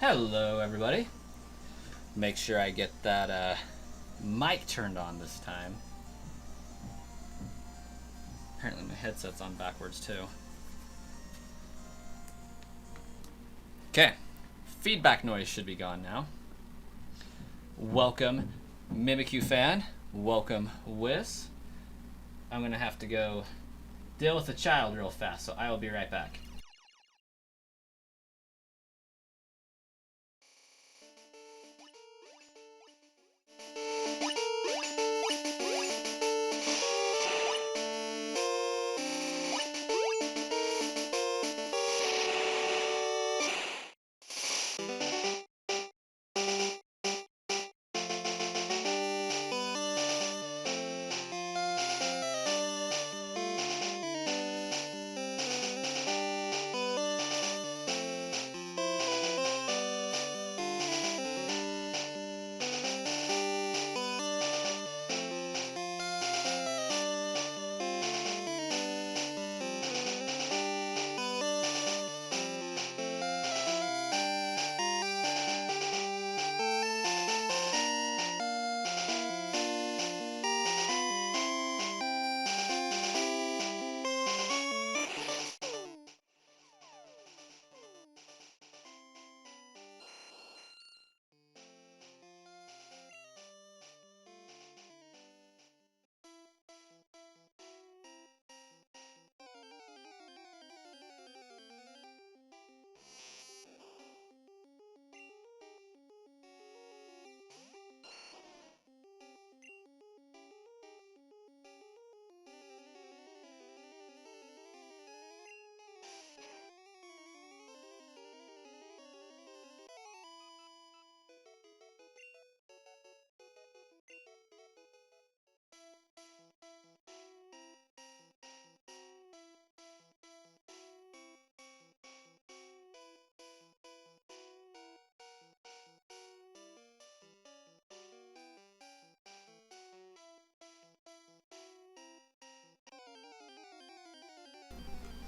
Hello, everybody. Make sure I get that mic turned on this time. Apparently my headset's on backwards too. Okay, feedback noise should be gone now. Welcome, Mimikyu fan. Welcome, Whis. I'm gonna have to go deal with a child real fast, so I will be right back.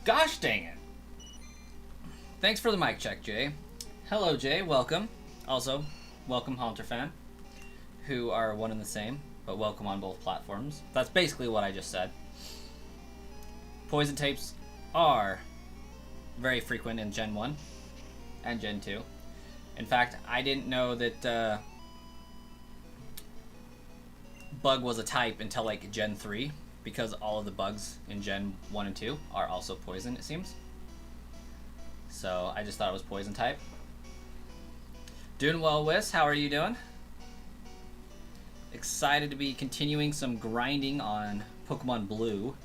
Gosh dang it. Thanks for the mic check, Jay. Hello, Jay. Welcome. Also, welcome, Haunter fan, who are one and the same, but welcome on both platforms. That's basically what I just said. Poison tapes are very frequent in Gen 1 and Gen 2. In fact, I didn't know that bug was a type until like Gen 3. Because all of the bugs in Gen 1 and 2 are also poison, it seems. So I just thought it was poison type. Doing well, Whis. How are you doing? Excited to be continuing some grinding on Pokemon Blue.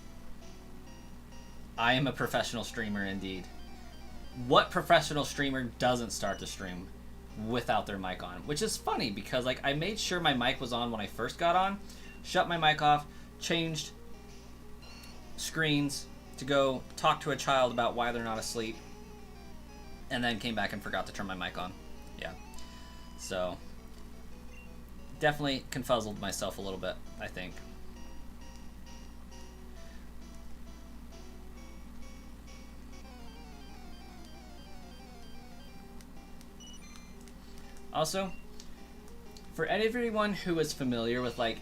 I am a professional streamer indeed. What professional streamer doesn't start the stream without their mic on? Which is funny because like I made sure my mic was on when I first got on, shut my mic off, changed screens to go talk to a child about why they're not asleep, and then came back and forgot to turn my mic on. Yeah, so definitely confuzzled myself a little bit, I think. Also, for everyone who is familiar with like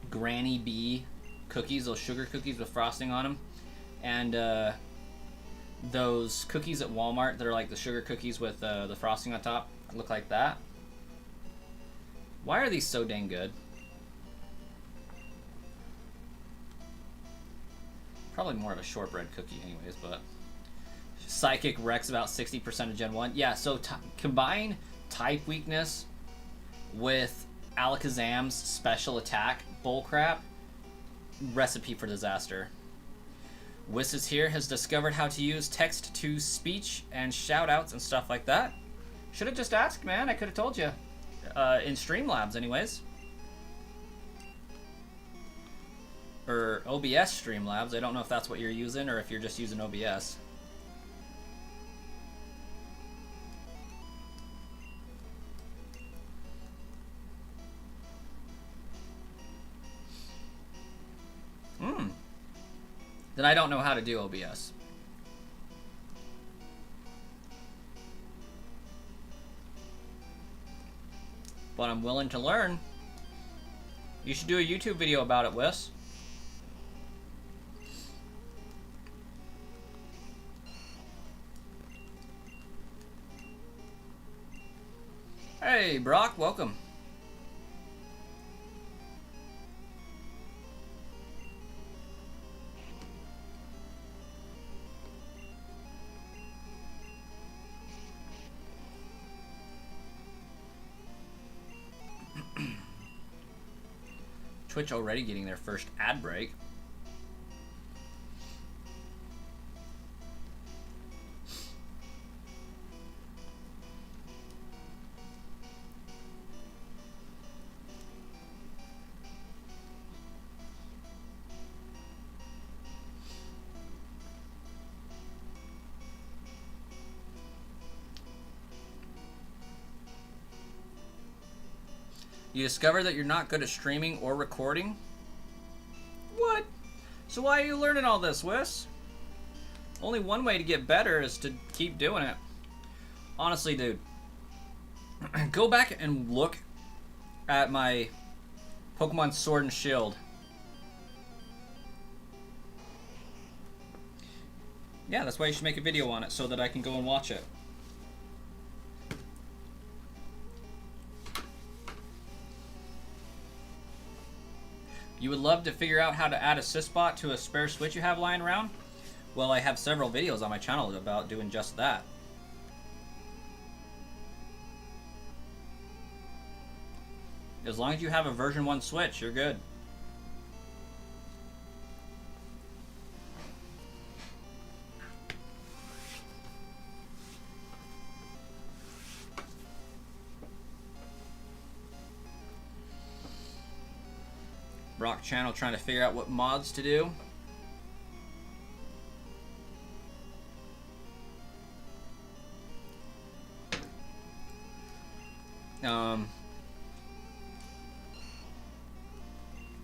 Granny Bee cookies, those sugar cookies with frosting on them, and those cookies at Walmart that are like the sugar cookies with the frosting on top, look like that. Why are these so dang good? Probably more of a shortbread cookie anyways, but Psychic wrecks about 60% of Gen 1. Yeah, so combine type weakness with Alakazam's special attack bullcrap. Recipe for disaster. Whis is here, has discovered how to use text to speech and shoutouts and stuff like that. Should have just asked, man. I could have told you. In Streamlabs, anyways. Or OBS Streamlabs. I don't know if that's what you're using or if you're just using OBS. Then I don't know how to do OBS. but I'm willing to learn. You should do a YouTube video about it, Wes. Hey, Brock, welcome. Twitch already getting their first ad break. You discover that you're not good at streaming or recording? What? So why are you learning all this, Wes? Only one way to get better is to keep doing it. Honestly, dude. Go back and look at my Pokemon Sword and Shield. Yeah, that's why you should make a video on it so that I can go and watch it. You would love to figure out how to add a Sysbot to a spare Switch you have lying around? Well, I have several videos on my channel about doing just that. As long as you have a version 1 Switch, you're good. Brock channel trying to figure out what mods to do.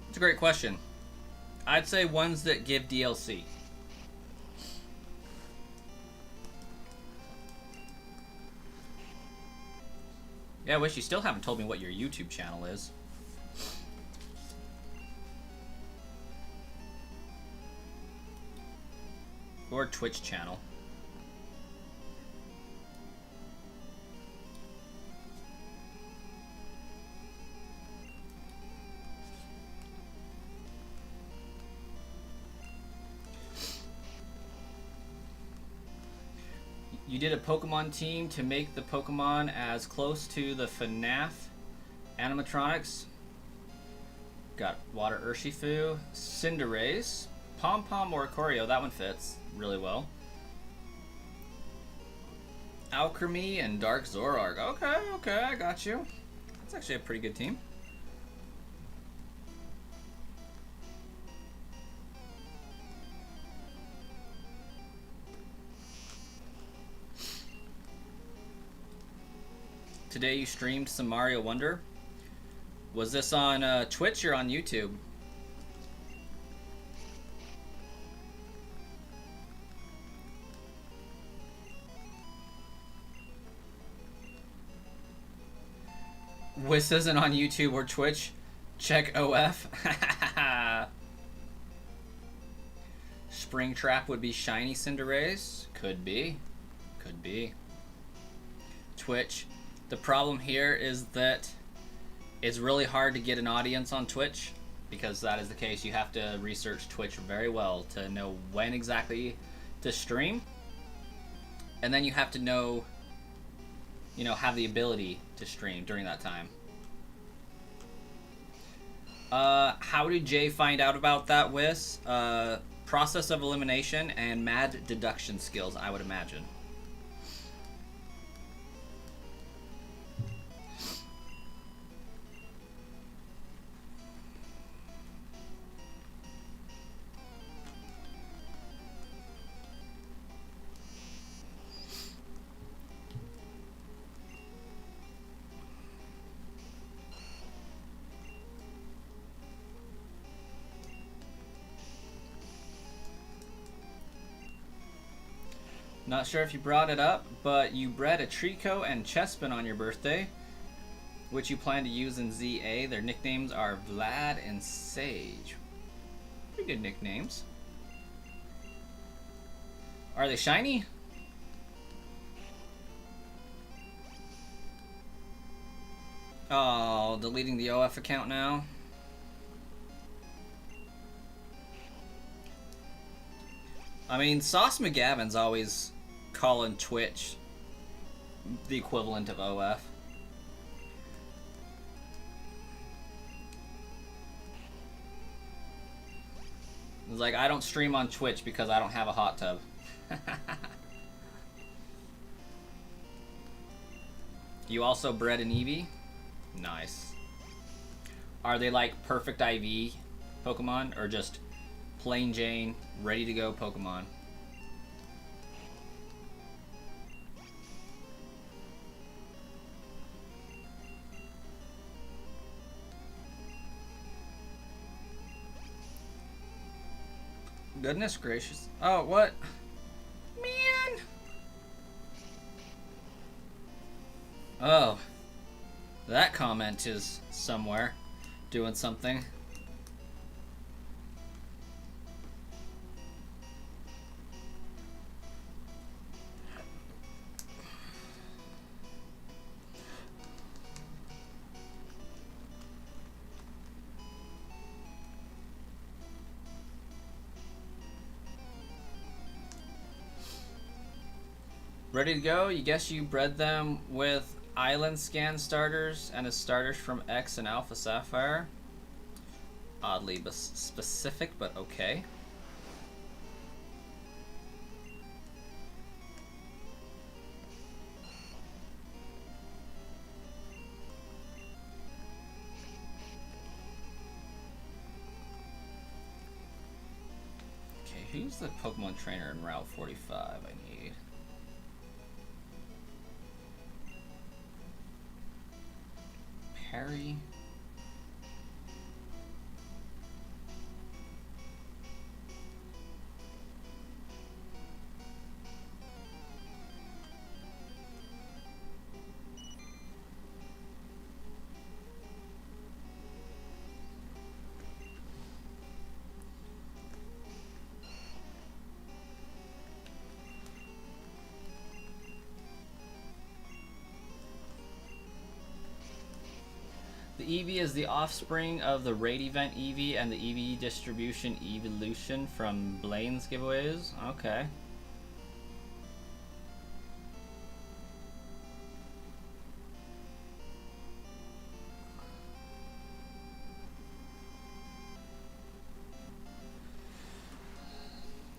It's a great question. I'd say ones that give DLC. Yeah, I wish you still haven't told me what your YouTube channel is. Or Twitch channel. You did a Pokemon team to make the Pokemon as close to the FNAF animatronics. Got Water Urshifu, Cinderace, Pom Pom or Choreo, that one fits really well. Alchemy and Dark Zorark. Okay, I got you. That's actually a pretty good team. Today you streamed some Mario Wonder. Was this on Twitch or on YouTube? This isn't on YouTube or Twitch. Check OF. Springtrap would be shiny Cinderace. Could be. Could be. Twitch. The problem here is that it's really hard to get an audience on Twitch, because that is the case. You have to research Twitch very well to know when exactly to stream. And then you have to know, you know, have the ability to stream during that time. How did Jay find out about that, Wiz? Process of elimination and mad deduction skills, I would imagine. Not sure if you brought it up, but you bred a Trico and Chespin on your birthday. which you plan to use in ZA. Their nicknames are Vlad and Sage. Pretty good nicknames. Are they shiny? Oh, deleting the OF account now. I mean, Sauce McGavin's always calling Twitch the equivalent of OF. It's like, I don't stream on Twitch because I don't have a hot tub. You also bred an Eevee? Nice. Are they like perfect IV Pokemon or just plain Jane, ready to go Pokemon? Goodness gracious. Oh, what? Man! Oh. That comment is somewhere doing something. Ready to go? You guess you bred them with Island Scan starters and as starters from X and Alpha Sapphire. Oddly specific, but okay. Okay, who's the Pokemon trainer in Route 45 I need? Harry. The Eevee is the offspring of the Raid Event Eevee and the Eevee Distribution Evolution from Blaine's giveaways. Okay.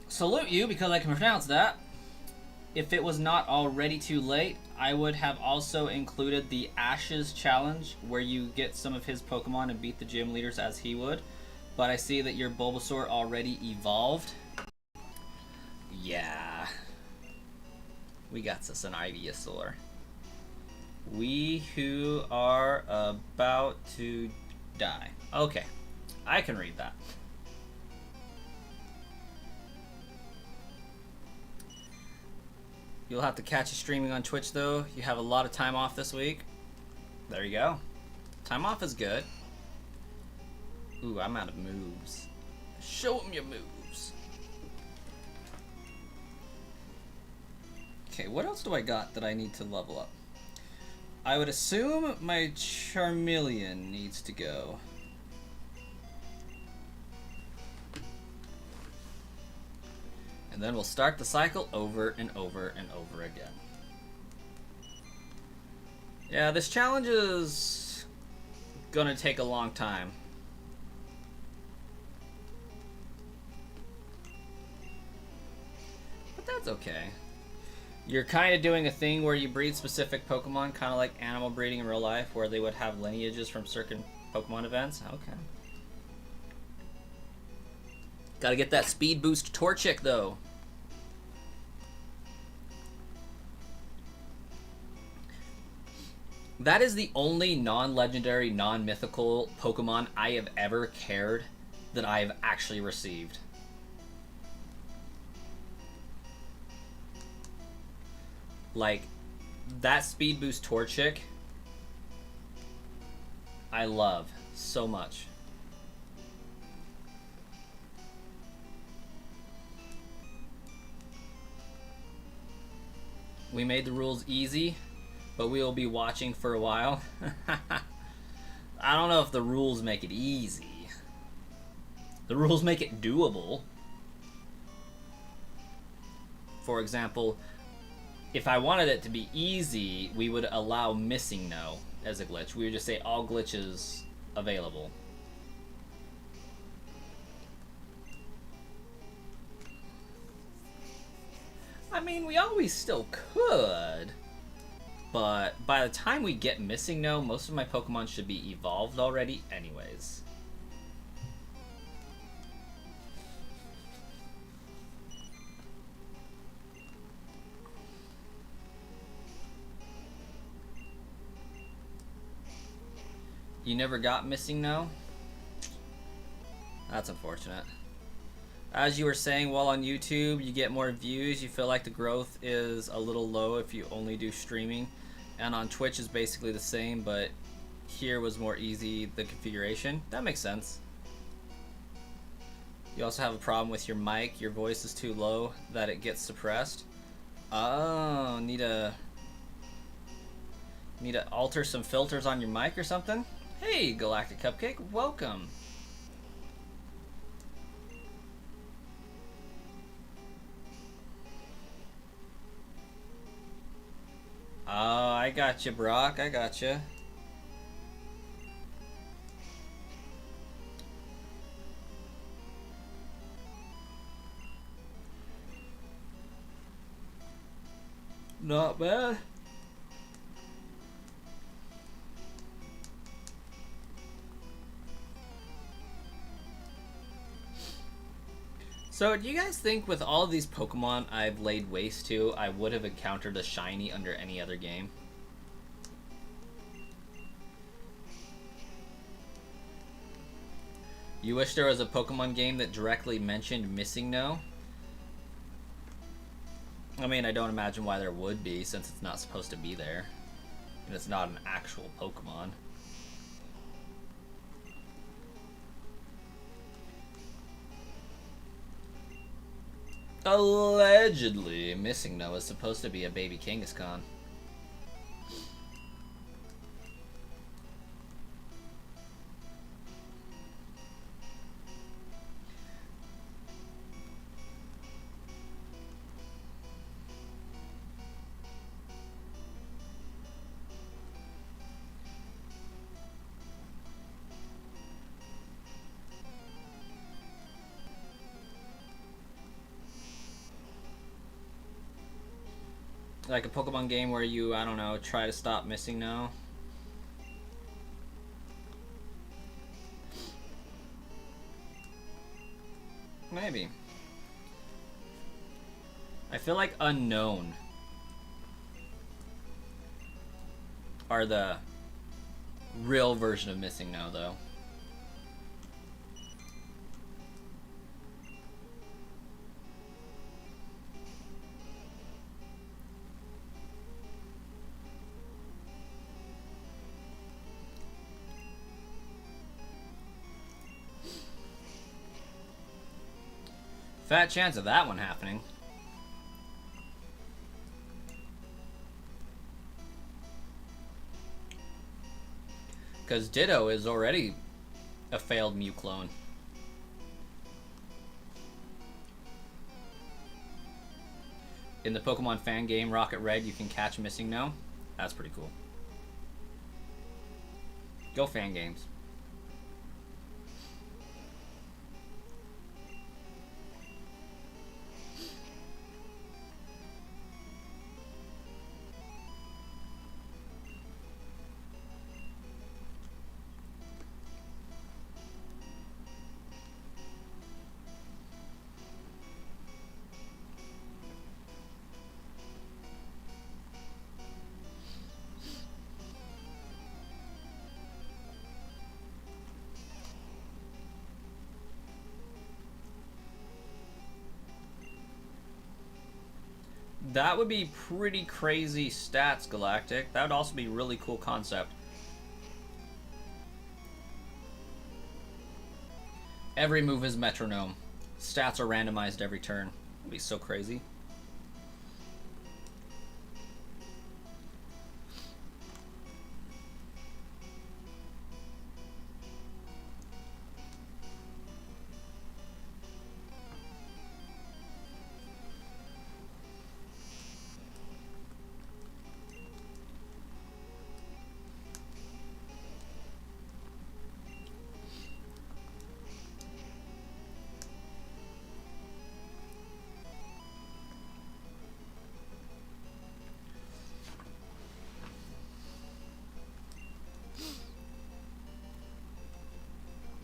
Salute you because I can pronounce that. If it was not already too late, I would have also included the Ashes Challenge, where you get some of his Pokemon and beat the gym leaders as he would. But I see that your Bulbasaur already evolved. Yeah. We got us an Ivysaur. We who are about to die. Okay. I can read that. You'll have to catch us streaming on Twitch, though. You have a lot of time off this week. There you go. Time off is good. Ooh, I'm out of moves. Show them your moves. Okay, what else do I got that I need to level up? I would assume my Charmeleon needs to go. And then we'll start the cycle over and over and over again. Yeah, this challenge is gonna take a long time. But that's okay. You're kind of doing a thing where you breed specific Pokemon, kind of like animal breeding in real life, where they would have lineages from certain Pokemon events. Okay. Gotta get that speed boost Torchic, though. That is the only non-legendary, non-mythical Pokemon I have ever cared that I have actually received. Like, that Speed Boost Torchic I love so much. We made the rules easy, but we will be watching for a while. I don't know if the rules make it easy. The rules make it doable. For example, if I wanted it to be easy, we would allow missing no as a glitch. We would just say all glitches available. I mean, we always still could, but by the time we get missing no, most of my Pokemon should be evolved already anyways. You never got missing no? That's unfortunate. As you were saying, while on YouTube you get more views, you feel like the growth is a little low if you only do streaming, and on Twitch is basically the same, but here was more easy, the configuration. That makes sense. You also have a problem with your mic. Your voice is too low that it gets suppressed. Oh, need to alter some filters on your mic or something? Hey, Galactic Cupcake, welcome. Oh, I got you, Brock. I got you. Not bad. So, do you guys think with all of these Pokemon I've laid waste to, I would have encountered a shiny under any other game? You wish there was a Pokemon game that directly mentioned missing no? I mean, I don't imagine why there would be, since it's not supposed to be there. And it's not an actual Pokemon. Allegedly, missing no is supposed to be a baby Kangaskhan. Like a Pokemon game where you, I don't know, try to stop missing no. Maybe. I feel like Unknown are the real version of missing no, though. Fat chance of that one happening. Because Ditto is already a failed Mew clone. In the Pokemon fan game Rocket Red, you can catch missing no. That's pretty cool. Go fan games. That would be pretty crazy stats, Galactic. That would also be a really cool concept. Every move is metronome. Stats are randomized every turn. It'd be so crazy.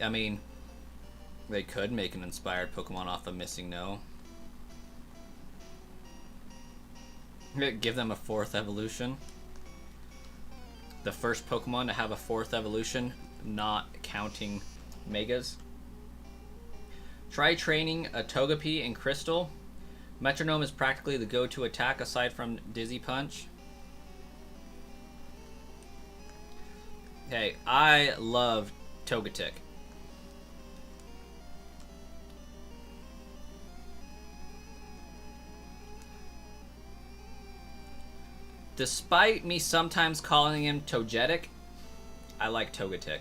I mean, they could make an inspired Pokemon off of Missing No. Give them a 4th evolution. The first Pokemon to have a 4th evolution, not counting Megas. Try training a Togepi in Crystal. Metronome is practically the go-to attack aside from Dizzy Punch. Hey, I love Togetic. Despite me sometimes calling him Togetic, I like Togetic.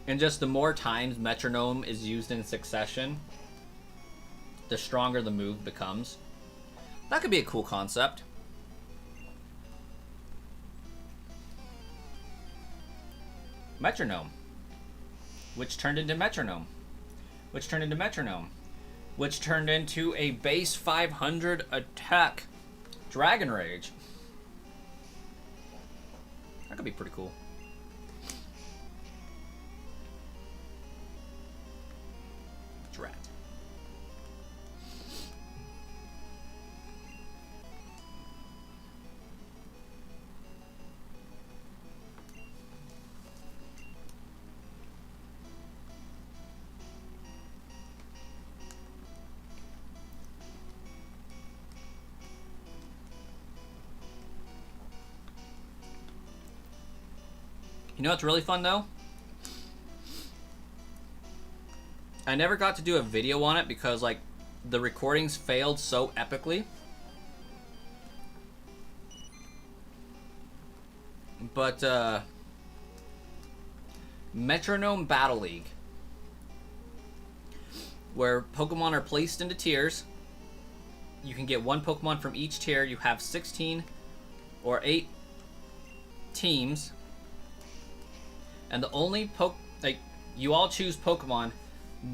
And just the more times metronome is used in succession, the stronger the move becomes. That could be a cool concept. Metronome. Which turned into metronome. Which turned into metronome. Which turned into a base 500 attack Dragon Rage. That could be pretty cool. Drat. You know what's really fun though? I never got to do a video on it because like the recordings failed so epically. But Metronome Battle League, where Pokemon are placed into tiers. You can get one Pokemon from each tier. You have 16 or 8 teams. And the only you all choose Pokemon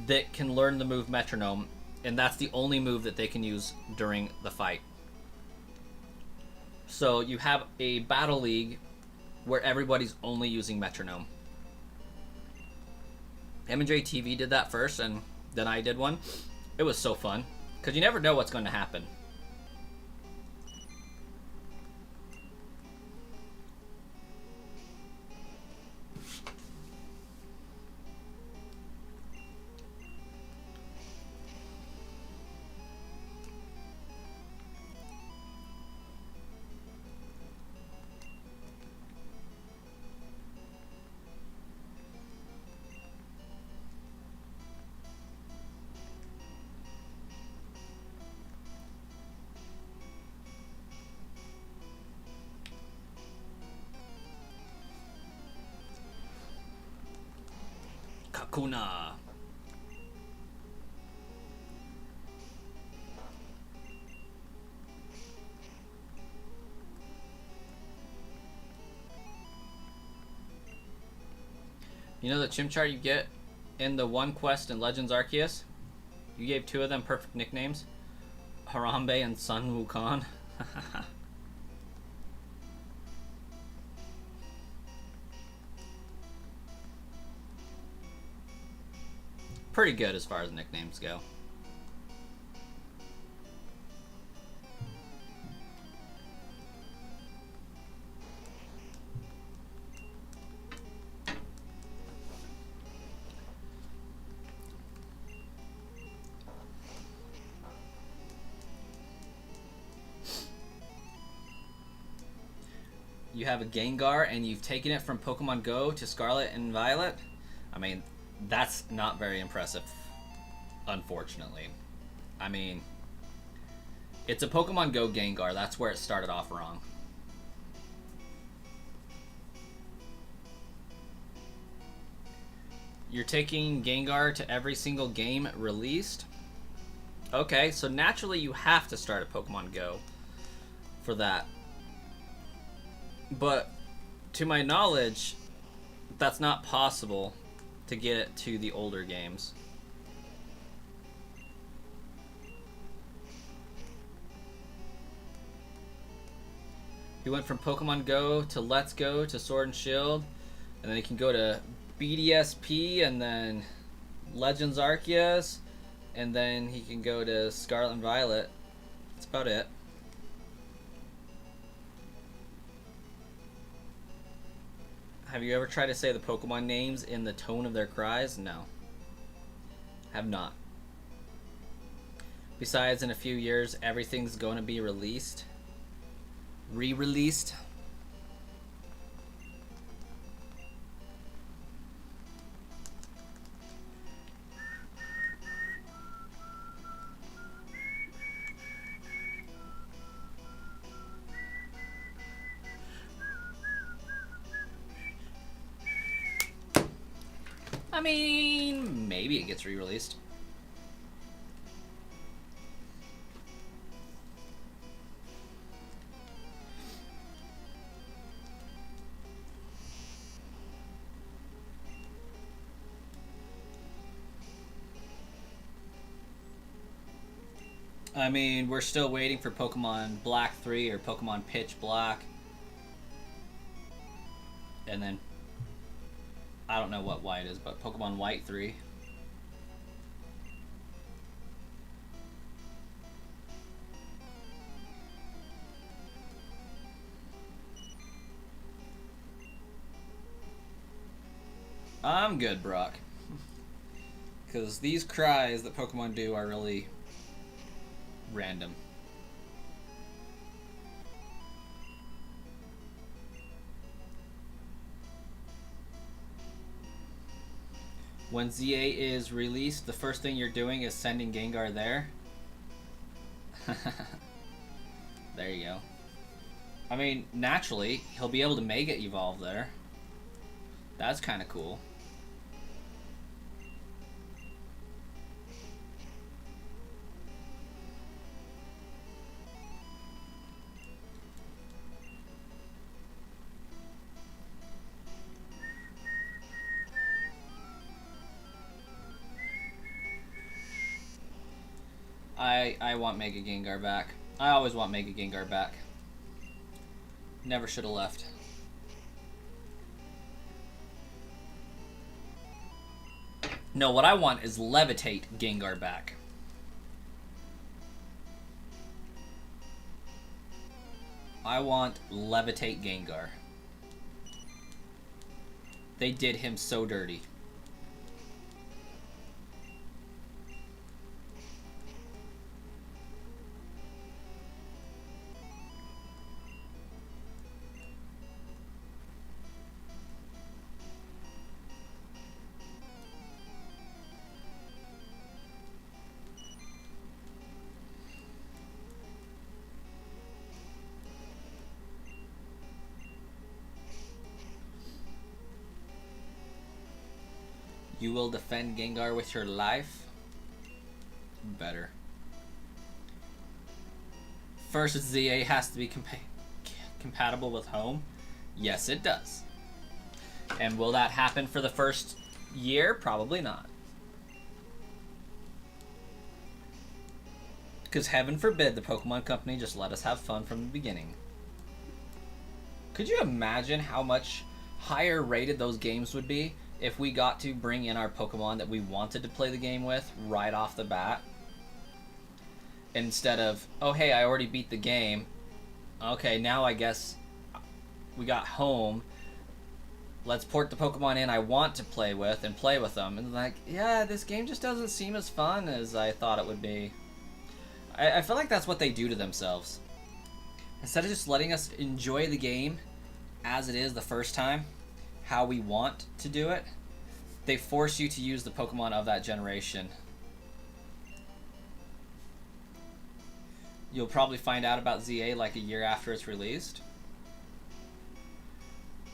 that can learn the move Metronome, and that's the only move that they can use during the fight. So you have a battle league where everybody's only using Metronome. M&J TV did that first, and then I did one. It was so fun, because you never know what's going to happen. Kakuna. You know the Chimchar you get in the one quest in Legends Arceus? You gave 2 of them perfect nicknames. Harambe and Sun Wukong. Pretty good as far as nicknames go. You have a Gengar and you've taken it from Pokemon Go to Scarlet and Violet? I mean, that's not very impressive, unfortunately. I mean, it's a Pokemon Go Gengar. That's where it started off wrong. You're taking Gengar to every single game released? Okay, so naturally you have to start at Pokemon Go for that. But to my knowledge, that's not possible to get it to the older games. He went from Pokemon Go to Let's Go to Sword and Shield, and then he can go to BDSP and then Legends Arceus, and then he can go to Scarlet and Violet. That's about it. Have you ever tried to say the Pokemon names in the tone of their cries? No. Have not. Besides, in a few years, everything's going to be released. Re-released. I mean, maybe it gets re-released. I mean, we're still waiting for Pokemon Black 3 or Pokemon Pitch Black. And then I don't know what white is, but Pokemon White 3. I'm good, Brock. Because these cries that Pokemon do are really random. When ZA is released, the first thing you're doing is sending Gengar there. There you go. I mean, naturally, he'll be able to Mega Evolve there. That's kind of cool. I want Mega Gengar back. I always want Mega Gengar back. Never should have left. No, what I want is Levitate Gengar back. I want Levitate Gengar. They did him so dirty. You will defend Gengar with your life? Better. First, ZA has to be compatible with home? Yes, it does. And will that happen for the first year? Probably not. Because heaven forbid the Pokemon Company just let us have fun from the beginning. Could you imagine how much higher rated those games would be if we got to bring in our Pokemon that we wanted to play the game with right off the bat? Instead of, oh hey, I already beat the game. Okay, now I guess we got home. Let's port the Pokemon in I want to play with and play with them. And like, yeah, this game just doesn't seem as fun as I thought it would be. I feel like that's what they do to themselves. Instead of just letting us enjoy the game as it is the first time, how we want to do it, they force you to use the Pokemon of that generation. You'll probably find out about ZA like a year after it's released.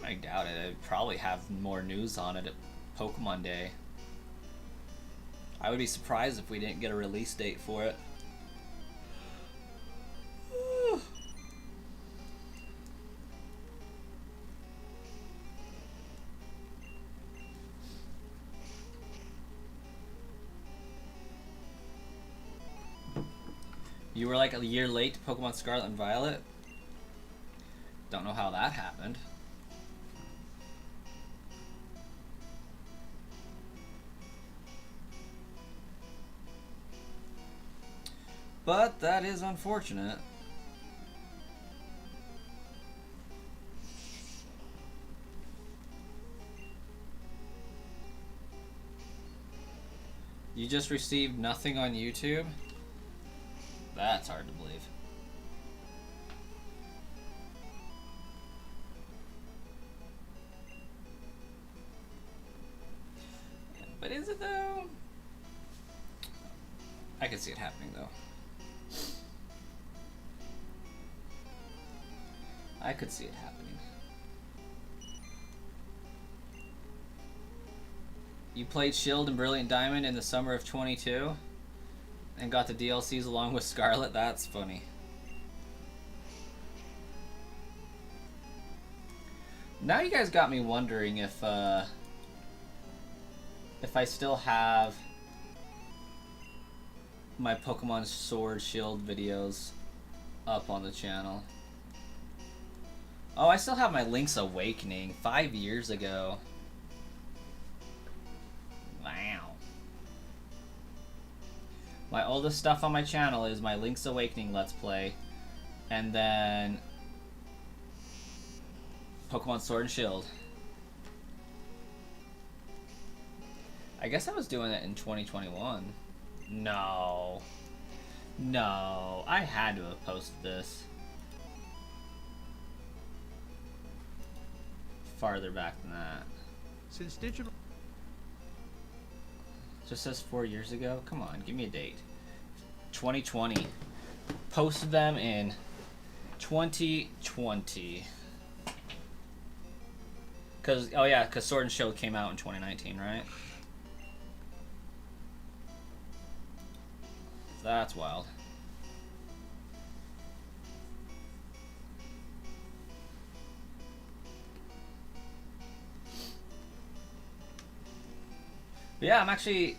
I doubt it. I'd probably have more news on it at Pokemon Day. I would be surprised if we didn't get a release date for it. You were like a year late to Pokemon Scarlet and Violet? Don't know how that happened. But that is unfortunate. You just received nothing on YouTube? That's hard to believe. But is it though? I can see it happening though. I could see it happening. You played Shield and Brilliant Diamond in the summer of 22 and got the DLCs along with Scarlet? That's funny. Now you guys got me wondering if I still have my Pokemon Sword Shield videos up on the channel. Oh, I still have my Link's Awakening 5 years ago. Wow. My oldest stuff on my channel is my Link's Awakening Let's Play, and then Pokemon Sword and Shield. I guess I was doing it in 2021. No. No, I had to have posted this farther back than that. Since digital Just says 4 years ago? Come on, give me a date. 2020. Posted them in 2020. Cause, oh yeah, cause Sword and Shield came out in 2019, right? That's wild. But yeah, I'm actually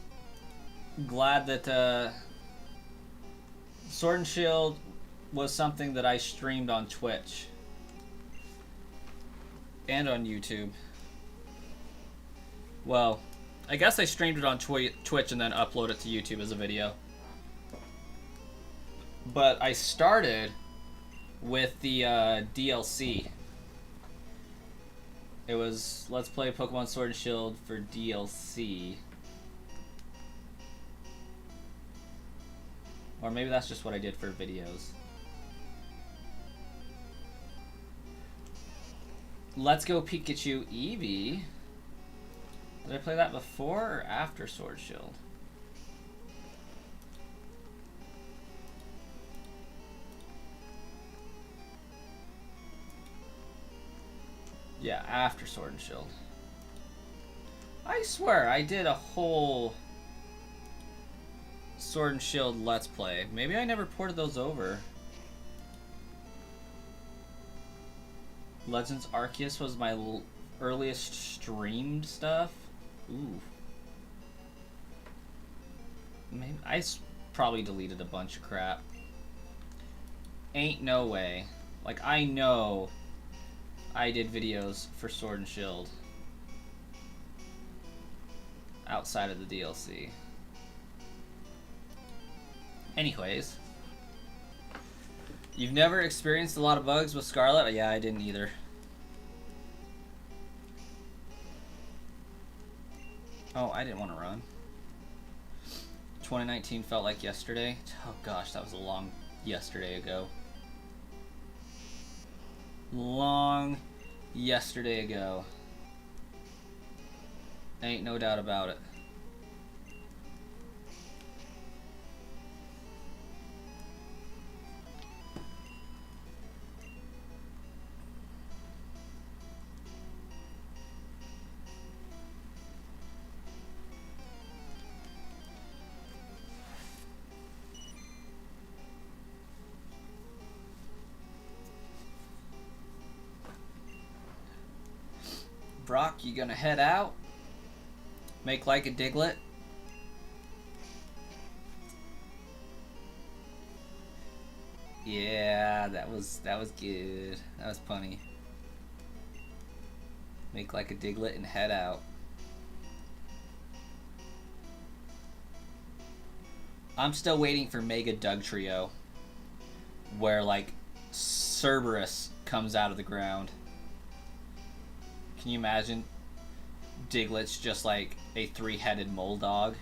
glad that Sword and Shield was something that I streamed on Twitch and on YouTube. Well, I guess I streamed it on Twitch and then uploaded it to YouTube as a video. But I started with the DLC. It was Let's Play Pokemon Sword and Shield for DLC. Or maybe that's just what I did for videos. Let's Go Pikachu Eevee. Did I play that before or after Sword Shield? Yeah, after Sword and Shield. I swear, I did a whole Sword and Shield Let's Play. Maybe I never ported those over. Legends Arceus was my Earliest streamed stuff? Ooh. Maybe probably deleted a bunch of crap. Ain't no way. Like, I know I did videos for Sword and Shield outside of the DLC. Anyways, you've never experienced a lot of bugs with Scarlet? Yeah, I didn't either. Oh, I didn't want to run. 2019 felt like yesterday. Oh gosh, that was a long yesterday ago. Long yesterday ago. Ain't no doubt about it. Brock, you gonna head out? Make like a Diglett? Yeah, that was good. That was funny. Make like a Diglett and head out. I'm still waiting for Mega Dugtrio, where like Cerberus comes out of the ground. Can you imagine Diglett's just like a 3-headed mole dog?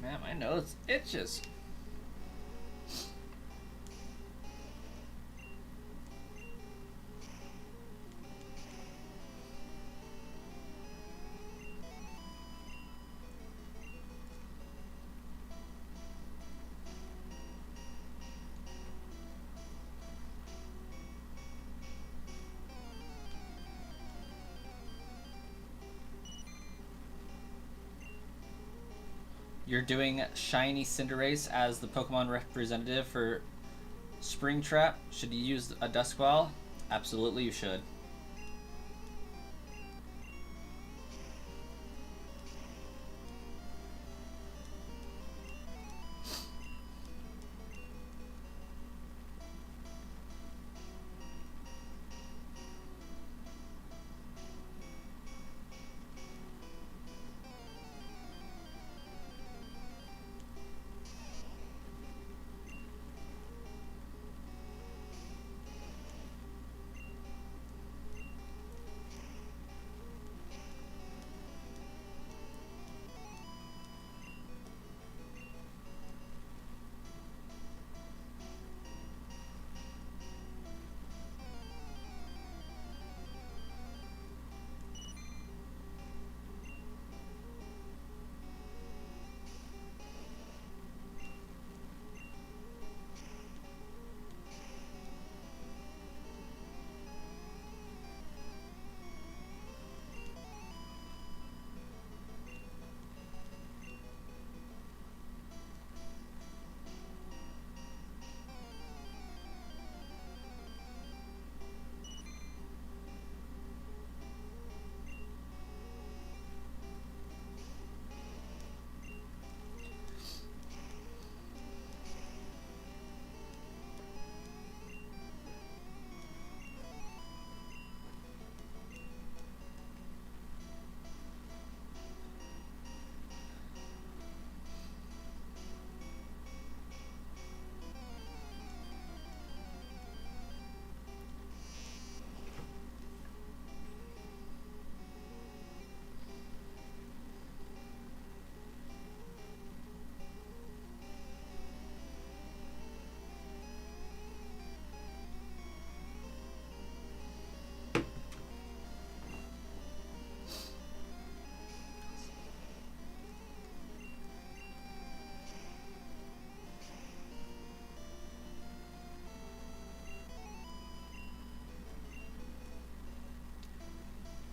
Man, my nose itches. You're doing Shiny Cinderace as the Pokemon representative for Springtrap. Should you use a Duskull? Absolutely, you should.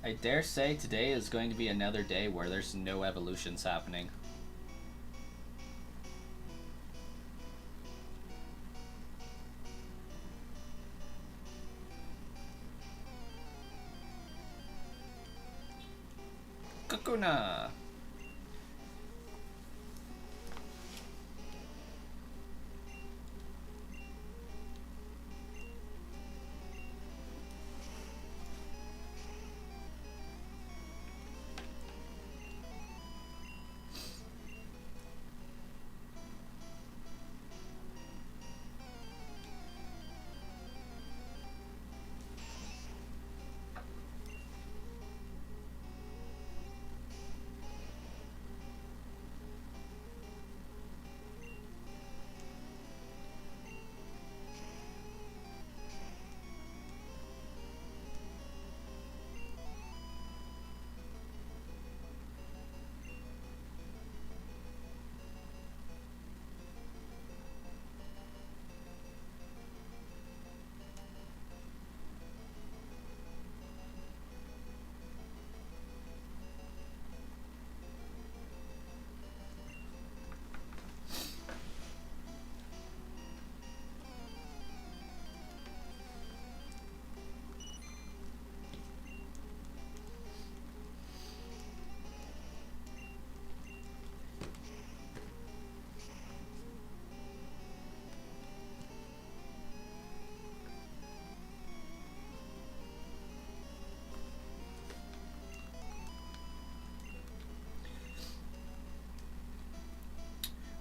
I dare say today is going to be another day where there's no evolutions happening. Kakuna!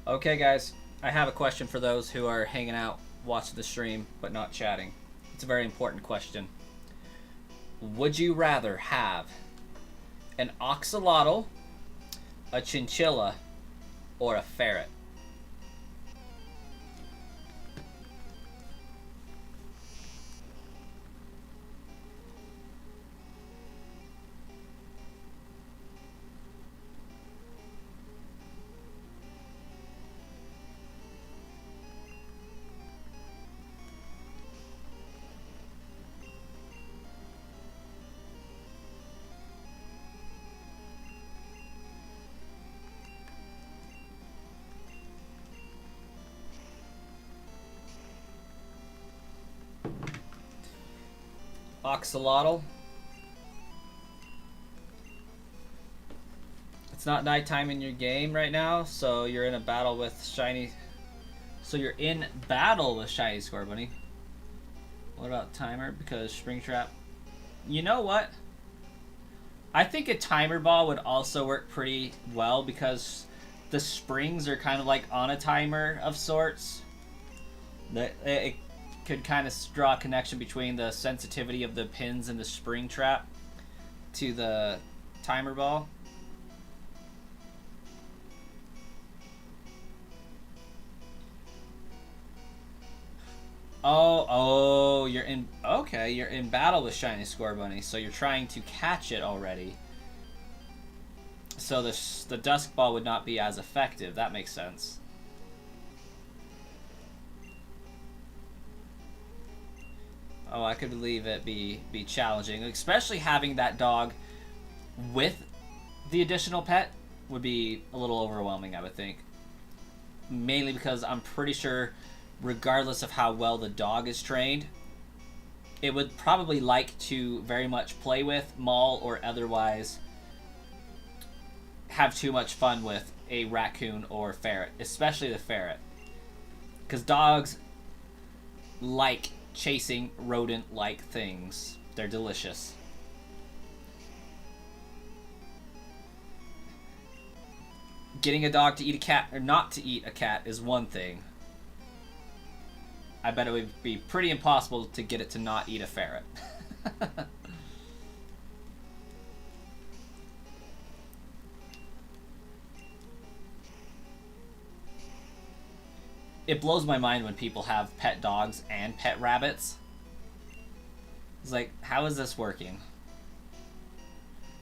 Okay, guys, I have a question for those who are hanging out, watching the stream, but not chatting. It's a very important question. Would you rather have an axolotl, a chinchilla, or a ferret? Axolotl. It's not nighttime in your game right now, so you're in a battle with shiny. So you're in battle with shiny Scorbunny. What about timer? Because Springtrap. You know what? I think a timer ball would also work pretty well because the springs are kind of like on a timer of sorts. It could kind of draw a connection between the sensitivity of the pins and the spring trap to the timer ball. Oh, you're in. Okay, you're in battle with shiny Scorbunny, so you're trying to catch it already. So the dusk ball would not be as effective. That makes sense. Oh, I could believe it be challenging, especially having that dog with the additional pet would be a little overwhelming, I would think. Mainly because I'm pretty sure, regardless of how well the dog is trained, it would probably like to very much play with, maul, or otherwise have too much fun with a raccoon or ferret, especially the ferret. Because dogs like chasing rodent-like things. They're delicious. Getting a dog to eat a cat or not to eat a cat is one thing. I bet it would be pretty impossible to get it to not eat a ferret. It blows my mind when people have pet dogs and pet rabbits. It's like, how is this working?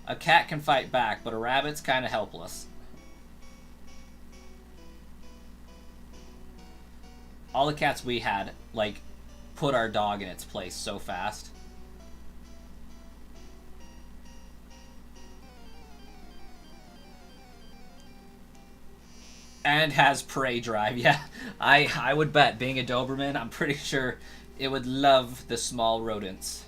A cat can fight back, but a rabbit's kind of helpless. All the cats we had, like, put our dog in its place so fast. And has prey drive. Yeah, I would bet, being a Doberman, I'm pretty sure it would love the small rodents.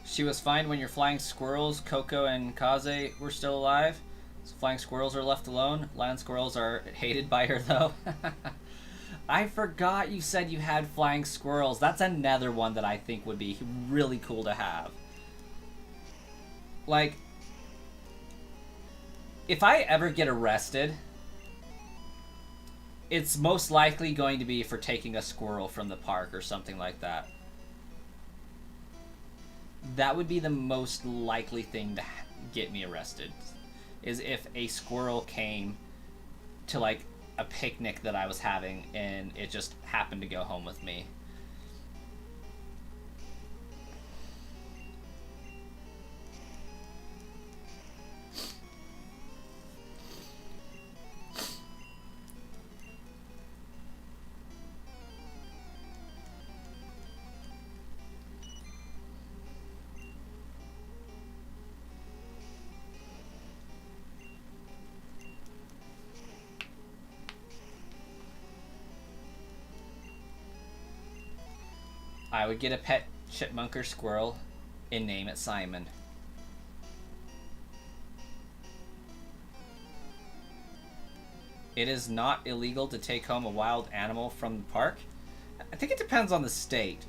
She was fine when your flying squirrels, Coco and Kaze, were still alive. So flying squirrels are left alone. Land squirrels are hated by her, though. I forgot you said you had flying squirrels. That's another one that I think would be really cool to have. Like, if I ever get arrested, it's most likely going to be for taking a squirrel from the park or something like that. That would be the most likely thing to get me arrested, is if a squirrel came to, like, a picnic that I was having and it just happened to go home with me. I would get a pet chipmunk or squirrel and name it Simon. It is not illegal to take home a wild animal from the park. I think it depends on the state.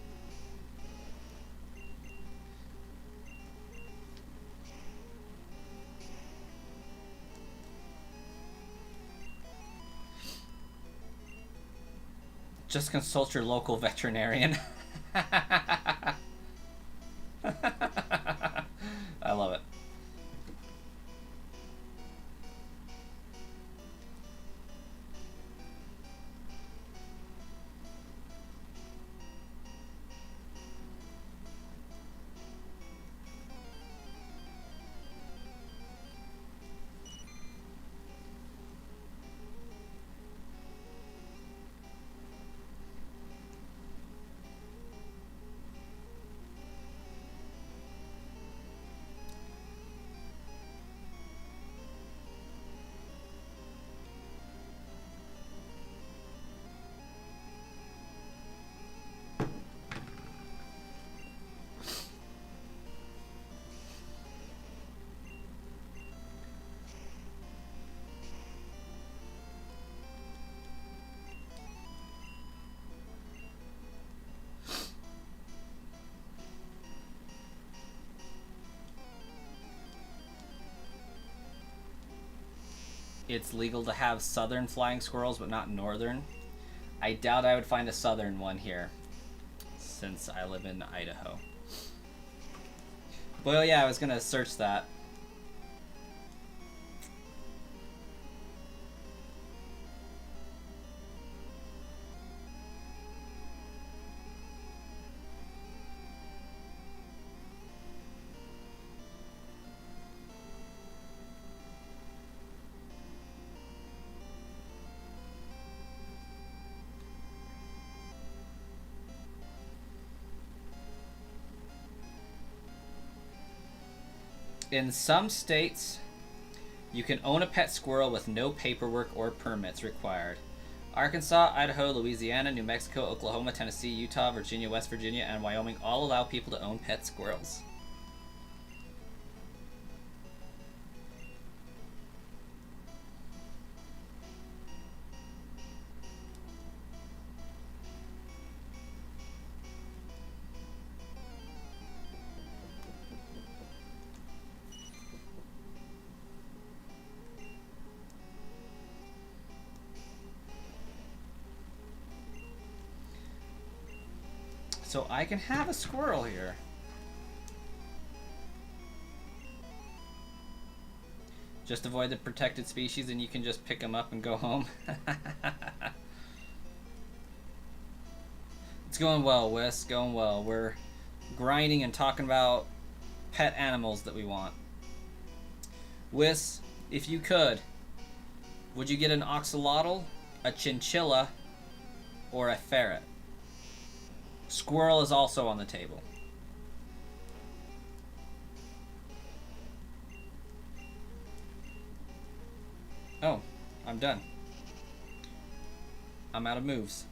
Just consult your local veterinarian. I love it. It's legal to have southern flying squirrels, but not northern. I doubt I would find a southern one here, since I live in Idaho. Well, yeah, I was gonna search that. In some states, you can own a pet squirrel with no paperwork or permits required. Arkansas, Idaho, Louisiana, New Mexico, Oklahoma, Tennessee, Utah, Virginia, West Virginia, and Wyoming all allow people to own pet squirrels. So I can have a squirrel here. Just avoid the protected species and you can just pick them up and go home. It's going well, Wes. Going well. We're grinding and talking about pet animals that we want. Wes, if you could, would you get an axolotl, a chinchilla, or a ferret? Squirrel is also on the table. Oh, I'm done. I'm out of moves.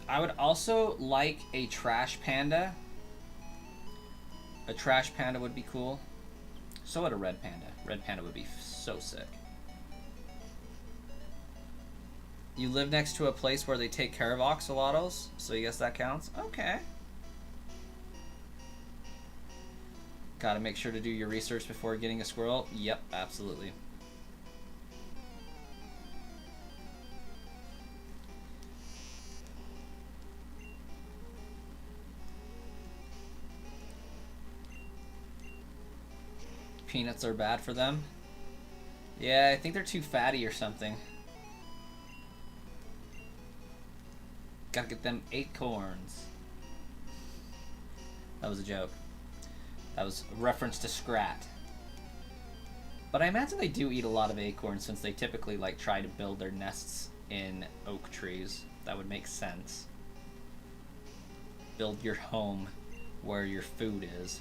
I would also like a trash panda. A trash panda would be cool. So would a red panda. Red panda would be so sick. You live next to a place where they take care of axolotls, so I guess that counts? Okay. Gotta make sure to do your research before getting a squirrel? Yep, absolutely. Peanuts are bad for them? Yeah, I think they're too fatty or something. Gotta get them acorns. That was a joke. That was a reference to Scrat. But I imagine they do eat a lot of acorns since they typically like try to build their nests in oak trees. That would make sense. Build your home where your food is.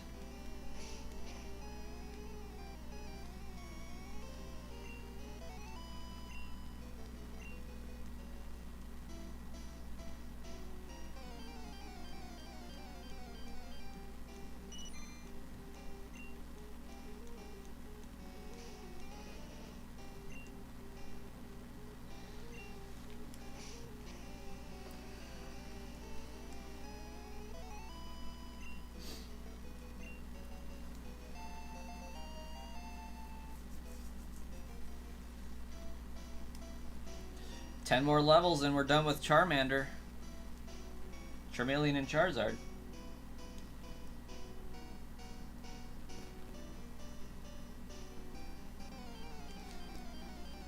Ten more levels and we're done with Charmander. Charmeleon and Charizard.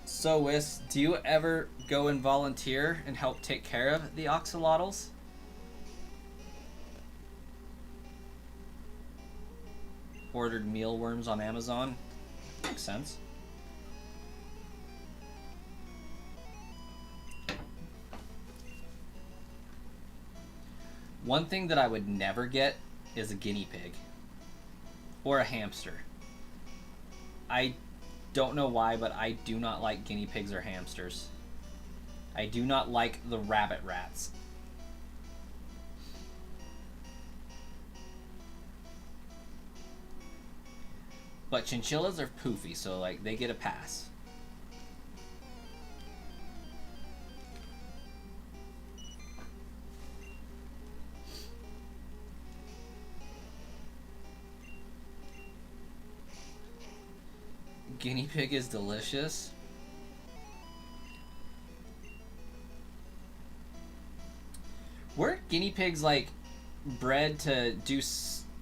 So, Wis, do you ever go and volunteer and help take care of the axolotls? Ordered mealworms on Amazon. Makes sense. One thing that I would never get is a guinea pig. Or a hamster. I don't know why, but I do not like guinea pigs or hamsters. I do not like the rabbit rats. But chinchillas are poofy, so like they get a pass. Guinea pig is delicious. Were guinea pigs like bred to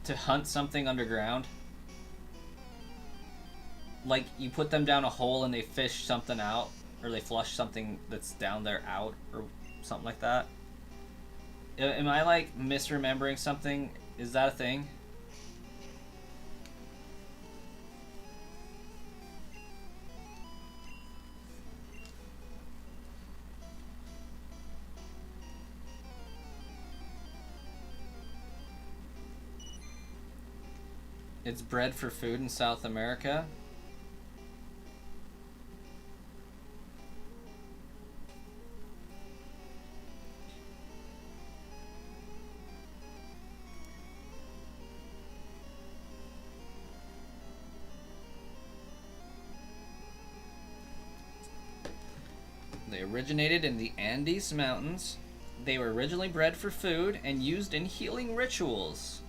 to hunt something underground? Like you put them down a hole and they fish something out, or they flush something that's down there out, or something like that. Am I like misremembering something? Is that a thing? It's bred for food in South America. They originated in the Andes Mountains. They were originally bred for food and used in healing rituals.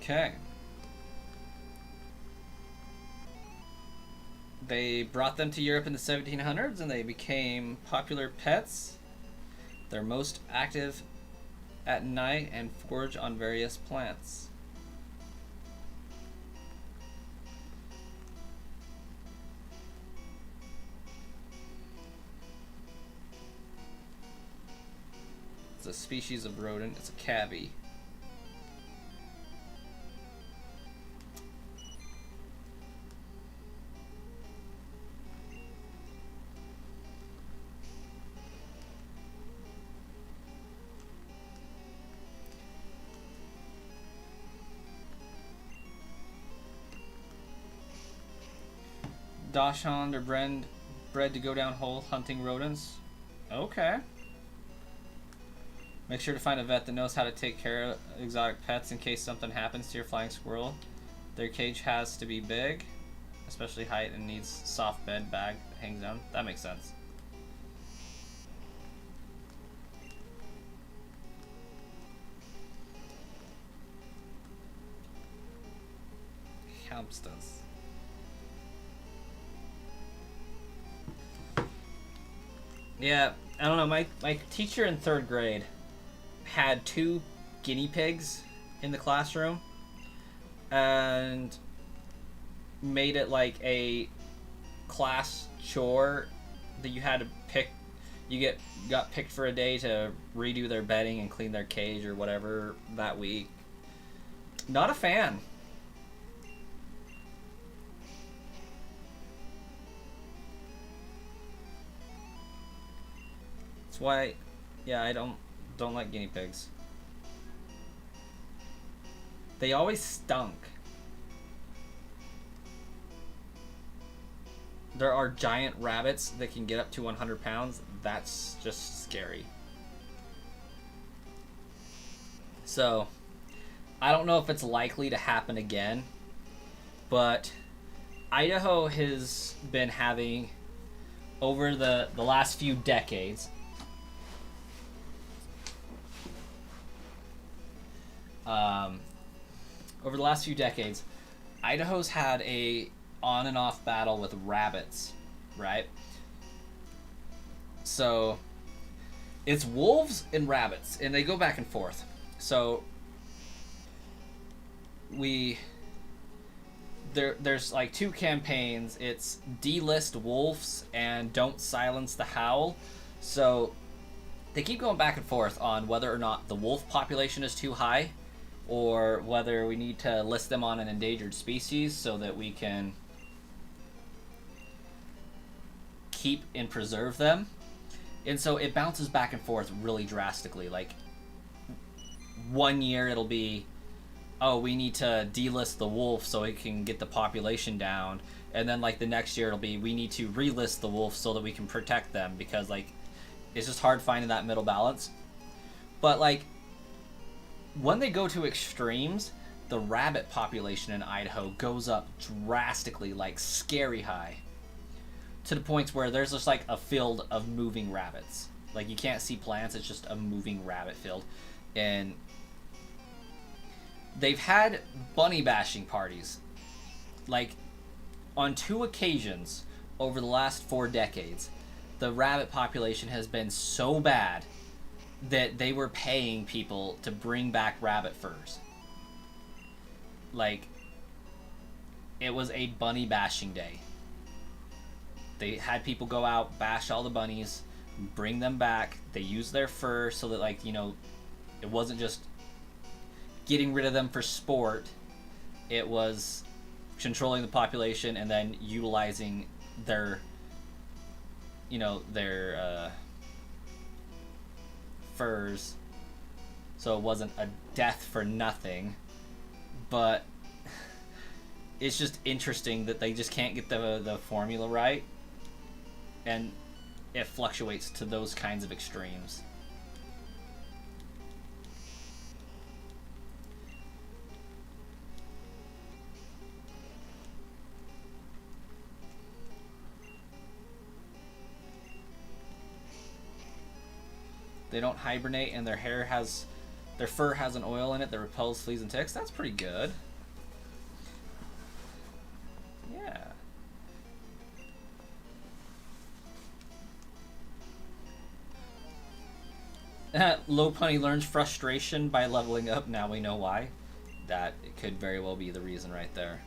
Okay. They brought them to Europe in the 1700s and they became popular pets. They're most active at night and forage on various plants. It's a species of rodent. It's a cavy. Dachshund are bred to go down hole hunting rodents. Okay. Make sure to find a vet that knows how to take care of exotic pets in case something happens to your flying squirrel. Their cage has to be big, especially height, and needs soft bed bag that hangs down. That makes sense. Hamsters. Yeah, I don't know. My teacher in 3rd grade had 2 guinea pigs in the classroom and made it like a class chore that you had to pick. You got picked for a day to redo their bedding and clean their cage or whatever that week. Not a fan. That's why, yeah, I don't like guinea pigs. They always stunk. There are giant rabbits that can get up to 100 pounds. That's just scary. So, I don't know if it's likely to happen again, but Idaho has been having, over the last few decades, Idaho's had a on and off battle with rabbits, right? So it's wolves and rabbits, and they go back and forth. So there's like 2 campaigns. It's delist wolves and don't silence the howl. So they keep going back and forth on whether or not the wolf population is too high, or whether we need to list them on an endangered species so that we can keep and preserve them. And so it bounces back and forth really drastically. Like, one year it'll be, oh, we need to delist the wolf so it can get the population down. And then like the next year it'll be, we need to relist the wolf so that we can protect them, because like it's just hard finding that middle balance. But like, when they go to extremes, the rabbit population in Idaho goes up drastically, like scary high, to the points where there's just like a field of moving rabbits. Like, you can't see plants, it's just a moving rabbit field. And they've had bunny bashing parties Like, on 2 occasions over the last 4 decades, the rabbit population has been so bad that they were paying people to bring back rabbit furs. Like, it was a bunny bashing day. They had people go out, bash all the bunnies, bring them back. They used their fur so that, like, you know, it wasn't just getting rid of them for sport. It was controlling the population and then utilizing their, you know, their furs. So it wasn't a death for nothing. But it's just interesting that they just can't get the formula right. And it fluctuates to those kinds of extremes. They don't hibernate, and their fur has an oil in it that repels fleas and ticks. That's pretty good. Yeah. Low Punny learns frustration by leveling up. Now we know why. That it could very well be the reason right there.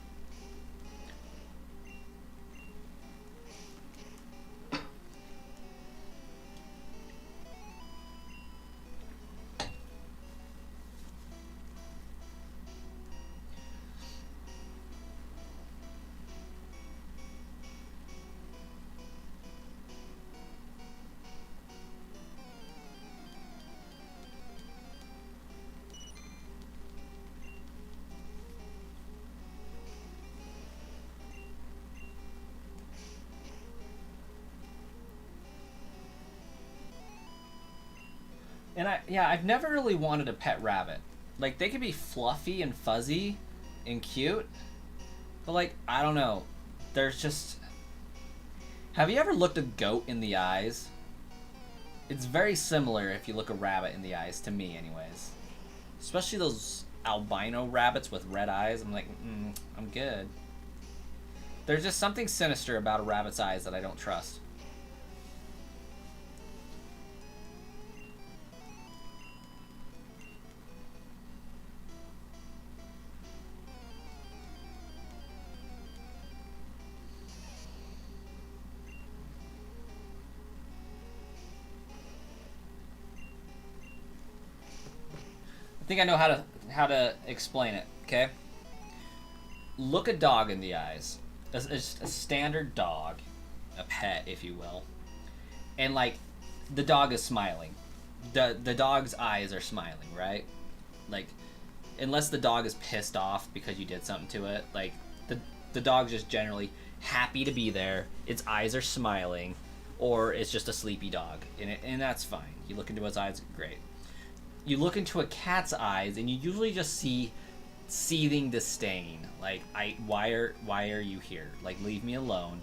And I've never really wanted a pet rabbit. Like, they could be fluffy and fuzzy and cute, but, like, I don't know. There's just... Have you ever looked a goat in the eyes? It's very similar if you look a rabbit in the eyes, to me anyways. Especially those albino rabbits with red eyes. I'm like, I'm good. There's just something sinister about a rabbit's eyes that I don't trust. I think I know how to explain it, okay? Look a dog in the eyes. A standard dog, a pet, if you will. And, like, the dog is smiling. The dog's eyes are smiling, right? Like, unless the dog is pissed off because you did something to it, like, the dog's just generally happy to be there. Its eyes are smiling, or it's just a sleepy dog, and that's fine. You look into its eyes, great. You look into a cat's eyes, and you usually just see seething disdain. Like, why are you here? Like, leave me alone.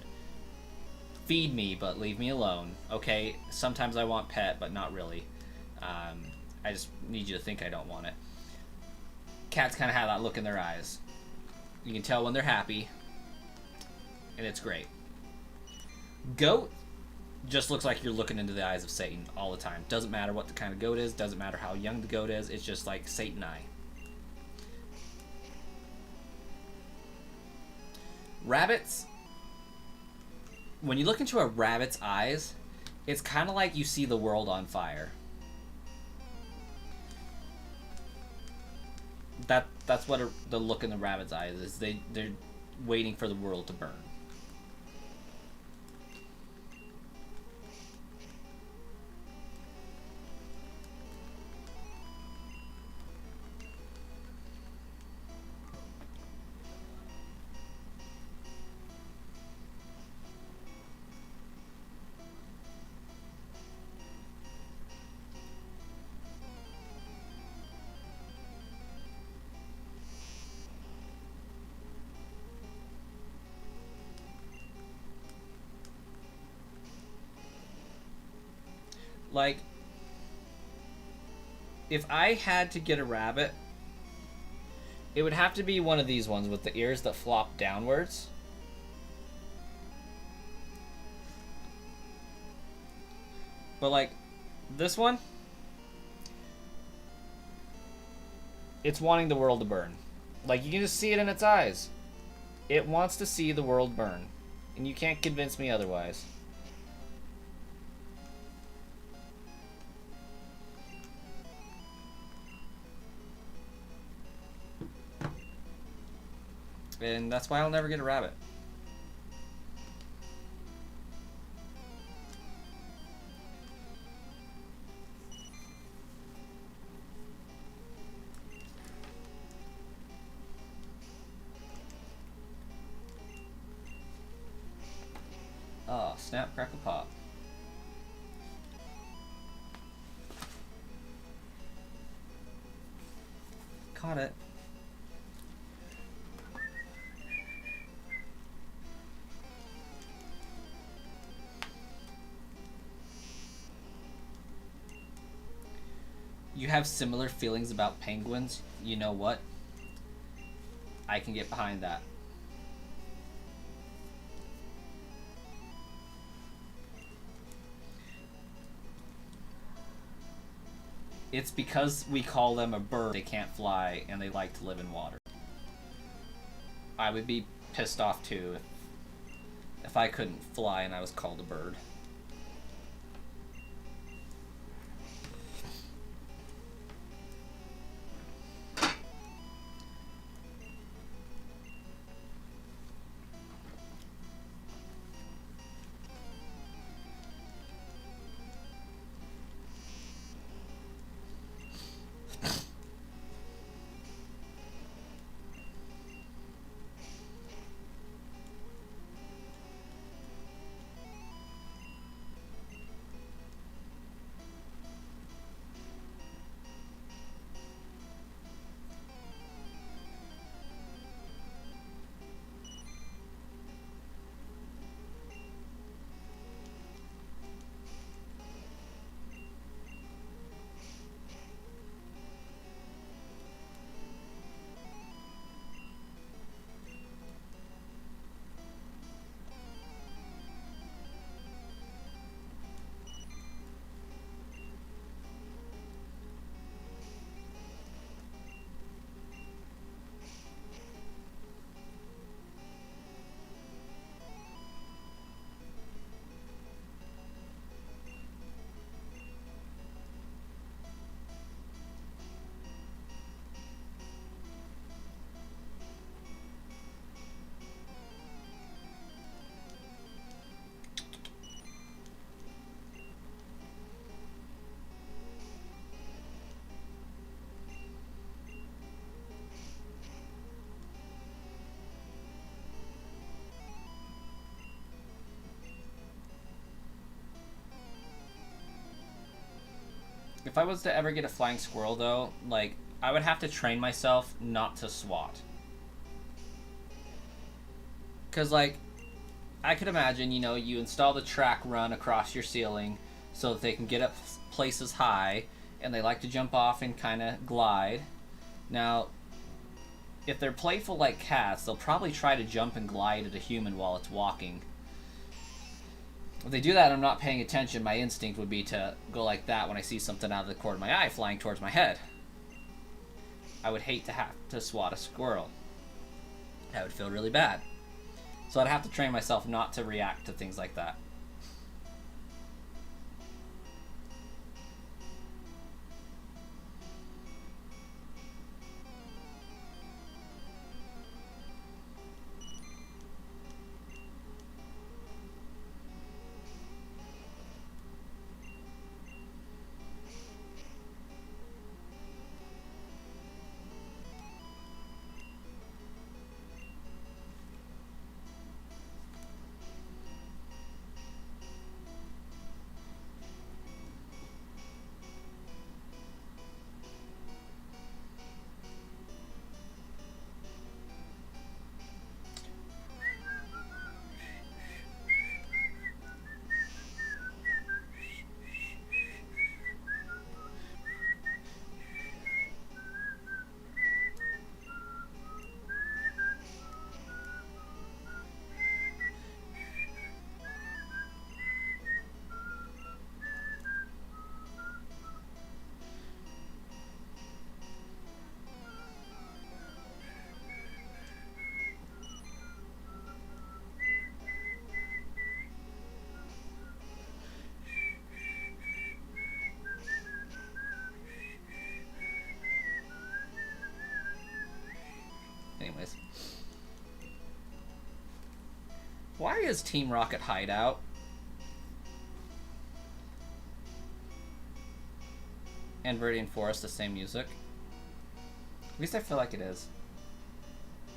Feed me, but leave me alone. Okay, sometimes I want pet, but not really. I just need you to think I don't want it. Cats kind of have that look in their eyes. You can tell when they're happy, and it's great. Goat just looks like you're looking into the eyes of Satan all the time. Doesn't matter what the kind of goat is, doesn't matter how young the goat is, it's just like Satan eye. Rabbits, when you look into a rabbit's eyes, it's kind of like you see the world on fire. That's what the look in the rabbit's eyes is. They're waiting for the world to burn. Like, if I had to get a rabbit, It would have to be one of these ones with the ears that flop downwards. But like this one, it's wanting the world to burn. Like, you can just see it in its eyes. It wants to see the world burn. And you can't convince me otherwise. And that's why I'll never get a rabbit. Oh, snap, crackle, pop. Caught it. You have similar feelings about penguins. You know what? I can get behind that. It's because we call them a bird. They can't fly and they like to live in water. I would be pissed off too if I couldn't fly and I was called a bird. If I was to ever get a flying squirrel, though, like, I would have to train myself not to swat. Because, like, I could imagine, you know, you install the track run across your ceiling so that they can get up places high, and they like to jump off and kind of glide. Now, if they're playful like cats, they'll probably try to jump and glide at a human while it's walking. If they do that and I'm not paying attention, my instinct would be to go like that when I see something out of the corner of my eye flying towards my head. I would hate to have to swat a squirrel. That would feel really bad. So I'd have to train myself not to react to things like that. Why is Team Rocket Hideout? And Viridian Forest the same music? At least I feel like it is.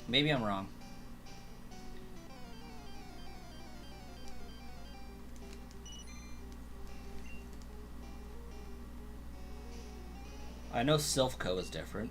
Maybe I'm wrong. I know Silphco is different.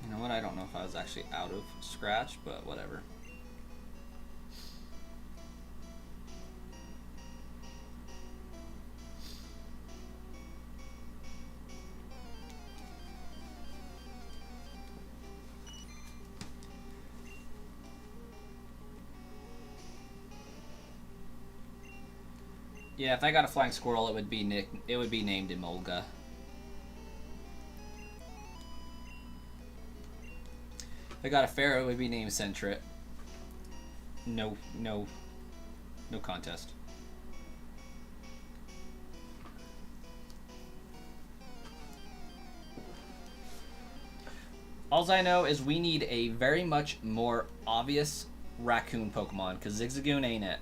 You know what? I don't know if I was actually out of scratch, but whatever. Yeah, if I got a flying squirrel, it would be named Emolga. If I got a pharaoh, it would be named Centrit. No contest. All I know is we need a very much more obvious raccoon Pokemon, because Zigzagoon ain't it.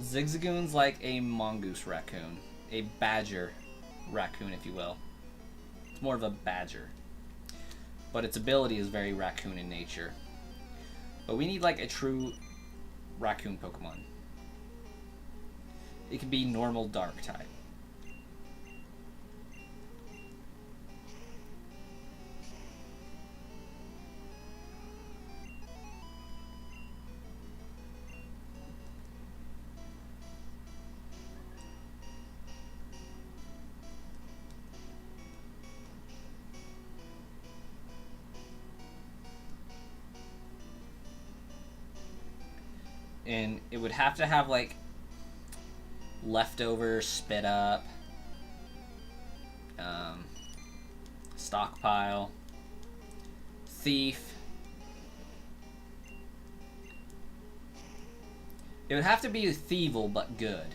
Zigzagoon's like a mongoose raccoon. A badger raccoon, if you will. It's more of a badger. But its ability is very raccoon in nature. But we need like a true raccoon Pokemon. It could be normal dark type. And it would have to have like leftover, spit up, stockpile, thief. It would have to be Thievul, but good.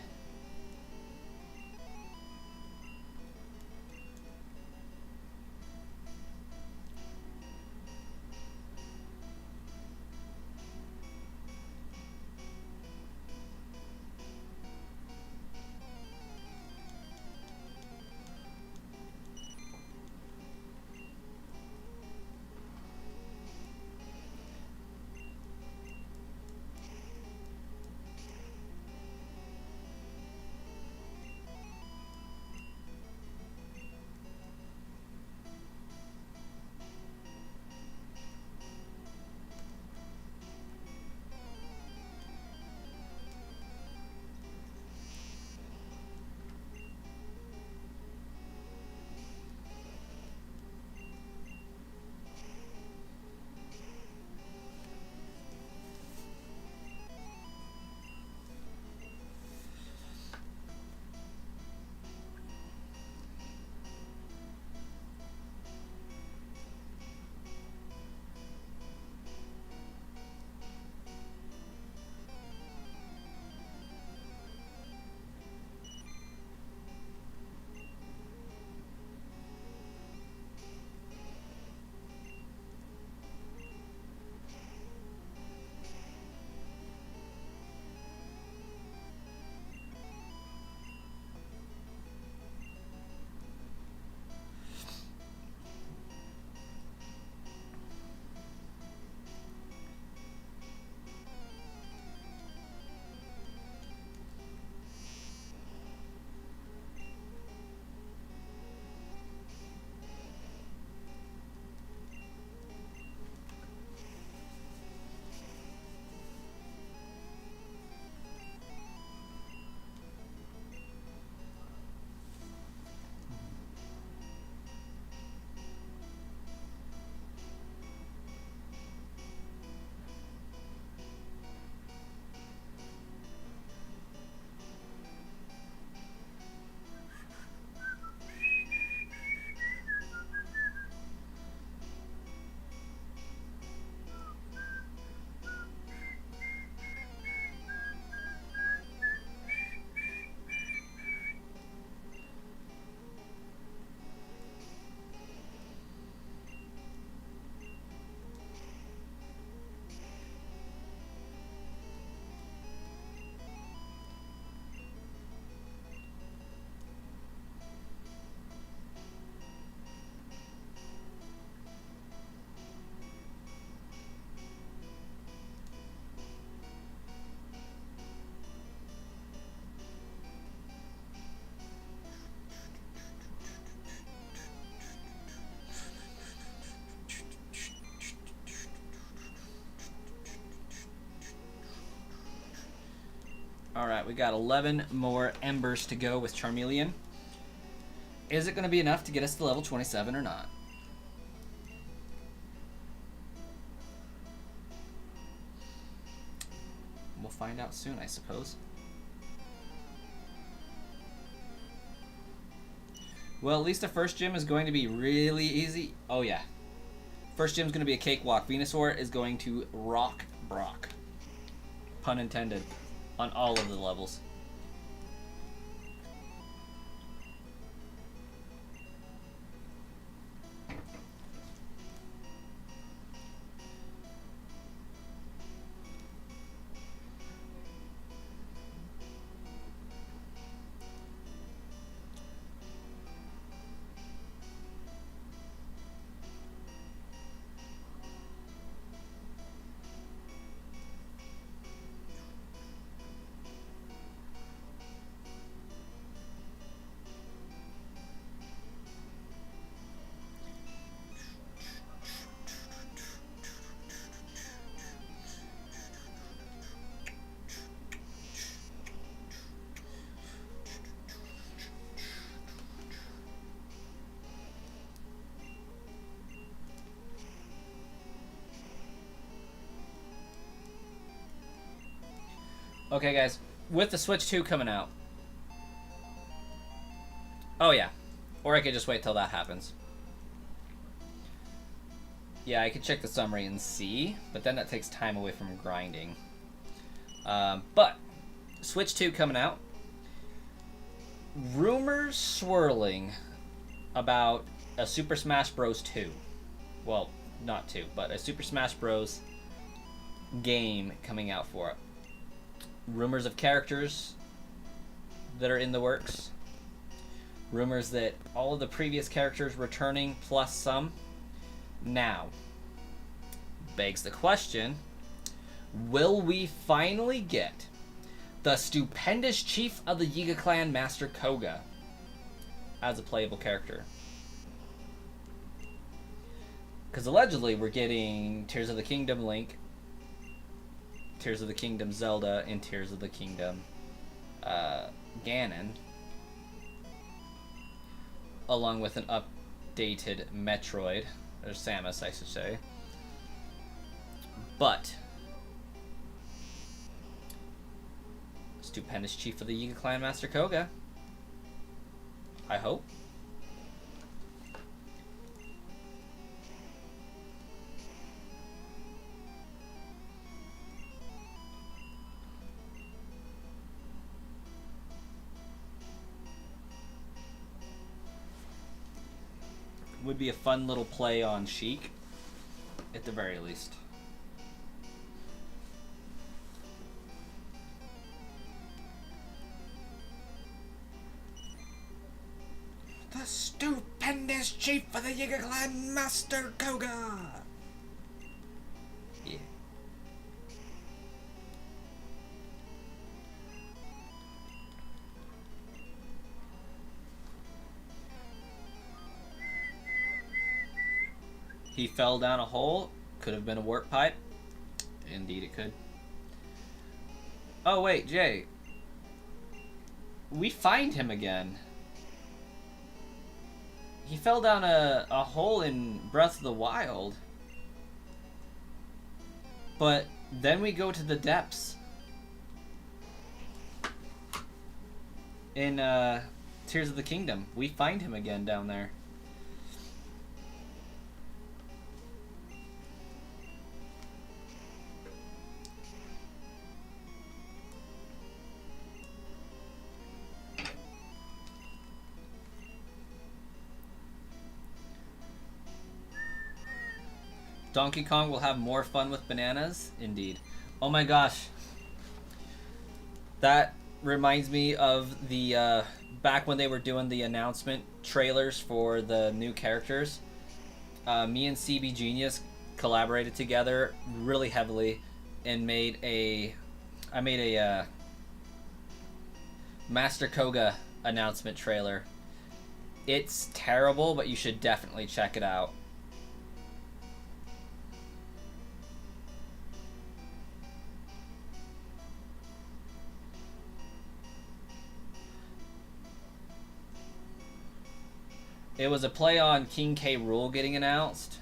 Alright, we got 11 more embers to go with Charmeleon. Is it going to be enough to get us to level 27 or not? We'll find out soon, I suppose. Well, at least the first gym is going to be really easy. Oh, yeah. First gym is going to be a cakewalk. Venusaur is going to rock Brock. Pun intended. On all of the levels. Okay, guys, with the Switch 2 coming out. Oh, yeah. Or I could just wait till that happens. Yeah, I could check the summary and see, but then that takes time away from grinding. But, Switch 2 coming out. Rumors swirling about a Super Smash Bros. 2. Well, not 2, but a Super Smash Bros. Game coming out for it. Rumors of characters that are in the works. Rumors that all of the previous characters returning plus some. Now, begs the question, will we finally get the stupendous chief of the Yiga clan, Master Koga, as a playable character? Because allegedly we're getting Tears of the Kingdom Link, Tears of the Kingdom Zelda, and Tears of the Kingdom Ganon, along with an updated Metroid, or Samus, I should say. But stupendous chief of the Yiga clan, Master Koga, I hope. Would be a fun little play on Sheik, at the very least. The stupendous chief of the Yiga clan, Master Koga! Yeah. He fell down a hole. Could have been a warp pipe. Indeed it could. Oh wait, Jay. We find him again. He fell down a hole in Breath of the Wild. But then we go to the depths. In Tears of the Kingdom. We find him again down there. Donkey Kong will have more fun with bananas? Indeed. Oh my gosh. That reminds me of the, back when they were doing the announcement trailers for the new characters. Me and CB Genius collaborated together really heavily and made a... I made a, Master Koga announcement trailer. It's terrible, but you should definitely check it out. It was a play on King K. Rool getting announced,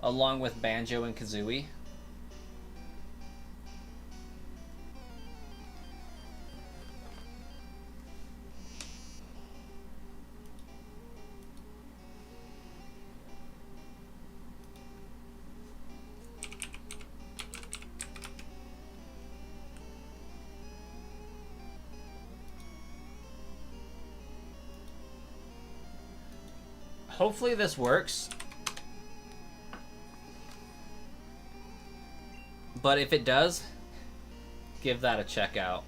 along with Banjo and Kazooie. Hopefully this works. But if it does, give that a check out.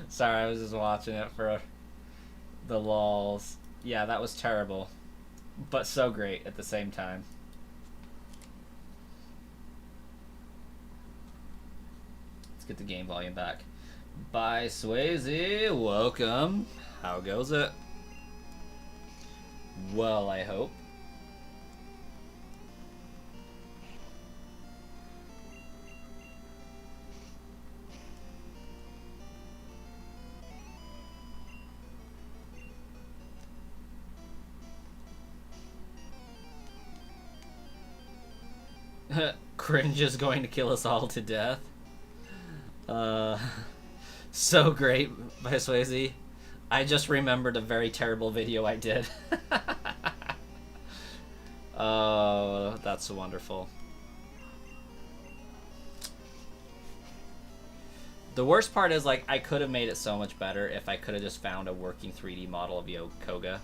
Sorry, I was just watching it for the lulz. Yeah, that was terrible, but so great at the same time. Let's get the game volume back. Bye, Swayze. Welcome. How goes it? Well, I hope. Cringe is going to kill us all to death. So great by Swayze. I just remembered a very terrible video I did. Oh, that's wonderful. The worst part is, like, I could have made it so much better if I could have just found a working 3D model of Koga.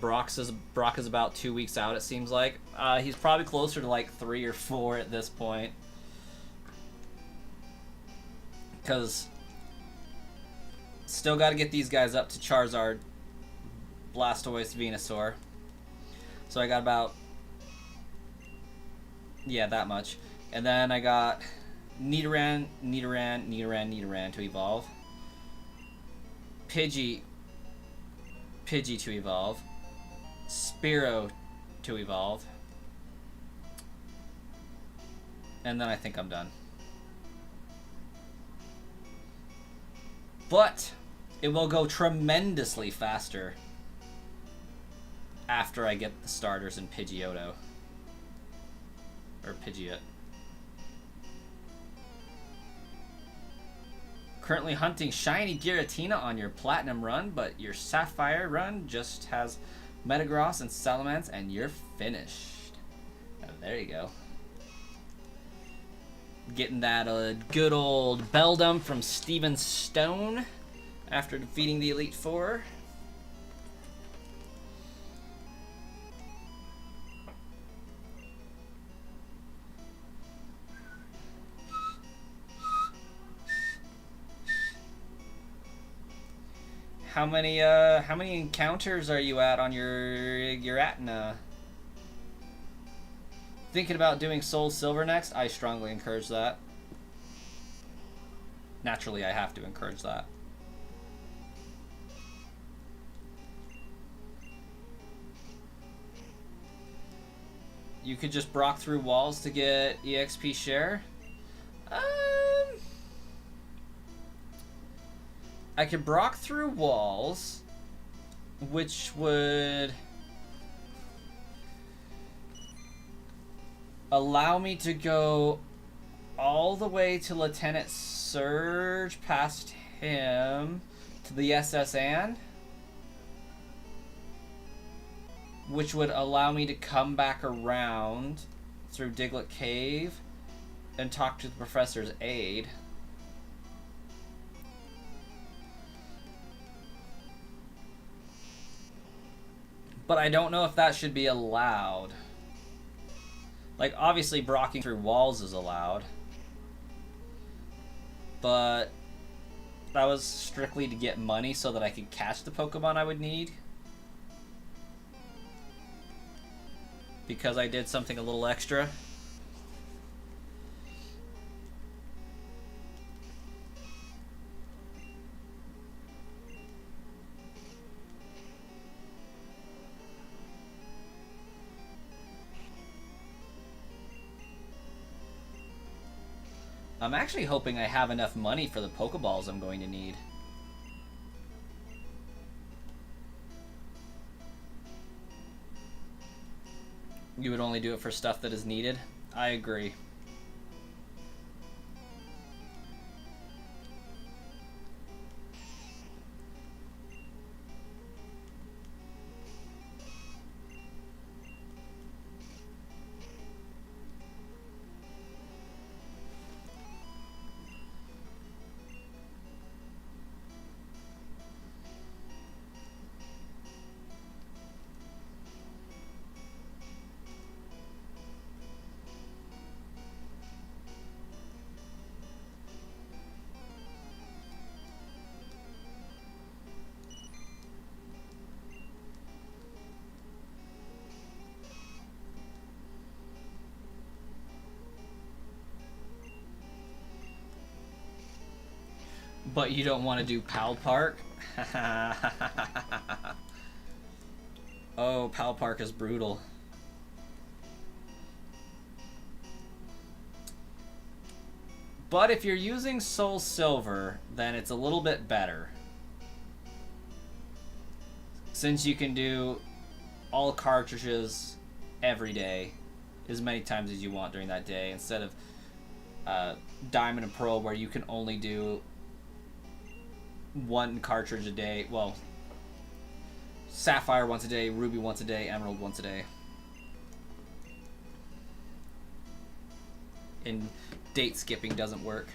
Brock is about 2 weeks out, it seems like. He's probably closer to like 3 or 4 at this point. Because still got to get these guys up to Charizard, Blastoise, Venusaur. So I got about, yeah, that much. And then I got Nidoran to evolve. Pidgey to evolve. Spearow to evolve. And then I think I'm done. But it will go tremendously faster after I get the starters in Pidgeotto. Or Pidgeot. Currently hunting shiny Giratina on your Platinum run, but your Sapphire run just has Metagross and Salamence, and you're finished. Oh, there you go. Getting that good old Beldum from Steven Stone after defeating the Elite Four. how many encounters are you at on your Atna? Thinking about doing Soul Silver next? I strongly encourage that. Naturally, I have to encourage that. You could just Brock through walls to get EXP share. I could Brock through walls, which would allow me to go all the way to Lieutenant Surge past him to the SS Anne, which would allow me to come back around through Diglett Cave and talk to the Professor's aide. But I don't know if that should be allowed. Like, obviously, brocking through walls is allowed. But that was strictly to get money so that I could catch the Pokemon I would need. Because I did something a little extra. I'm actually hoping I have enough money for the Pokeballs I'm going to need. You would only do it for stuff that is needed? I agree. But you don't want to do Pal Park? Oh, Pal Park is brutal. But if you're using Soul Silver, then it's a little bit better. Since you can do all cartridges every day, as many times as you want during that day, instead of Diamond and Pearl where you can only do one cartridge a day. Well, Sapphire once a day, Ruby once a day, Emerald once a day. And date skipping doesn't work.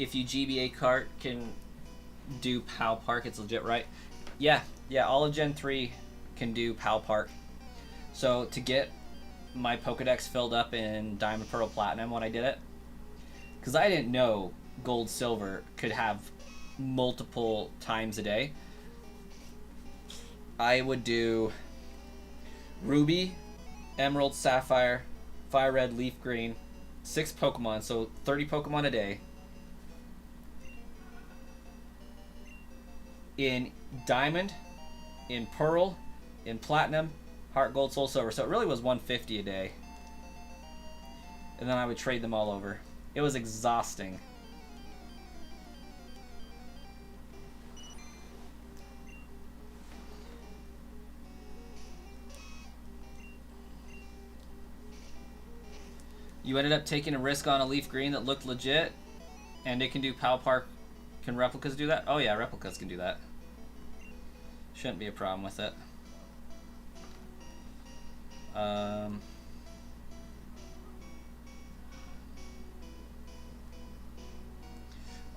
If you GBA cart can do Pal Park, it's legit, right? Yeah, all of Gen 3 can do Pal Park. So to get my Pokedex filled up in Diamond, Pearl, Platinum when I did it, because I didn't know Gold, Silver could have multiple times a day, I would do Ruby, Emerald, Sapphire, Fire Red, Leaf Green, 6 Pokemon, so 30 Pokemon a day. In Diamond, in Pearl, in Platinum, Heart Gold, Soul Silver. So it really was 150 a day. And then I would trade them all over. It was exhausting. You ended up taking a risk on a Leaf Green that looked legit, and it can do Pal Park. Can replicas do that? Oh yeah, replicas can do that. Shouldn't be a problem with it.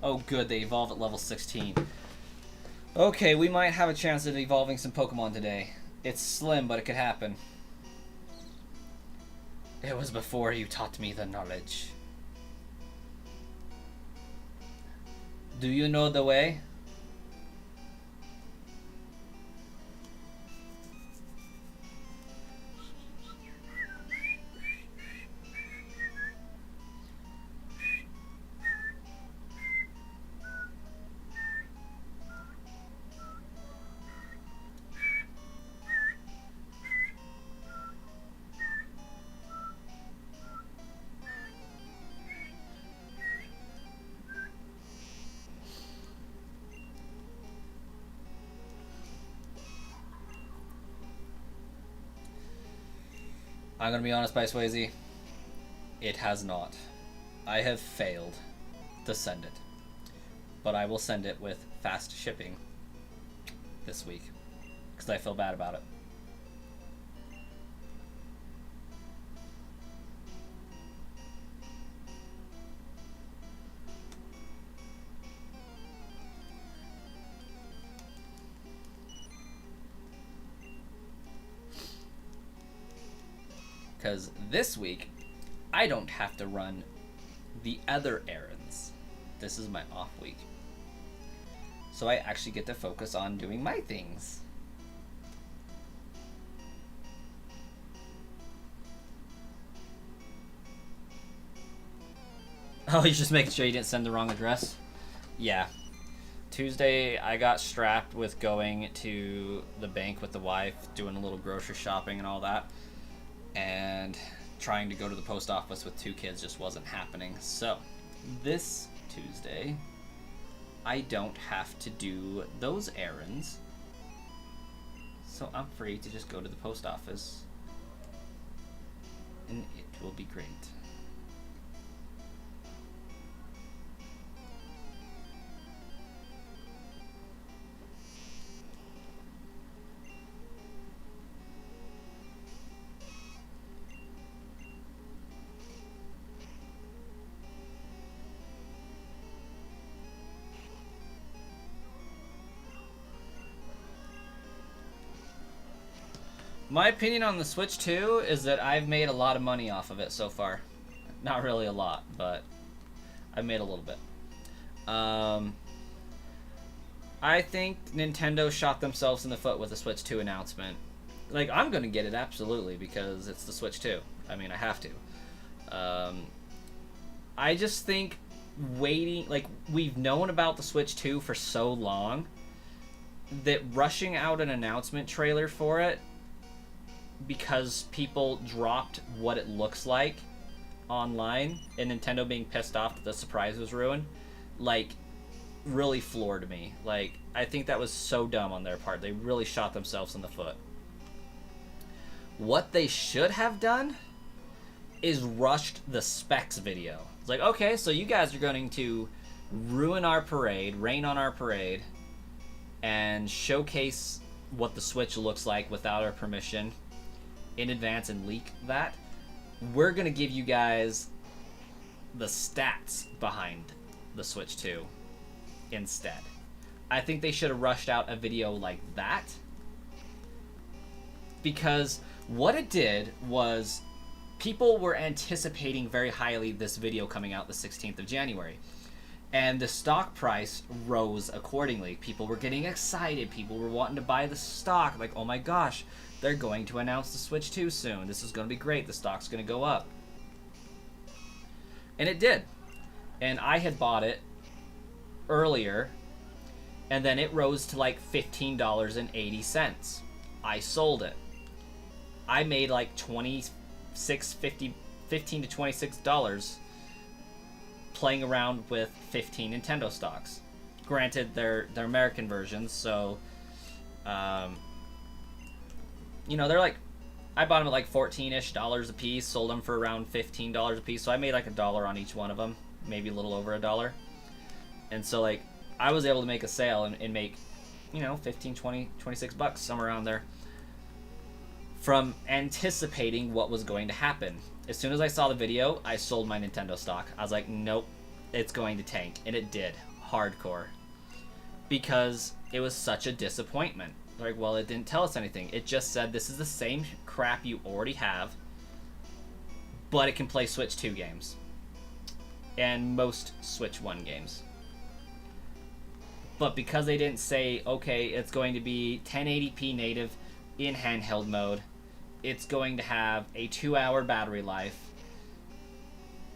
Oh good, they evolve at level 16. Okay, we might have a chance at evolving some Pokemon today. It's slim, but it could happen. It was before you taught me the knowledge. Do you know the way? I'm gonna be honest, by Swayze. It has not. I have failed to send it. But I will send it with fast shipping this week. Because I feel bad about it. Because this week, I don't have to run the other errands. This is my off week. So I actually get to focus on doing my things. Oh, you're just making sure you didn't send the wrong address? Yeah. Tuesday, I got strapped with going to the bank with the wife, doing a little grocery shopping and all that. And trying to go to the post office with 2 kids just wasn't happening. So, this Tuesday, I don't have to do those errands. So I'm free to just go to the post office. And it will be great. My opinion on the Switch 2 is that I've made a lot of money off of it so far. Not really a lot, but I've made a little bit. I think Nintendo shot themselves in the foot with the Switch 2 announcement. Like, I'm going to get it, absolutely, because it's the Switch 2. I mean, I have to. I just think waiting... Like, we've known about the Switch 2 for so long that rushing out an announcement trailer for it because people dropped what it looks like online and Nintendo being pissed off that the surprise was ruined, like, really floored me. Like, I think that was so dumb on their part. They really shot themselves in the foot. What they should have done is rushed the specs video. It's like, okay, so you guys are going to ruin our parade, rain on our parade, and showcase what the Switch looks like without our permission in advance and leak that. We're gonna give you guys the stats behind the Switch 2 instead. I think they should have rushed out a video like that, because what it did was people were anticipating very highly this video coming out the 16th of January. And the stock price rose accordingly. People were getting excited. People were wanting to buy the stock. Like, oh my gosh, they're going to announce the Switch 2 soon. This is going to be great. The stock's going to go up. And it did. And I had bought it earlier, and then it rose to like $15.80. I sold it. I made like $15 to $26 playing around with 15 Nintendo stocks. Granted, they're American versions, so you know, they're like, I bought them at like $14-ish a piece, sold them for around $15 a piece, so I made like $1 on each one of them, maybe a little over $1. And so, like, I was able to make a sale and make, you know, 15, 20, 26 bucks, somewhere around there, from anticipating what was going to happen. As soon as I saw the video, I sold my Nintendo stock. I was like, nope, it's going to tank. And it did. Hardcore. Because it was such a disappointment. Like, well, it didn't tell us anything. It just said, this is the same crap you already have, but it can play Switch 2 games. And most Switch 1 games. But because they didn't say, okay, it's going to be 1080p native in handheld mode, it's going to have a 2-hour battery life,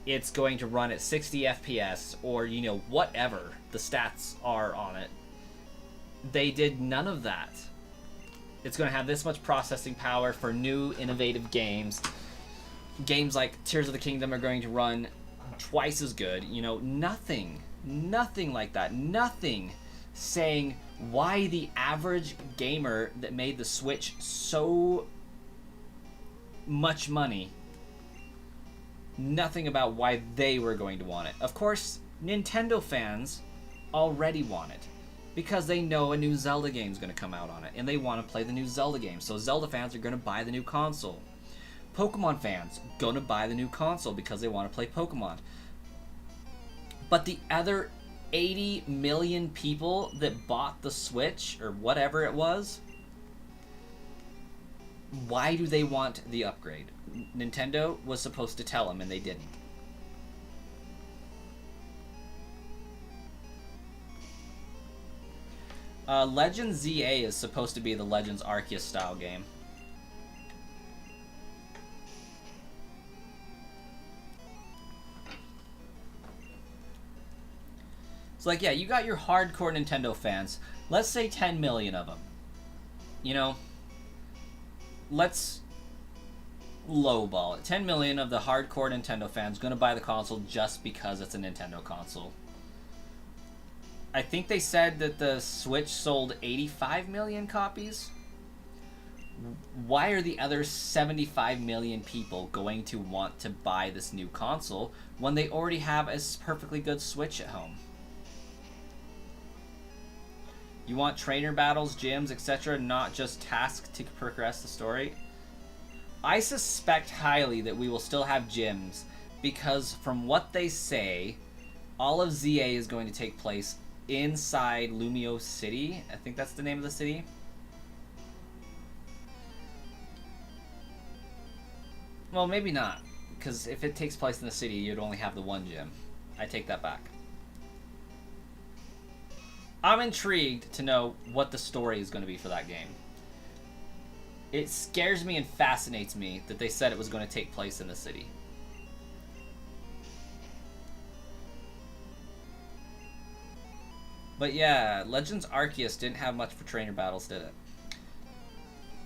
it's going to run at 60 FPS, or, you know, whatever the stats are on it. They did none of that. It's going to have this much processing power for new, innovative games. Games like Tears of the Kingdom are going to run twice as good. You know, nothing like that. Nothing saying why the average gamer that made the Switch so much money, nothing about why they were going to want it. Of course, Nintendo fans already want it, because they know a new Zelda game is going to come out on it, and they want to play the new Zelda game. So Zelda fans are going to buy the new console. Pokemon fans going to buy the new console because they want to play Pokemon. But the other 80 million people that bought the Switch, or whatever it was, why do they want the upgrade? Nintendo was supposed to tell them, and they didn't. Legends ZA is supposed to be the Legends Arceus style game. It's like, yeah, you got your hardcore Nintendo fans. Let's say 10 million of them. You know, let's lowball it. 10 million of the hardcore Nintendo fans going to buy the console just because it's a Nintendo console. I think they said that the Switch sold 85 million copies. Why are the other 75 million people going to want to buy this new console when they already have a perfectly good Switch at home? You want trainer battles, gyms, etc., not just tasks to progress the story? I suspect highly that we will still have gyms, because from what they say, all of ZA is going to take place inside Lumio City. I think that's the name of the city. Well, maybe not, because if it takes place in the city, you'd only have the one gym. I take that back. I'm intrigued to know what the story is going to be for that game. It scares me and fascinates me that they said it was going to take place in the city. But yeah, Legends Arceus didn't have much for trainer battles, did it?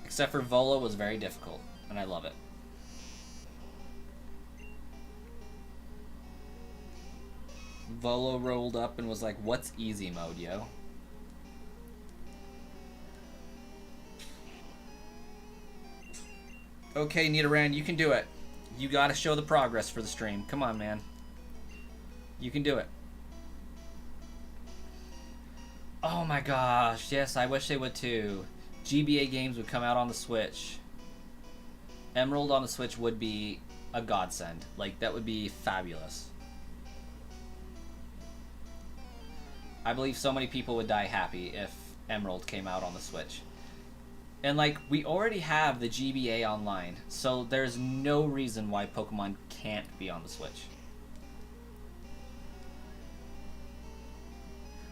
Except for Volo was very difficult, and I love it. Volo rolled up and was like, what's easy mode, yo? Okay, Nidoran, you can do it. You gotta show the progress for the stream. Come on, man. You can do it. Oh my gosh, yes, I wish they would too. GBA games would come out on the Switch. Emerald on the Switch would be a godsend. Like, that would be fabulous. I believe so many people would die happy if Emerald came out on the Switch. And, like, we already have the GBA online, so there's no reason why Pokemon can't be on the Switch.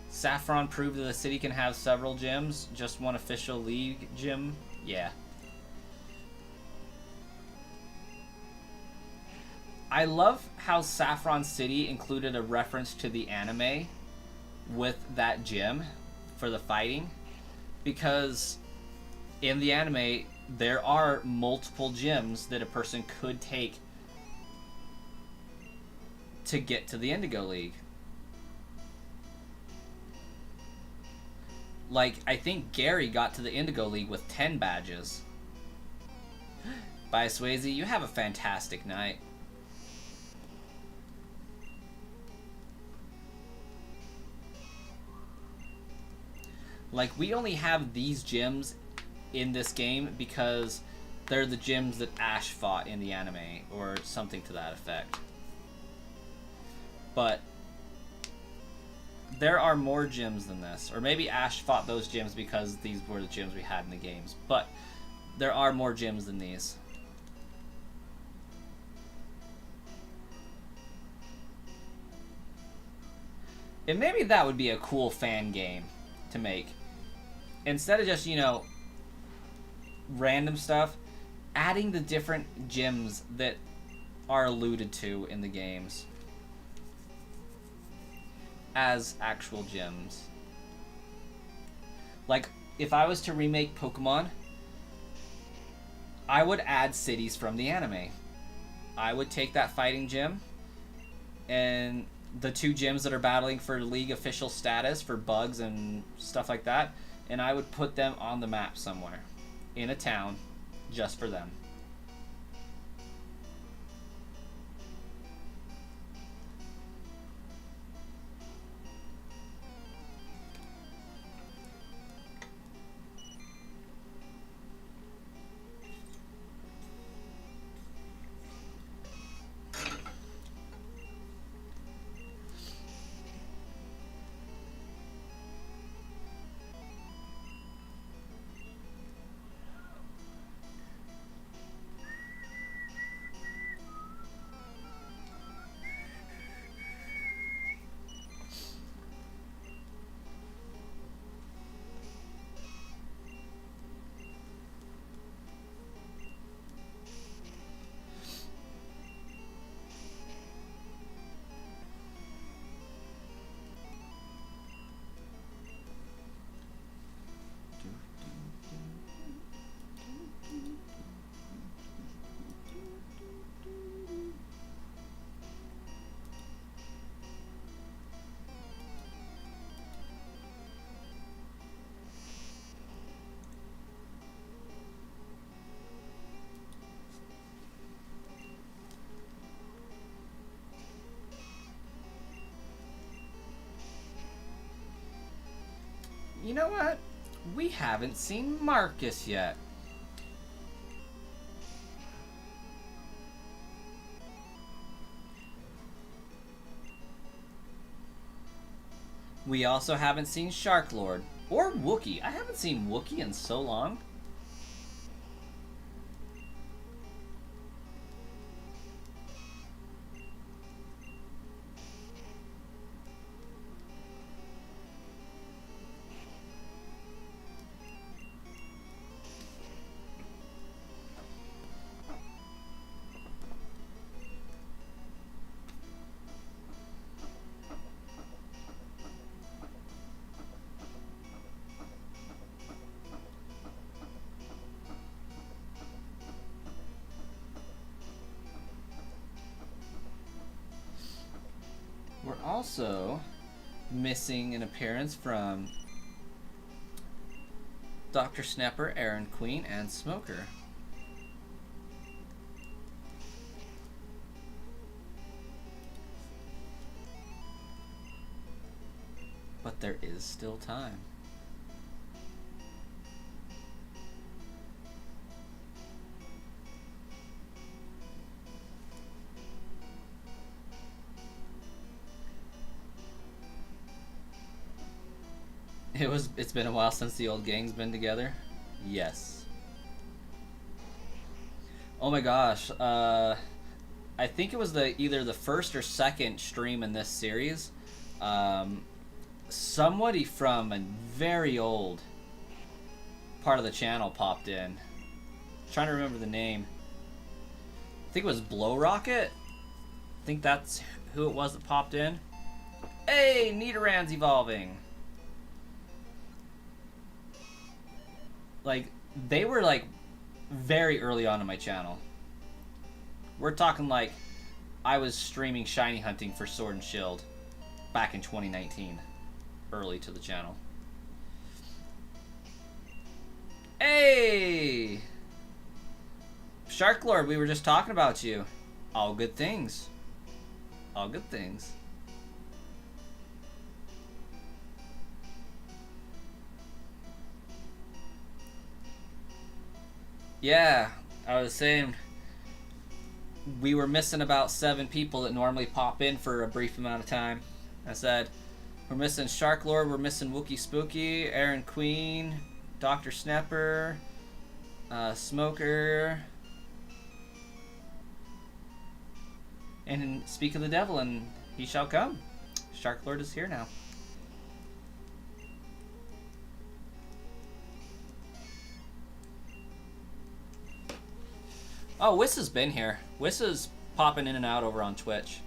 Saffron proved that the city can have several gyms, just one official league gym. Yeah. I love how Saffron City included a reference to the anime with that gym for the fighting, because in the anime there are multiple gyms that a person could take to get to the Indigo League. Like, I think Gary got to the Indigo League with 10 badges. Bye, Swayze. You have a fantastic night. Like, we only have these gyms in this game because they're the gyms that Ash fought in the anime, or something to that effect. But there are more gyms than this. Or maybe Ash fought those gyms because these were the gyms we had in the games. But there are more gyms than these. And maybe that would be a cool fan game. to make. Instead of just, you know, random stuff, adding the different gyms that are alluded to in the games as actual gyms. Like, if I was to remake Pokemon, I would add cities from the anime. I would take that fighting gym and the two gyms that are battling for league official status for bugs and stuff like that, and I would put them on the map somewhere in a town just for them. You know what? We haven't seen Marcus yet. We also haven't seen Shark Lord or Wookiee. I haven't seen Wookiee in so long. We're also missing an appearance from Dr. Snapper, Aaron Queen, and Smoker. But there is still time. It's been a while since the old gang's been together. Yes. Oh my gosh. I think it was either the first or second stream in this series. Somebody from a very old part of the channel popped in. I'm trying to remember the name. I think it was Blow Rocket. I think that's who it was that popped in. Hey, Nidoran's evolving. Like, they were, like, very early on in my channel. We're talking, like, I was streaming shiny hunting for Sword and Shield back in 2019. Early to the channel. Hey! Shark Lord, we were just talking about you. All good things. All good things. Yeah, I was saying we were missing about 7 people that normally pop in for a brief amount of time. I said, we're missing Shark Lord, we're missing Wookiee Spooky, Aaron Queen, Dr. Snapper, Smoker, and speak of the devil, and he shall come. Shark Lord is here now. Oh, Wiss has been here. Wiss is popping in and out over on Twitch.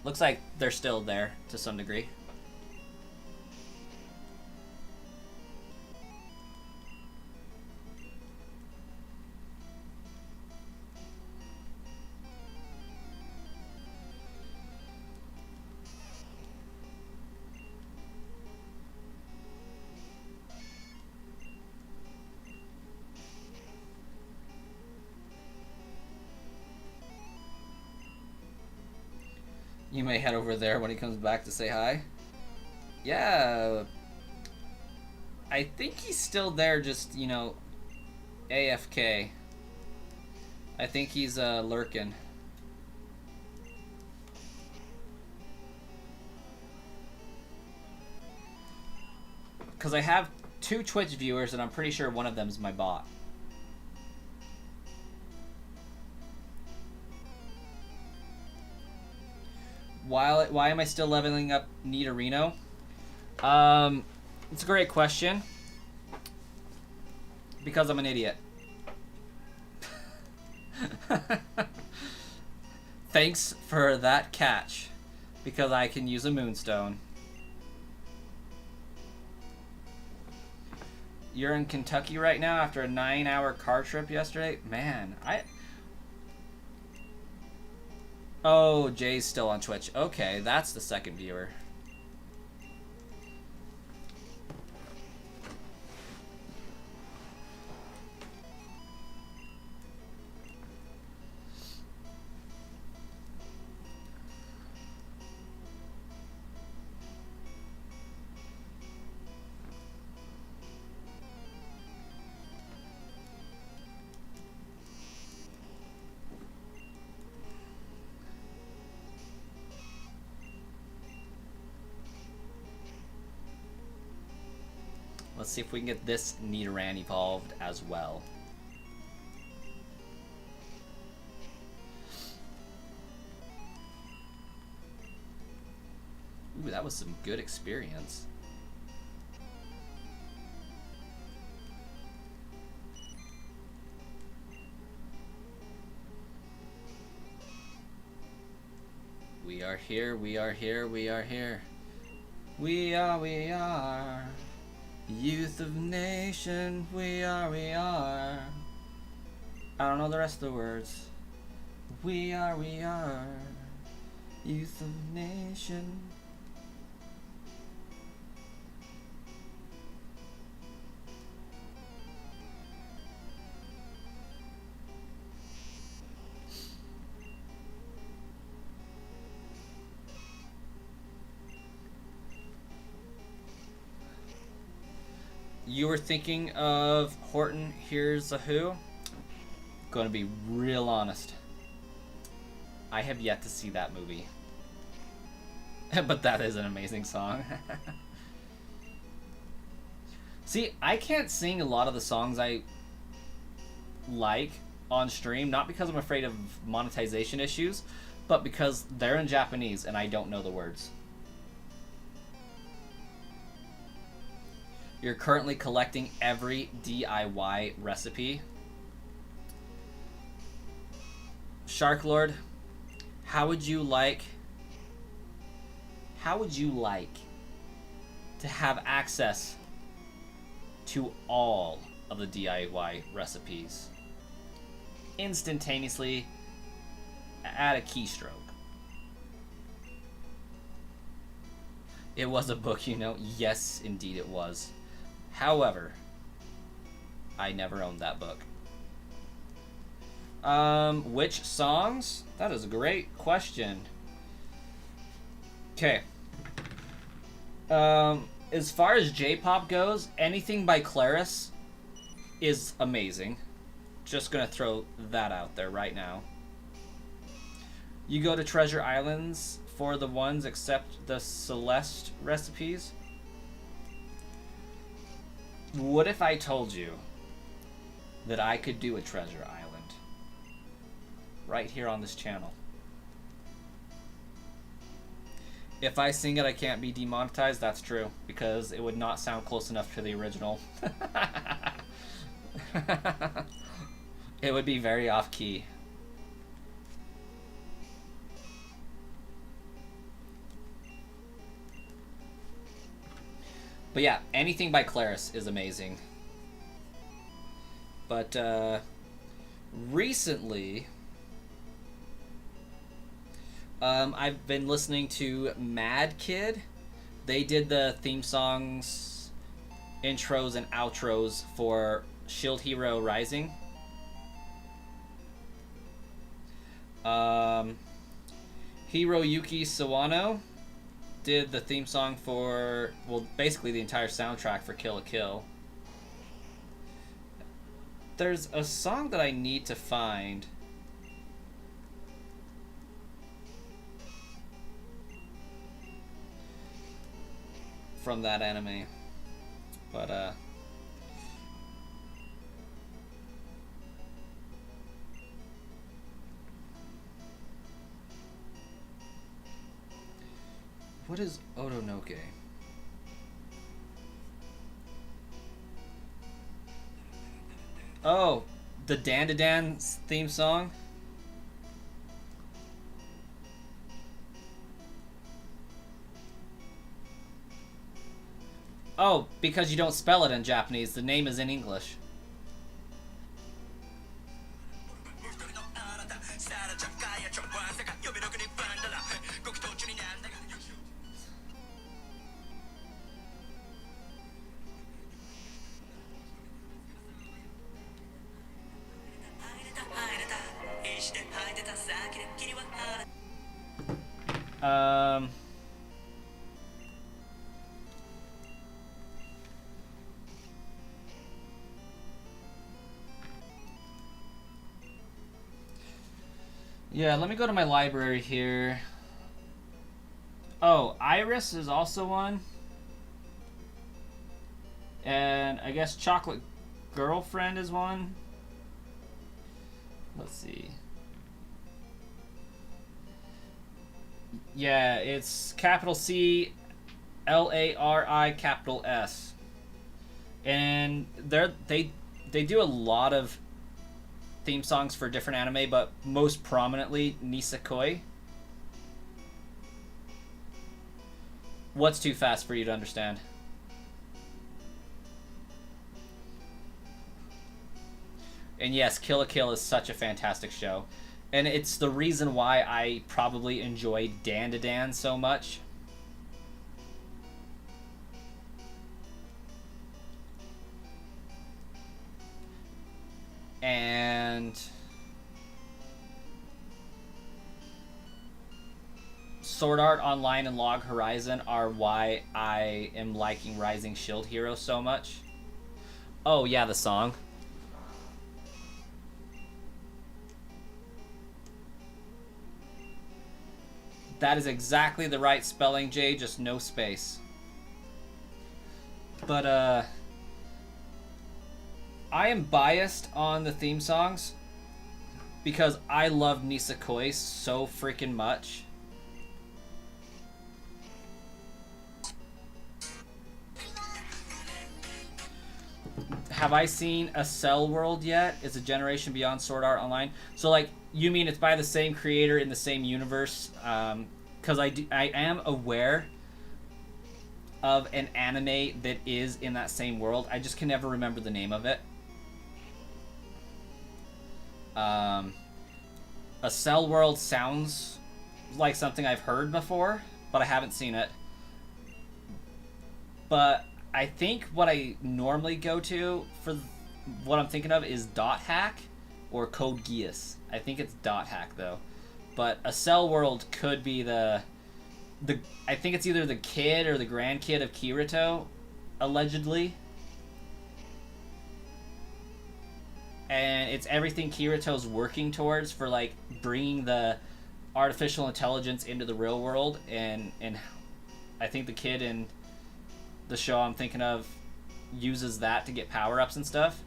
Looks like they're still there to some degree. You may head over there when he comes back to say hi. Yeah. I think he's still there, just, you know, AFK. I think he's lurking. Because I have 2 Twitch viewers, and I'm pretty sure one of them is my bot. Why am I still leveling up Nidorino? It's a great question. Because I'm an idiot. Thanks for that catch. Because I can use a Moonstone. You're in Kentucky right now after a 9-hour car trip yesterday? Man, Oh, Jay's still on Twitch. Okay, that's the second viewer. Let's see if we can get this Nidoran evolved as well. Ooh, that was some good experience. We are here, we are here, we are here. We are. Youth of nation, we are. I don't know the rest of the words. We are. Youth of nation. You were thinking of Horton Hears a Who? Gonna be real honest. I have yet to see that movie. But that is an amazing song. See, I can't sing a lot of the songs I like on stream, not because I'm afraid of monetization issues, but because they're in Japanese and I don't know the words. You're currently collecting every DIY recipe. Shark Lord, how would you like to have access to all of the DIY recipes instantaneously at a keystroke? It was a book, you know. Yes, indeed it was. However, I never owned that book. Which songs? That is a great question. Okay. As far as J-pop goes, anything by Claris is amazing. Just gonna throw that out there right now. You go to Treasure Islands for the ones except the Celeste recipes. What if I told you that I could do a Treasure Island right here on this channel? If I sing it, I can't be demonetized. That's true, because it would not sound close enough to the original. It would be very off key. But yeah, anything by Claris is amazing. But recently, I've been listening to Mad Kid. They did the theme songs, intros, and outros for Shield Hero Rising. Hiroyuki Sawano did the theme song for, well, basically the entire soundtrack for Kill la Kill. There's a song that I need to find. From that anime. But, what is Otonoke? Oh, the Dan theme song? Oh, because you don't spell it in Japanese. The name is in English. Yeah, let me go to my library here. Oh, Iris is also one. And I guess Chocolate Girlfriend is one. Let's see. Yeah, it's capital C, Lari, capital S. And they do a lot of theme songs for different anime, but most prominently Nisekoi. What's too fast for you to understand? And yes, Kill la Kill is such a fantastic show. And it's the reason why I probably enjoy Dan so much. And Sword Art Online and Log Horizon are why I am liking Rising Shield Hero so much. Oh yeah, the song. That is exactly the right spelling, Jay, just no space. But, I am biased on the theme songs because I love Nisekoi so freaking much. Have I seen A Cell World yet? It's a generation beyond Sword Art Online. So, like, you mean it's by the same creator in the same universe? Because I am aware of an anime that is in that same world. I just can never remember the name of it. A Cell World sounds like something I've heard before, but I haven't seen it. But I think what I normally go to for what I'm thinking of is Dot Hack or Code Geass. I think it's Dot Hack though. But A Cell World could be the I think it's either the kid or the grandkid of Kirito, allegedly. And it's everything Kirito's working towards for, like, bringing the artificial intelligence into the real world, and I think the kid in the show I'm thinking of uses that to get power-ups and stuff.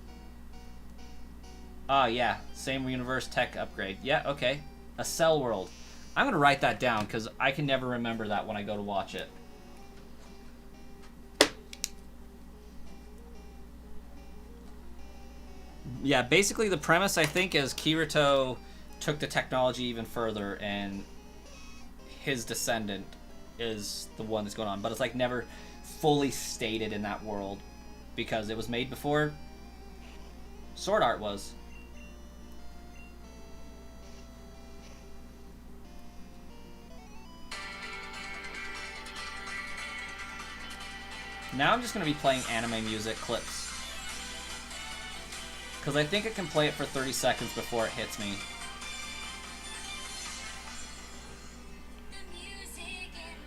Ah, yeah, same universe tech upgrade. Yeah, okay. A Cell World. I'm gonna write that down because I can never remember that when I go to watch it. Yeah, basically the premise, I think, is Kirito took the technology even further, and his descendant is the one that's going on. But it's like never fully stated in that world because it was made before Sword Art was. Now I'm just going to be playing anime music clips. Because I think it can play it for 30 seconds before it hits me.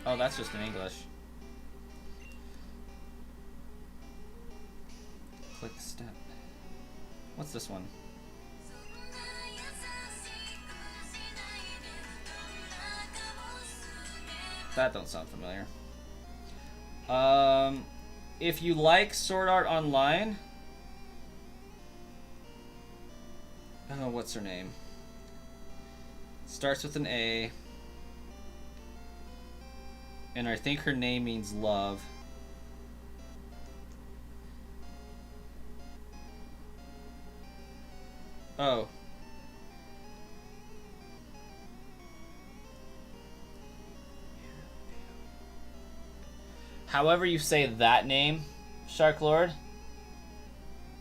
Oh, that's just in English. Click step. What's this one? That don't sound familiar. If you like Sword Art Online... Oh, what's her name? Starts with an A. And I think her name means love. Oh. However you say that name, Shark Lord.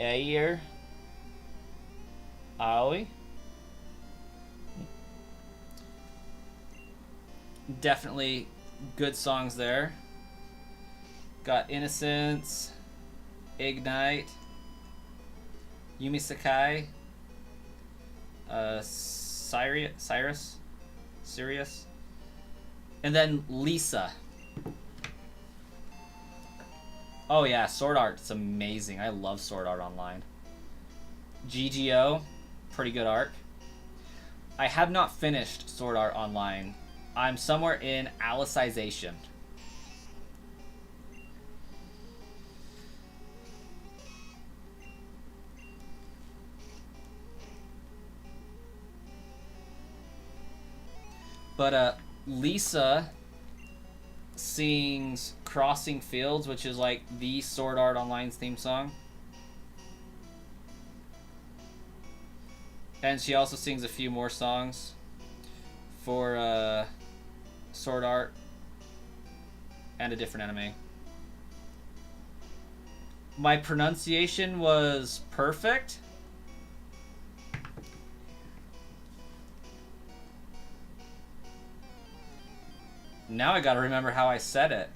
Air. Aoi. Definitely good songs there. Got Innocence, Ignite, Yumi Sakai, Sirius, and then Lisa. Oh yeah, Sword Art, it's amazing. I love Sword Art Online. GGO, pretty good arc. I have not finished Sword Art Online. I'm somewhere in Alicization. But Lisa sings Crossing Fields, which is like the Sword Art Online's theme song. And she also sings a few more songs for Sword Art and a different anime. My pronunciation was perfect. Now I gotta remember how I said it.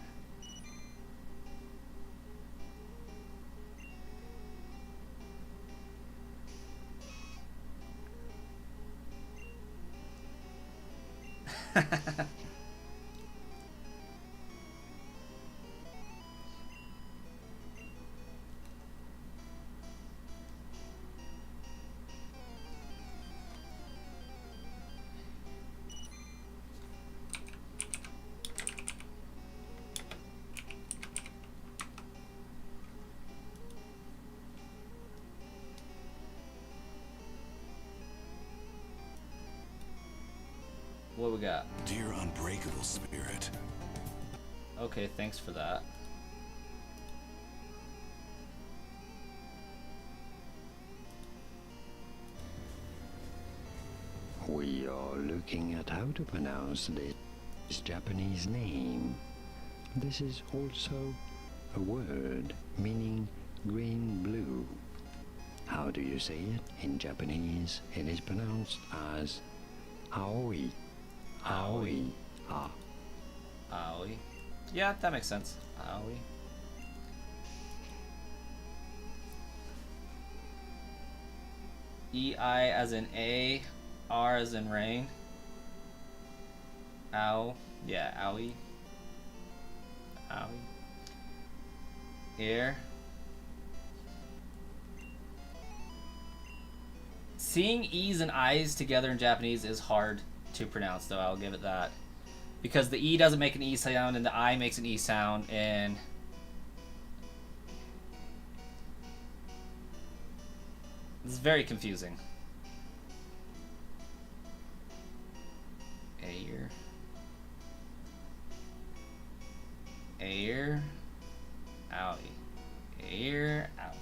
What we got? Dear unbreakable spirit. Okay, thanks for that. We are looking at how to pronounce this Japanese name. This is also a word meaning green-blue. How do you say it? In Japanese, it is pronounced as Aoi. Aoi. Ah. Aoi. Yeah, that makes sense. Aoi. E-I as in A, R as in rain. Ow. Yeah, owie. Owie. Air. Seeing E's and I's together in Japanese is hard to pronounce, though, I'll give it that. Because the E doesn't make an E sound and the I makes an E sound, and it's very confusing. Air. Air. Owie. Air. Owie.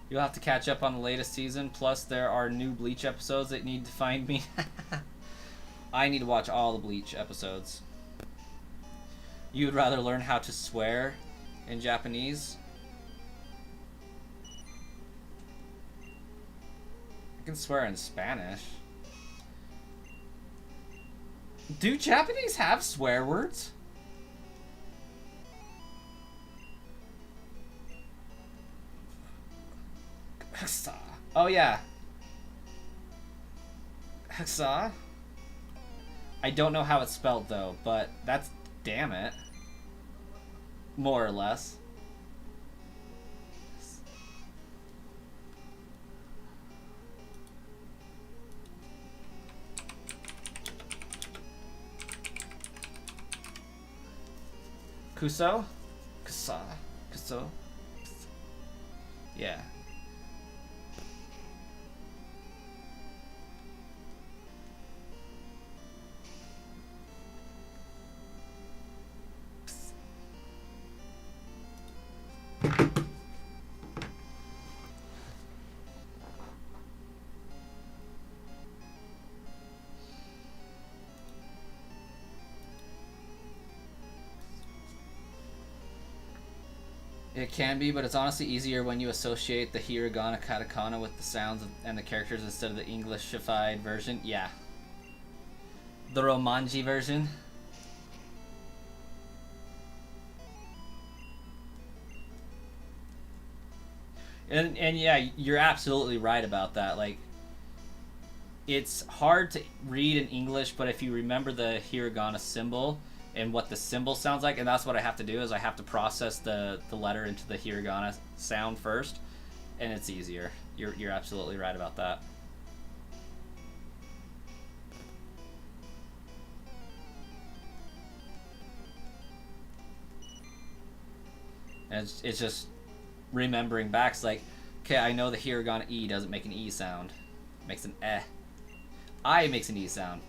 You'll have to catch up on the latest season. Plus, there are new Bleach episodes that need to find me. I need to watch all the Bleach episodes. You would rather learn how to swear in Japanese? I can swear in Spanish. Do Japanese have swear words? Oh yeah. Hexa. I don't know how it's spelled though, but that's damn it. More or less. Kuso? Kusa? Kuso? Yeah. It can be, but it's honestly easier when you associate the hiragana katakana with the sounds and the characters instead of the Englishified version. Yeah. The Romanji version. And yeah, you're absolutely right about that. Like, it's hard to read in English, but if you remember the hiragana symbol and what the symbol sounds like, and that's what I have to do, is I have to process the letter into the hiragana sound first, and it's easier. You're absolutely right about that. And it's just remembering back. It's like, okay, I know the hiragana E doesn't make an E sound. It makes an eh. I makes an E sound.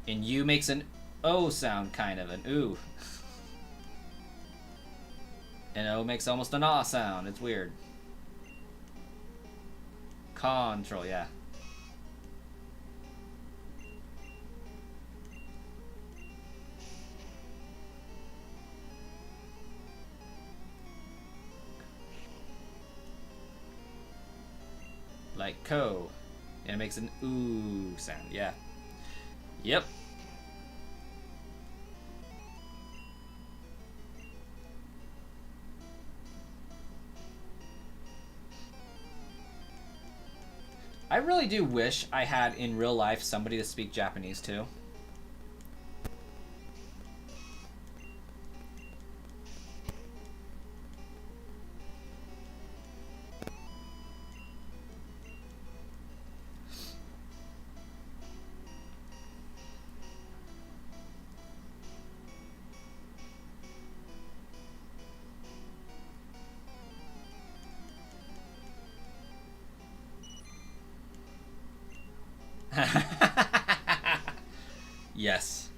And U makes an O sound, kind of, an ooh. And O makes almost an ah sound. It's weird. Control, yeah. Like ko. And it makes an ooh sound, yeah. Yep. I really do wish I had in real life somebody to speak Japanese to. Yes.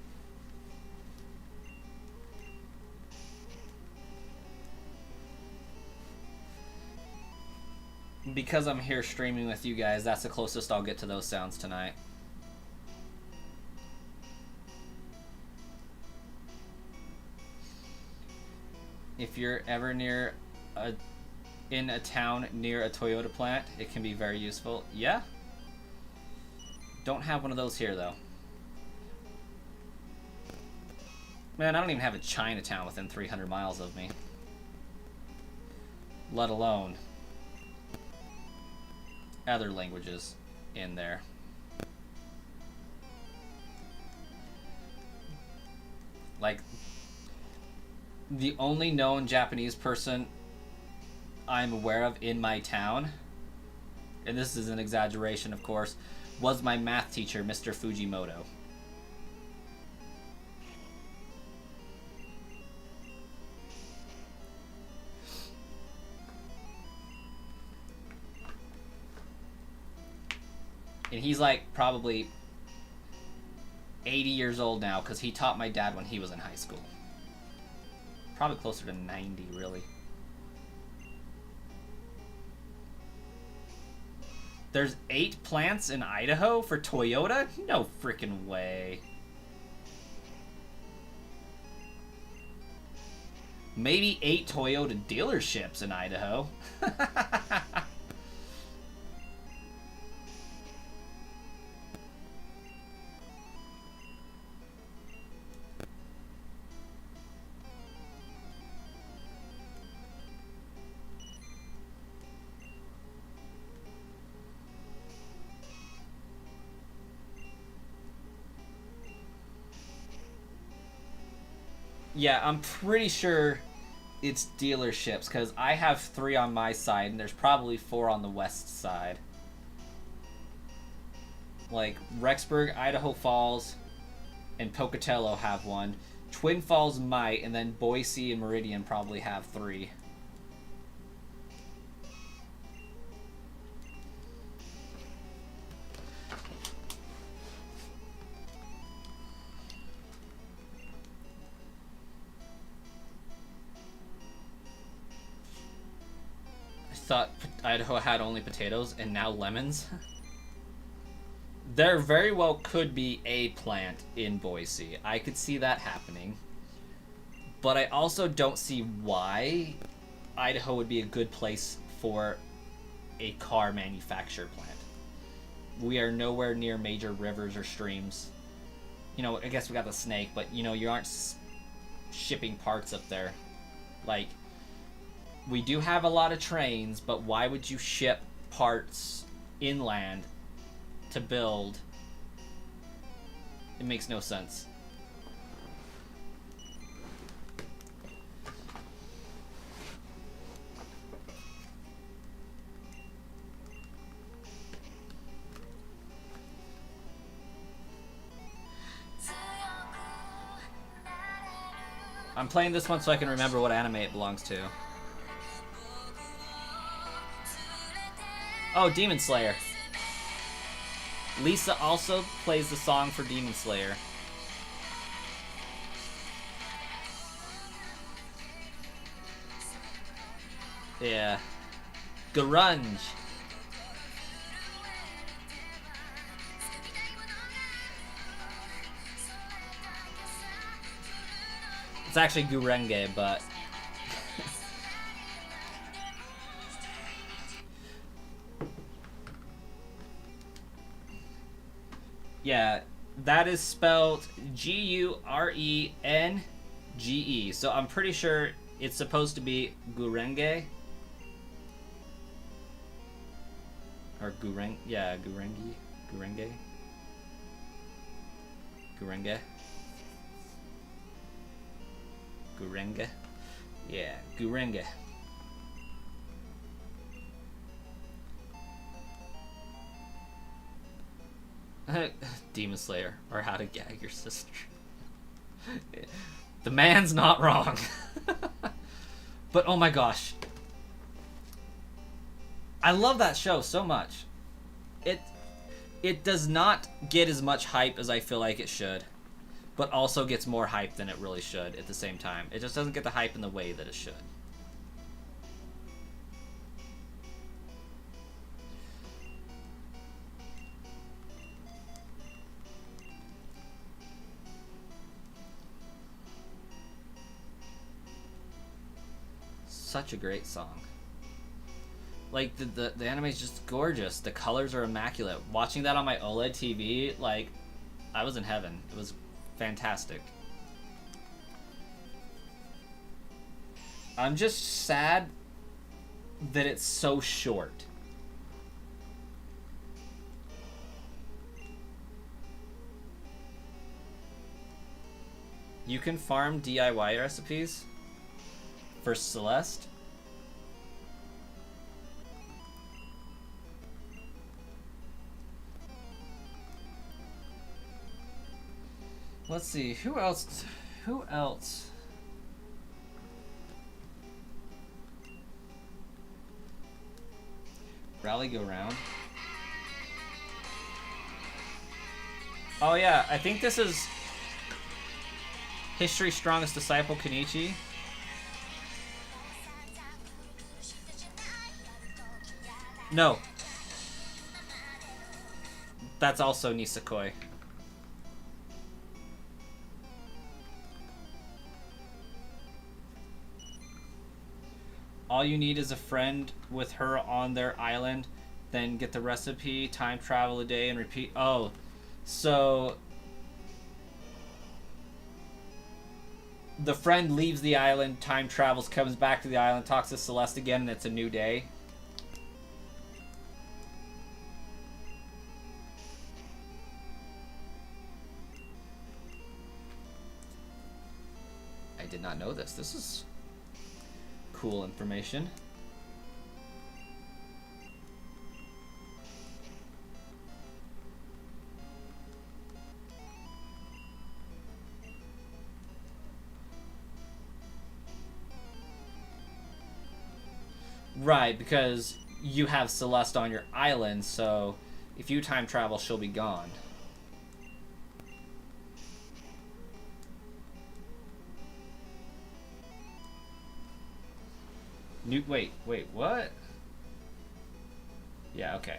Because I'm here streaming with you guys, that's the closest I'll get to those sounds tonight. If you're ever in a town near a Toyota plant, it can be very useful. Yeah? Don't have one of those here, though. Man, I don't even have a Chinatown within 300 miles of me. Let alone other languages in there. Like, the only known Japanese person I'm aware of in my town, and this is an exaggeration, of course, was my math teacher, Mr. Fujimoto. And he's like probably 80 years old now because he taught my dad when he was in high school. probably closer to 90, really. There's 8 plants in Idaho for Toyota? No freaking way. Maybe 8 Toyota dealerships in Idaho. Yeah, I'm pretty sure it's dealerships, because I have 3 on my side, and there's probably 4 on the west side. Like, Rexburg, Idaho Falls, and Pocatello have 1. Twin Falls might, and then Boise and Meridian probably have 3. Thought Idaho had only potatoes and now lemons. There very well could be a plant in Boise. I could see that happening. But I also don't see why Idaho would be a good place for a car manufacture plant. We are nowhere near major rivers or streams. You know, I guess we got the Snake, but you know, you aren't shipping parts up there. Like, we do have a lot of trains, but why would you ship parts inland to build? It makes no sense. I'm playing this one so I can remember what anime it belongs to. Oh, Demon Slayer. Lisa also plays the song for Demon Slayer. Yeah. Grunge. It's actually Gurenge, but... Yeah, that is spelled G-U-R-E-N-G-E. So I'm pretty sure it's supposed to be Gurenge. Or Gureng... Yeah, Gurengi. Gurenge. Gurenge. Gurenge. Yeah, Gurenge. Demon Slayer, or How to Gag Your Sister. The man's not wrong. But oh my gosh, I love that show so much. It does not get as much hype as I feel like it should, but also gets more hype than it really should at the same time. It just doesn't get the hype in the way that it should. Such a great song. Like, the anime is just gorgeous. The colors are immaculate. Watching that on my OLED TV, like, I was in heaven. It was fantastic. I'm just sad that it's so short. You can farm DIY recipes for Celeste. Let's see, who else? Who else? Rally Go Round. Oh yeah, I think this is History's Strongest Disciple, Kenichi. No. That's also Nisekoi. All you need is a friend with her on their island, then get the recipe, time travel a day, and repeat. Oh, so the friend leaves the island, time travels, comes back to the island, talks to Celeste again, and it's a new day. I did not know this. This is cool information. Right, because you have Celeste on your island, so if you time travel, she'll be gone. Wait, what? Yeah, okay.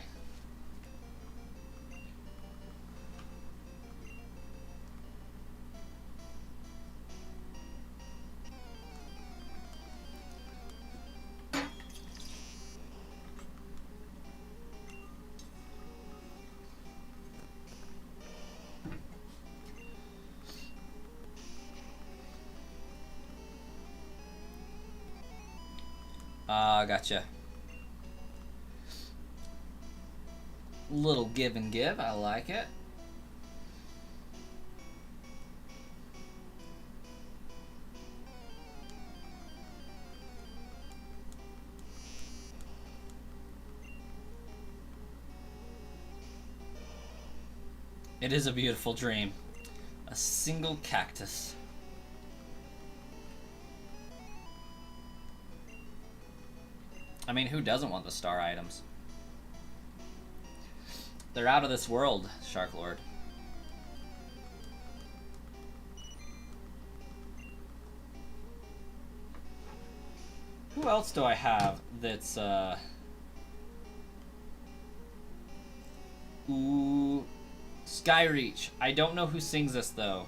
Gotcha. Little give and give, I like it. It is a beautiful dream. A single cactus. I mean, who doesn't want the star items? They're out of this world, Shark Lord. Who else do I have that's, Ooh... Skyreach. I don't know who sings this, though.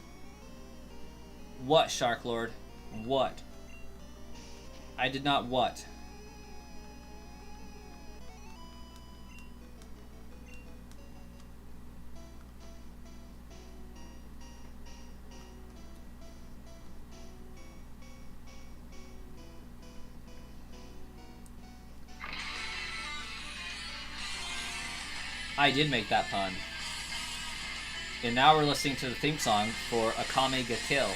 What, Shark Lord? What? I did not what? I did make that pun. And now we're listening to the theme song for Akame ga Kill.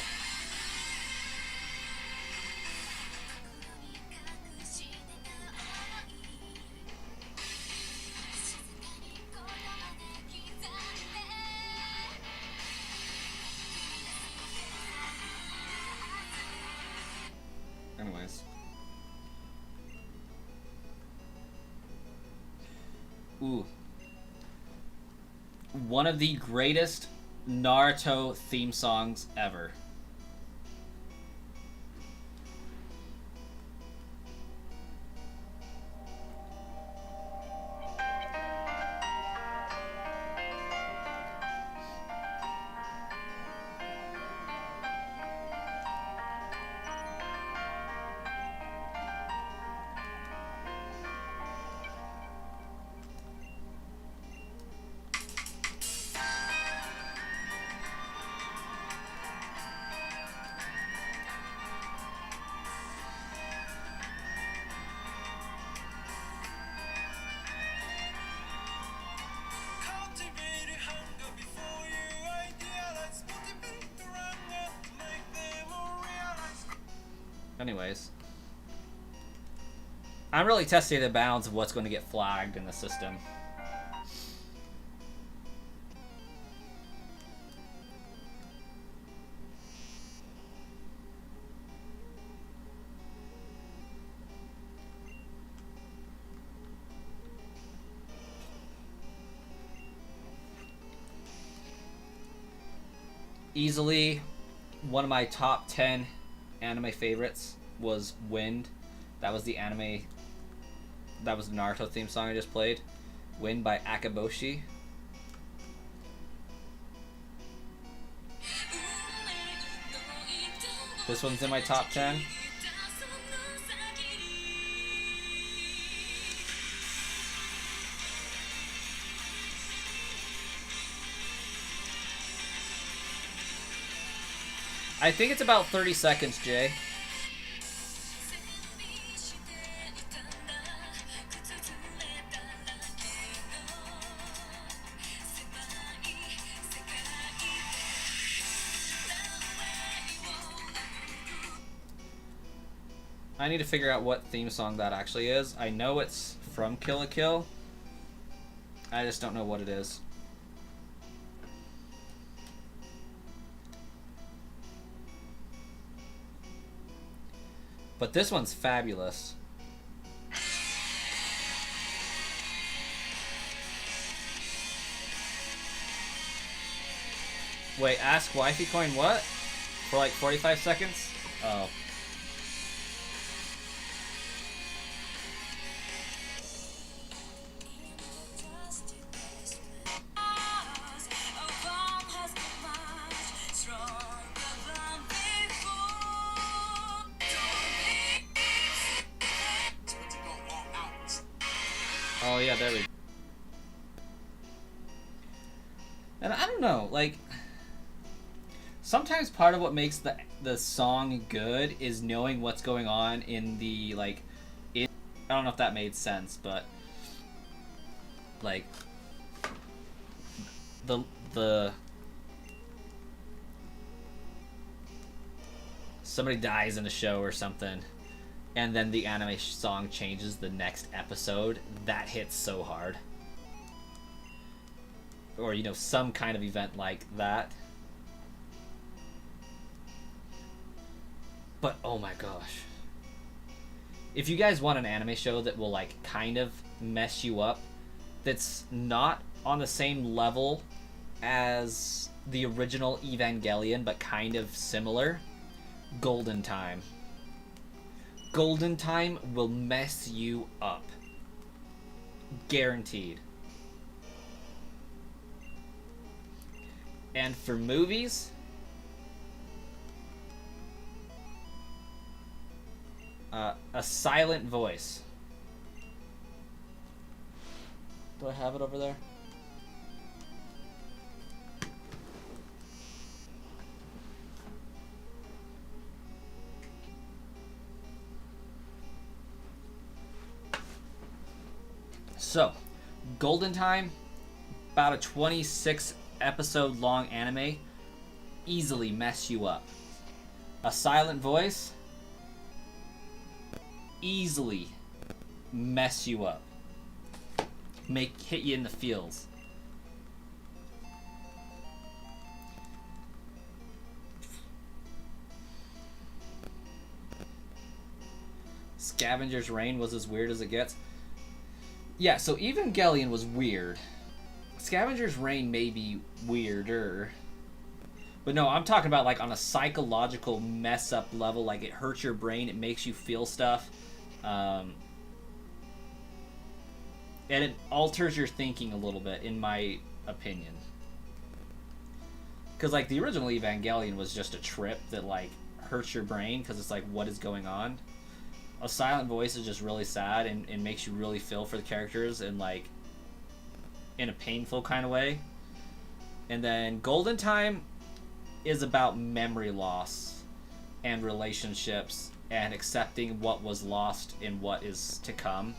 Anyways. Ooh. One of the greatest Naruto theme songs ever. Anyways, I'm really testing the bounds of what's going to get flagged in the system. Easily, one of my top 10 anime favorites was Wind. That was the anime That was the Naruto theme song I just played. Win by Akaboshi. This one's in my top 10. I think it's about 30 seconds, Jay. I need to figure out what theme song that actually is. I know it's from Kill la Kill. I just don't know what it is. But this one's fabulous. Wait, ask wifey coin what? For like 45 seconds? Oh. Oh yeah, there we go. And I don't know, like, sometimes part of what makes the song good is knowing what's going on in the, like, I don't know if that made sense, but, like, the somebody dies in a show or something, and then the anime song changes the next episode, that hits so hard. Or, you know, some kind of event like that. But, oh my gosh. If you guys want an anime show that will, like, kind of mess you up, that's not on the same level as the original Evangelion, but kind of similar, Golden Time. Golden Time will mess you up. Guaranteed. And for movies, A Silent Voice. Do I have it over there? So, Golden Time, about a 26 episode long anime, easily mess you up. A Silent Voice, easily mess you up. Hit you in the feels. Scavenger's Reign was as weird as it gets. Yeah, so Evangelion was weird. Scavenger's Reign may be weirder. But no, I'm talking about like on a psychological mess up level. Like it hurts your brain, it makes you feel stuff. And it alters your thinking a little bit, in my opinion. Because like the original Evangelion was just a trip that like hurts your brain because it's like, what is going on? A Silent Voice is just really sad and makes you really feel for the characters and like in a painful kind of way. And then Golden Time is about memory loss and relationships and accepting what was lost and what is to come.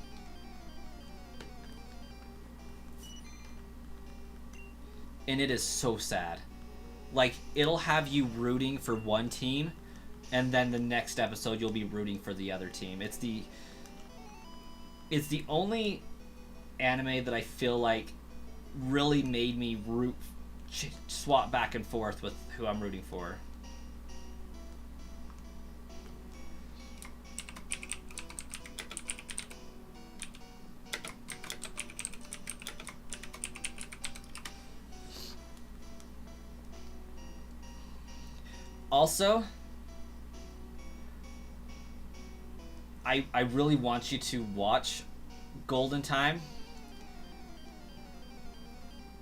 And it is so sad. Like, it'll have you rooting for one team, and then the next episode you'll be rooting for the other team. It's the only anime that I feel like really made me swap back and forth with who I'm rooting for. Also, I really want you to watch Golden Time,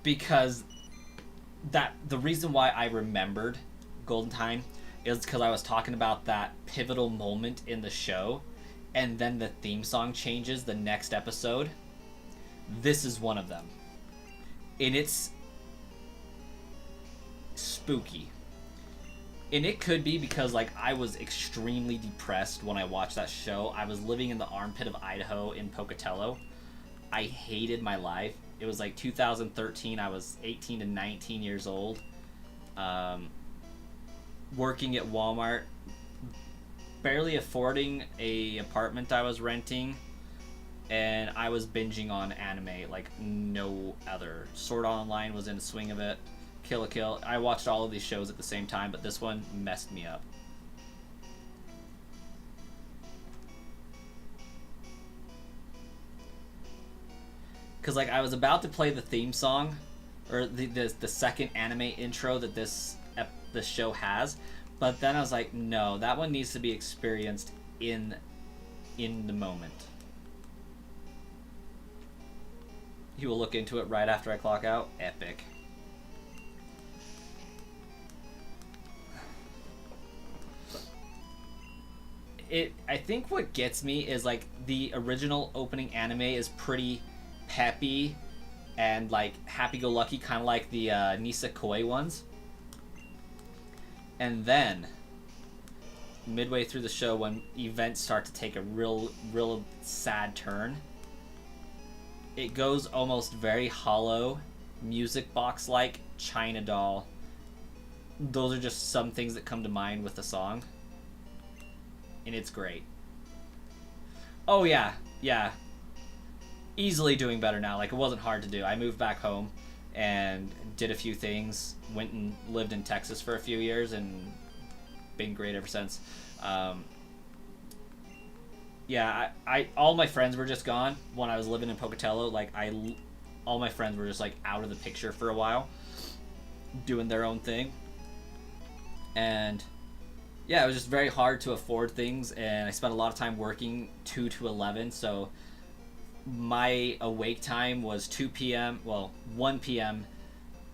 because the reason why I remembered Golden Time is because I was talking about that pivotal moment in the show, and then the theme song changes the next episode. This is one of them. And it's spooky. And it could be because, like, I was extremely depressed when I watched that show. I was living in the armpit of Idaho in Pocatello. I hated my life. It was like 2013. I was 18 to 19 years old. Working at Walmart. Barely affording a apartment I was renting. And I was binging on anime like no other. Sword Art Online was in the swing of it. Kill la Kill. I watched all of these shows at the same time, but this one messed me up. Because, like, I was about to play the theme song, or the second anime intro that this show has, but then I was like, no, that one needs to be experienced in the moment. You will look into it right after I clock out. Epic. I think what gets me is, like, the original opening anime is pretty peppy and, like, happy-go-lucky, kind of like the Nisekoi ones. And then, midway through the show, when events start to take a real sad turn, it goes almost very hollow, music box-like, China doll. Those are just some things that come to mind with the song. And it's great. Oh yeah. Easily doing better now. Like, it wasn't hard to do. I moved back home and did a few things. Went and lived in Texas for a few years and been great ever since. Yeah, I all my friends were just gone when I was living in Pocatello. Like, all my friends were just, like, out of the picture for a while, doing their own thing. And yeah, it was just very hard to afford things, and I spent a lot of time working 2 to 11, so my awake time was 2 p.m., well, 1 p.m.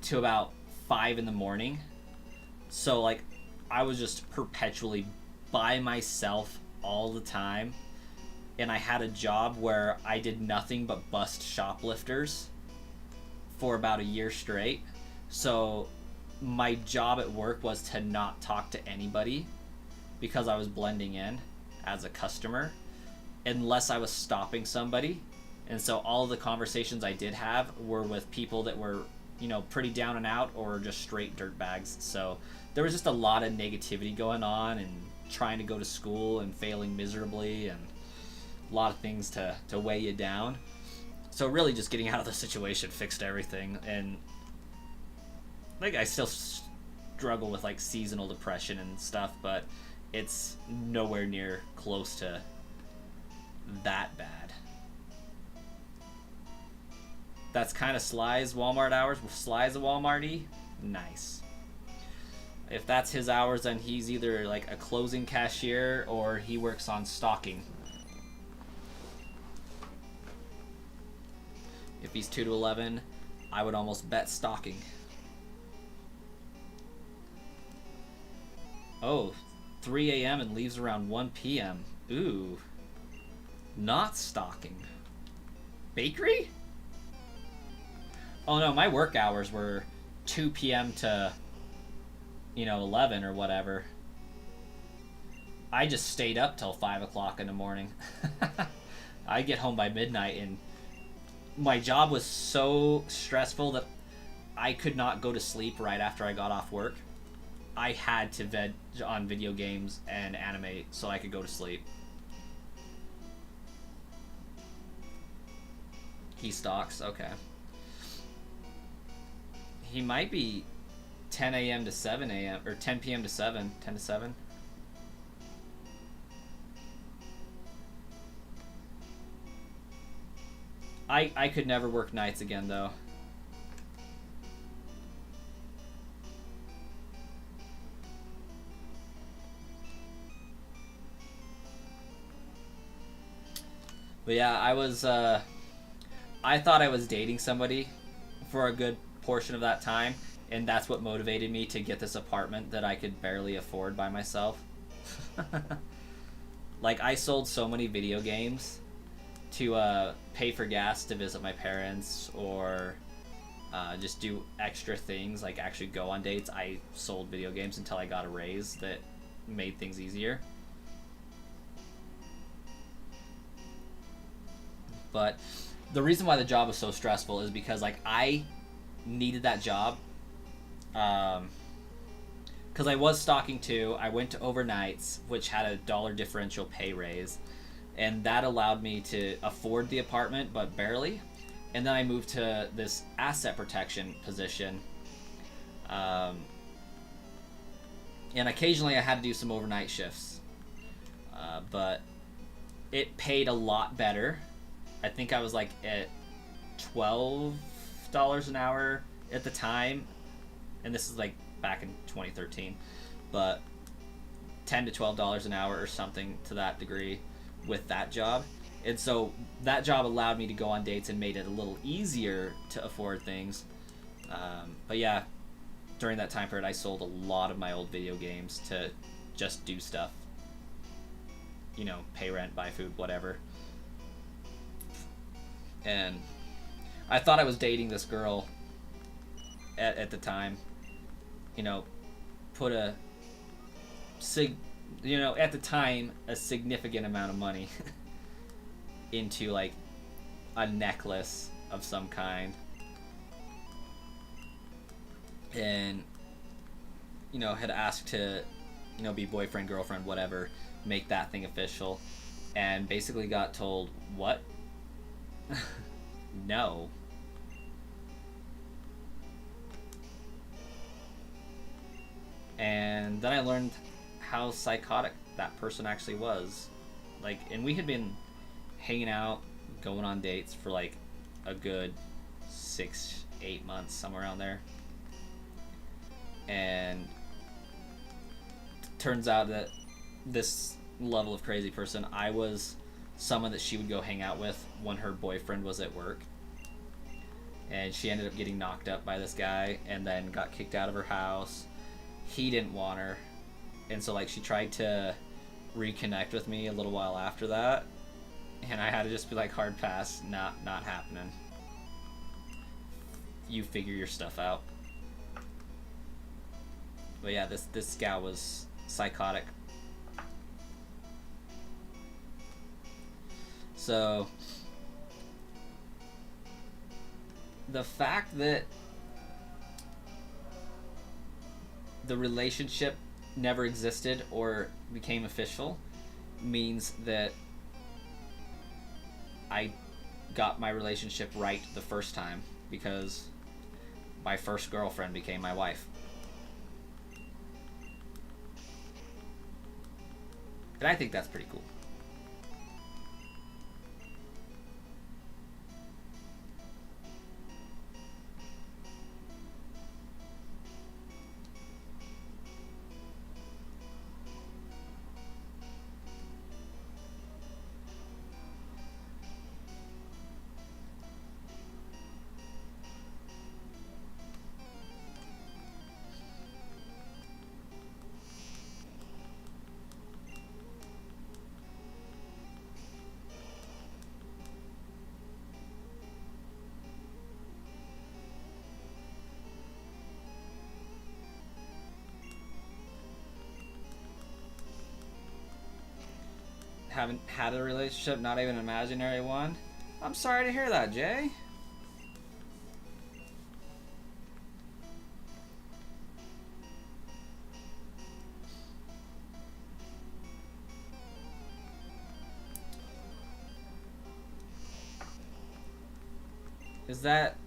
to about 5 in the morning. So, like, I was just perpetually by myself all the time, and I had a job where I did nothing but bust shoplifters for about a year straight. So my job at work was to not talk to anybody, because I was blending in as a customer, unless I was stopping somebody. And so all of the conversations I did have were with people that were, you know, pretty down and out or just straight dirtbags. So there was just a lot of negativity going on, and trying to go to school and failing miserably, and a lot of things to weigh you down. So really just getting out of the situation fixed everything. And, like, I still struggle with, like, seasonal depression and stuff, but it's nowhere near close to that bad. That's kind of Sly's Walmart hours. Sly's a Walmart-y? Nice. If that's his hours, then he's either, like, a closing cashier or he works on stocking. If he's 2 to 11, I would almost bet stocking. Oh, 3 a.m. and leaves around 1 p.m. Ooh. Not stocking. Bakery? Oh no, my work hours were 2 p.m. to, 11 or whatever. I just stayed up till 5 o'clock in the morning. I get home by midnight, and my job was so stressful that I could not go to sleep right after I got off work. I had to veg on video games and anime so I could go to sleep. He stocks, okay. He might be 10 a.m. to 7 a.m. or 10 p.m. to 7. 10 to 7. I could never work nights again, though. But yeah, I was I thought I was dating somebody for a good portion of that time, and that's what motivated me to get this apartment that I could barely afford by myself. Like, I sold so many video games to pay for gas to visit my parents, or just do extra things, like actually go on dates. I sold video games until I got a raise that made things easier. But the reason why the job was so stressful is because, like, I needed that job because I was stalking too. I went to overnights, which had a $1 differential pay raise, and that allowed me to afford the apartment, but barely. And then I moved to this asset protection position, and occasionally I had to do some overnight shifts, but it paid a lot better. I think I was like at $12 an hour at the time, and this is like back in 2013, but $10 to $12 an hour or something to that degree with that job. And so that job allowed me to go on dates and made it a little easier to afford things. But yeah, during that time period, I sold a lot of my old video games to just do stuff. You know, pay rent, buy food, whatever. And I thought I was dating this girl at the time. You know, at the time, a significant amount of money into like a necklace of some kind, and you know, had asked to, you know, be boyfriend, girlfriend, whatever, make that thing official, and basically got told, what? No. And then I learned how psychotic that person actually was. Like, and we had been hanging out, going on dates for like a good 6-8 months, somewhere around there. And turns out that this level of crazy person, I was someone that she would go hang out with when her boyfriend was at work. And she ended up getting knocked up by this guy and then got kicked out of her house. He didn't want her. And so like she tried to reconnect with me a little while after that. And I had to just be like, hard pass, not happening. You figure your stuff out. But yeah, this gal was psychotic. So the fact that the relationship never existed or became official means that I got my relationship right the first time, because my first girlfriend became my wife. And I think that's pretty cool. Haven't had a relationship, not even an imaginary one. I'm sorry to hear that, Jay. Is that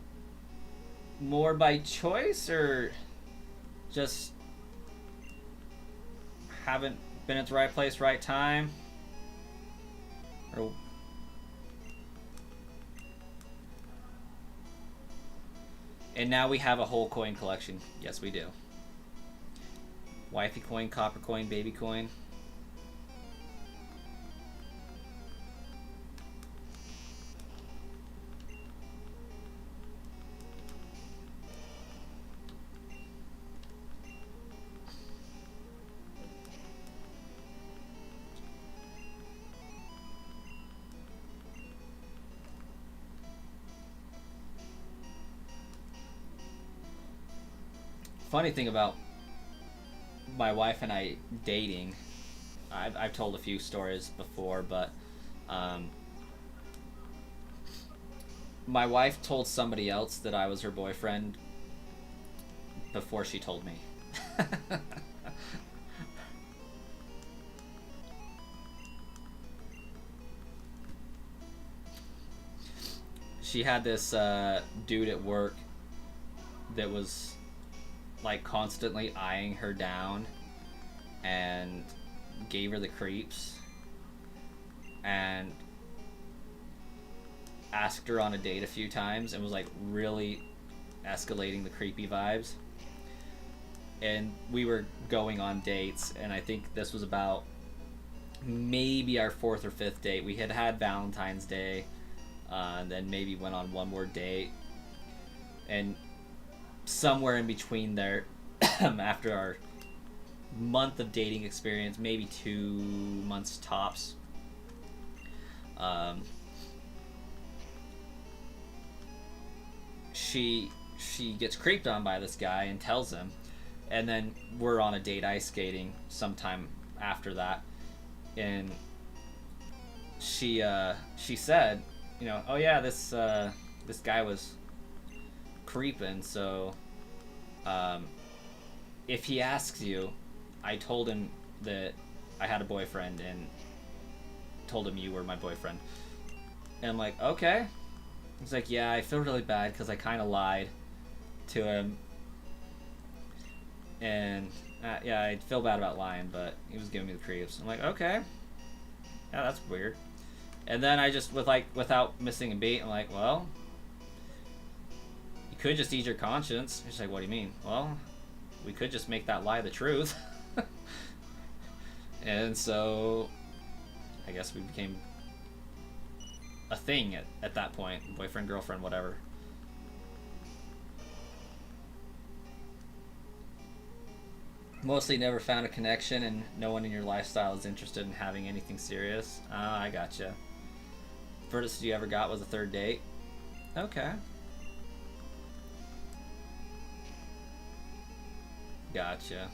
more by choice, or just haven't been at the right place, right time? Or and now we have a whole coin collection. Yes, we do. Wifey coin, copper coin, baby coin. Funny thing about my wife and I dating, I've told a few stories before, but my wife told somebody else that I was her boyfriend before she told me. She had this dude at work that was like constantly eyeing her down and gave her the creeps and asked her on a date a few times and was like really escalating the creepy vibes. And we were going on dates, and I think this was about maybe our 4th or 5th date. We had had Valentine's Day, and then maybe went on one more date, and somewhere in between there, after our month of dating experience, maybe 2 months tops, she gets creeped on by this guy and tells him, and then we're on a date ice skating sometime after that, and she said, you know, oh yeah, this guy was creeping, so if he asks you, I told him that I had a boyfriend and told him you were my boyfriend. And I'm like, okay. He's like, yeah, I feel really bad because I kind of lied to him. And yeah, I feel bad about lying, but he was giving me the creeps. I'm like, okay. Yeah, that's weird. And then I just, without missing a beat, I'm like, well, you could just ease your conscience. She's like, what do you mean? Well, we could just make that lie the truth. And so I guess we became a thing at that point. Boyfriend, girlfriend, whatever. Mostly never found a connection, and no one in your lifestyle is interested in having anything serious. Ah, I gotcha. Furthest you ever got was a 3rd date? Okay. Gotcha.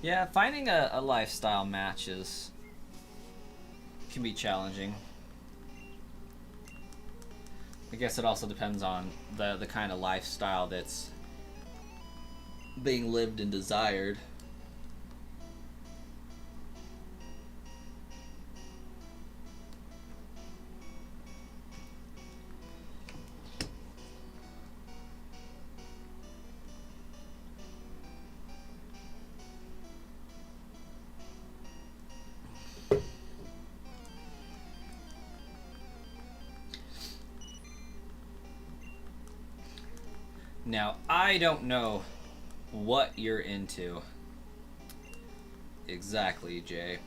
Yeah, finding a lifestyle match can be challenging. I guess it also depends on the kind of lifestyle that's being lived and desired. Now, I don't know what you're into exactly, Jay.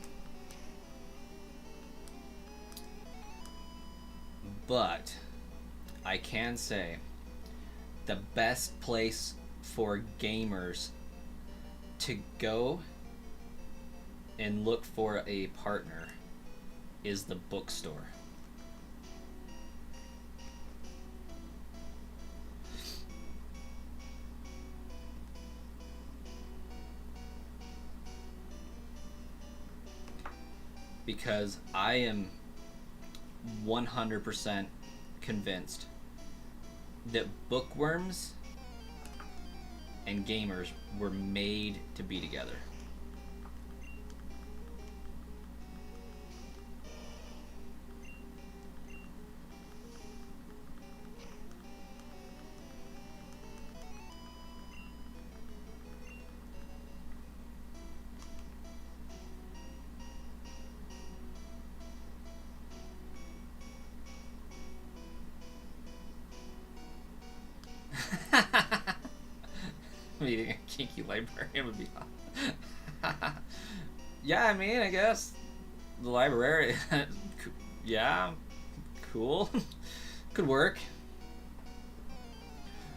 But I can say the best place for gamers to go and look for a partner is the bookstore. Because I am 100% convinced that bookworms and gamers were made to be together. Meeting a kinky librarian would be hot. Yeah, I mean, I guess the librarian. Yeah, cool. Could work.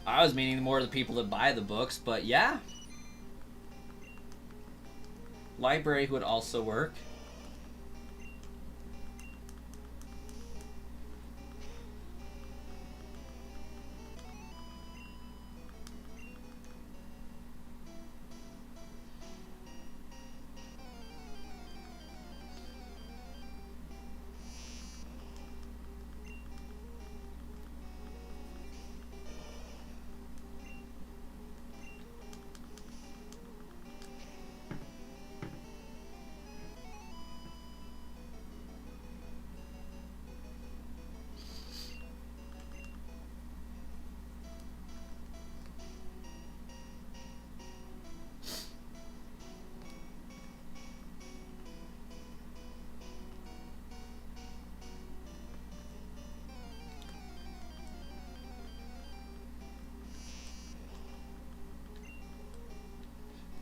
I was meaning more of the people that buy the books, but yeah. Library would also work.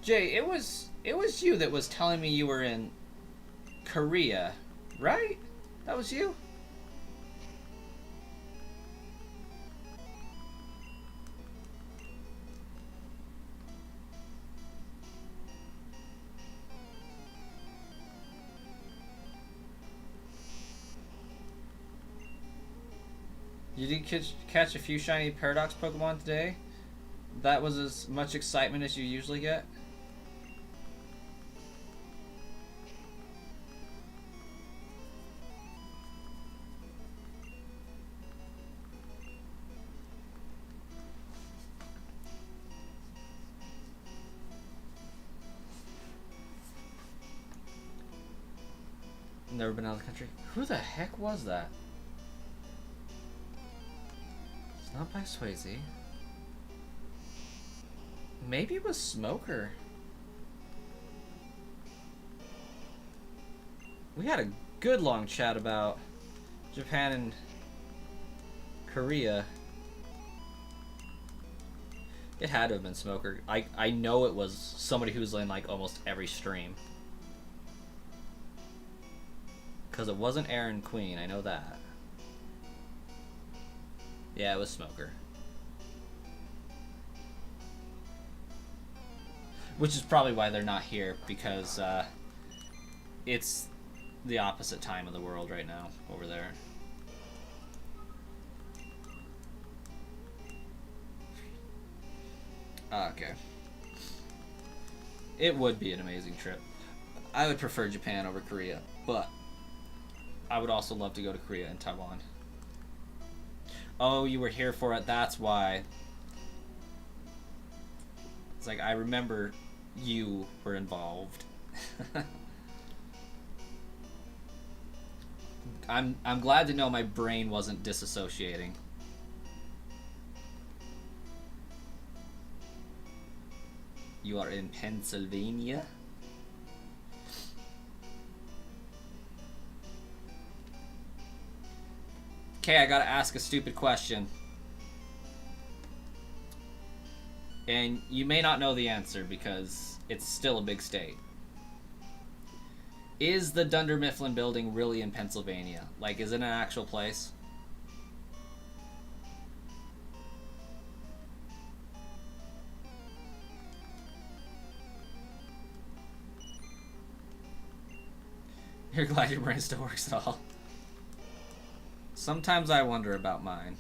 Jay, it was you that was telling me you were in Korea, right? That was you? You did catch a few shiny Paradox Pokemon today? That was as much excitement as you usually get? Never been out of the country. Who the heck was that? It's not by Swayze. Maybe it was Smoker. We had a good long chat about Japan and Korea. It had to have been Smoker. I know it was somebody who's in like almost every stream. Because it wasn't Aaron Queen, I know that. Yeah, it was Smoker. Which is probably why they're not here, because it's the opposite time of the world right now over there. Okay. It would be an amazing trip. I would prefer Japan over Korea, but I would also love to go to Korea and Taiwan. Oh, you were here for it, that's why. It's like, I remember you were involved. I'm glad to know my brain wasn't disassociating. You are in Pennsylvania? Okay, I gotta ask a stupid question. And you may not know the answer because it's still a big state. Is the Dunder Mifflin building really in Pennsylvania? Like, is it an actual place? You're glad your brain still works at all. Sometimes I wonder about mine.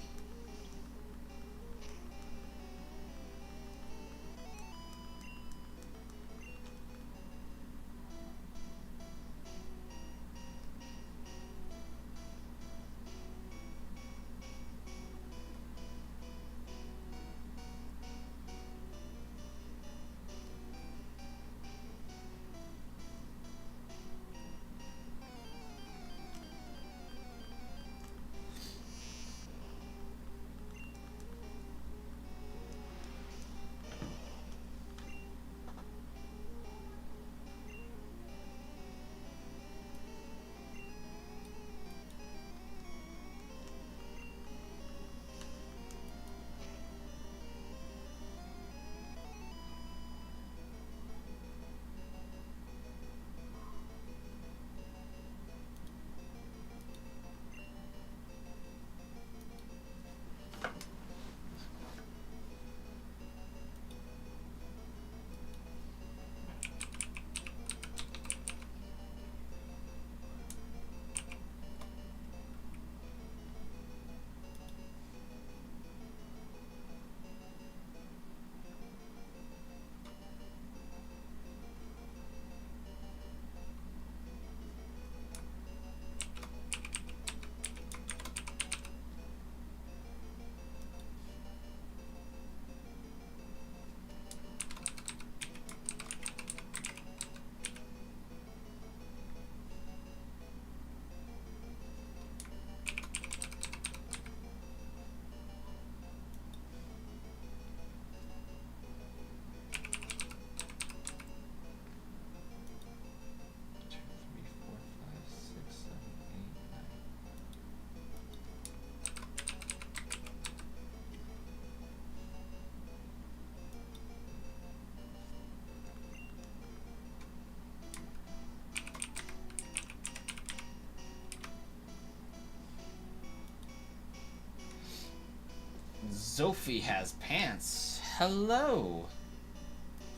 Sophie has pants. Hello.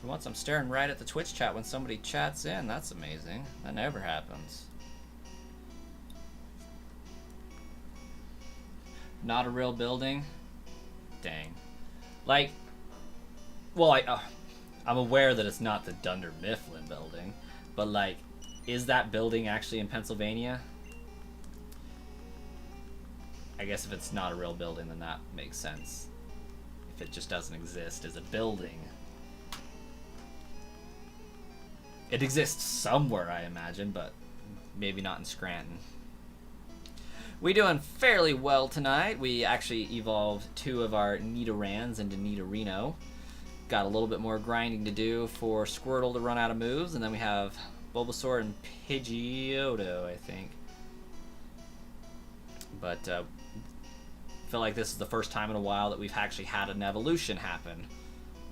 For once, I'm staring right at the Twitch chat when somebody chats in. That's amazing. That never happens. Not a real building? Dang. Like, well, I'm aware that it's not the Dunder Mifflin building, but like, is that building actually in Pennsylvania? I guess if it's not a real building, then that makes sense. If it just doesn't exist as a building. It exists somewhere, I imagine, but maybe not in Scranton. We doing fairly well tonight. We actually evolved 2 of our Nidorans into Nidorino. Got a little bit more grinding to do for Squirtle to run out of moves, and then we have Bulbasaur and Pidgeotto, I think. But I feel like this is the first time in a while that we've actually had an evolution happen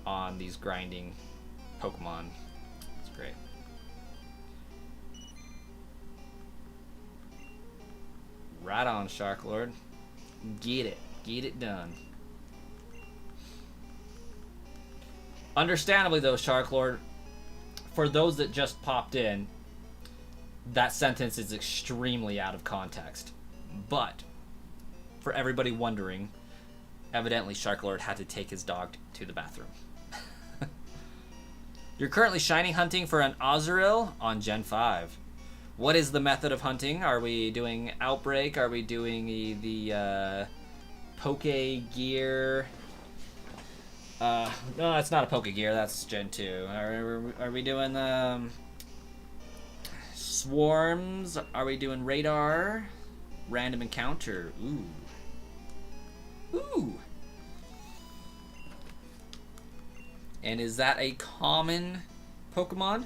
on these grinding Pokemon. It's great. Right on, Shark Lord. Get it. Get it done. Understandably, though, Shark Lord, for those that just popped in, that sentence is extremely out of context. But, for everybody wondering, evidently Shark Lord had to take his dog to the bathroom. You're currently shiny hunting for an Azurill on Gen 5. What is the method of hunting? Are we doing Outbreak? Are we doing the Poke Gear? No, that's not a Poke Gear. That's Gen 2. Are we doing Swarms? Are we doing Radar? Random Encounter? Ooh. Ooh. And is that a common Pokemon?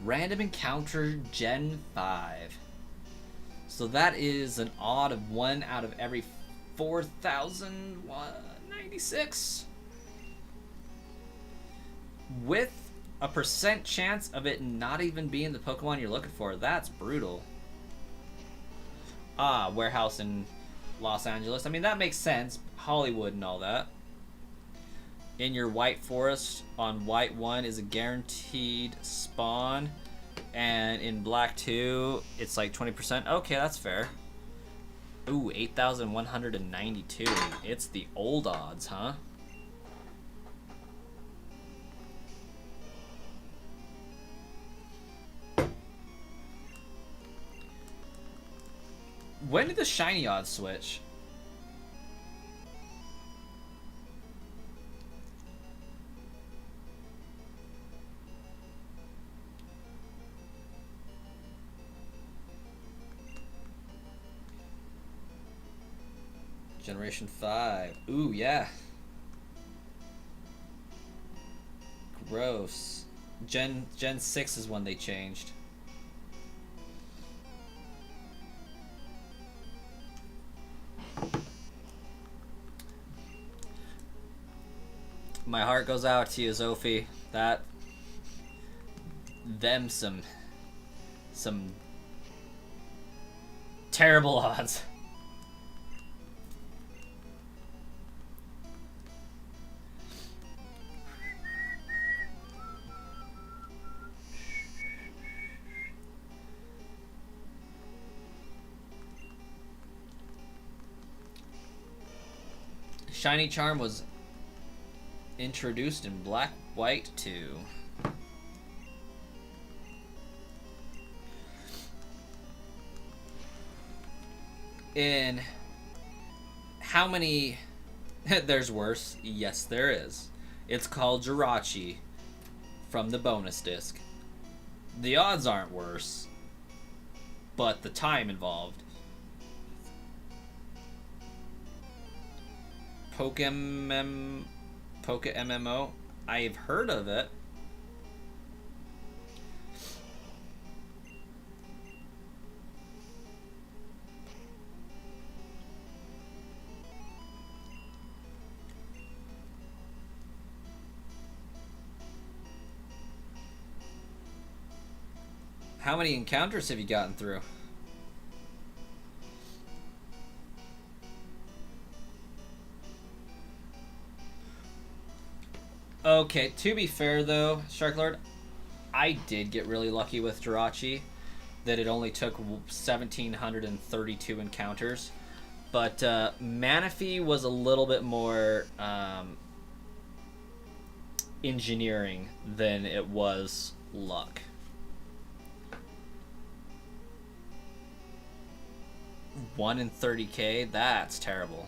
Random Encounter Gen 5. So that is an odd of 1 out of every 4,196. With a % chance of it not even being the Pokemon you're looking for. That's brutal. Ah, warehouse in Los Angeles. I mean, that makes sense. Hollywood and all that. In your White Forest on White 1 is a guaranteed spawn. And in Black 2, it's like 20%. Okay, that's fair. Ooh, 8,192. It's the old odds, huh? When did the shiny odds switch? Generation 5. Ooh, yeah. Gross. Gen 6 is when they changed. My heart goes out to you, Sophie. Some terrible odds. Shiny Charm was introduced in Black White 2. In how many... There's worse. Yes, there is. It's called Jirachi from the bonus disc. The odds aren't worse, but the time involved. Poke MMO? I've heard of it. How many encounters have you gotten through? Okay, to be fair though, Sharklord, I did get really lucky with Jirachi, that it only took 1,732 encounters. But Manaphy was a little bit more engineering than it was luck. One in 30k? That's terrible.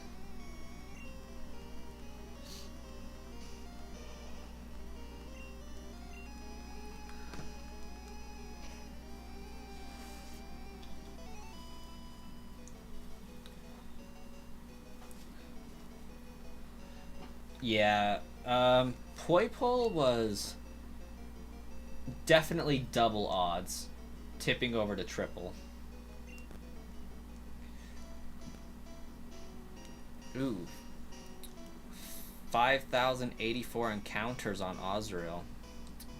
Yeah, Poipole was definitely double odds, tipping over to triple. Ooh. 5,084 encounters on Osriel.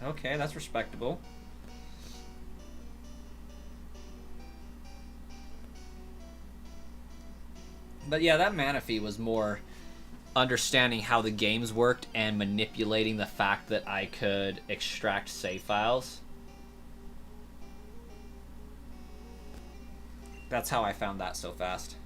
Okay, that's respectable. But yeah, that Manaphy was more understanding how the games worked and manipulating the fact that I could extract save files. That's how I found that so fast.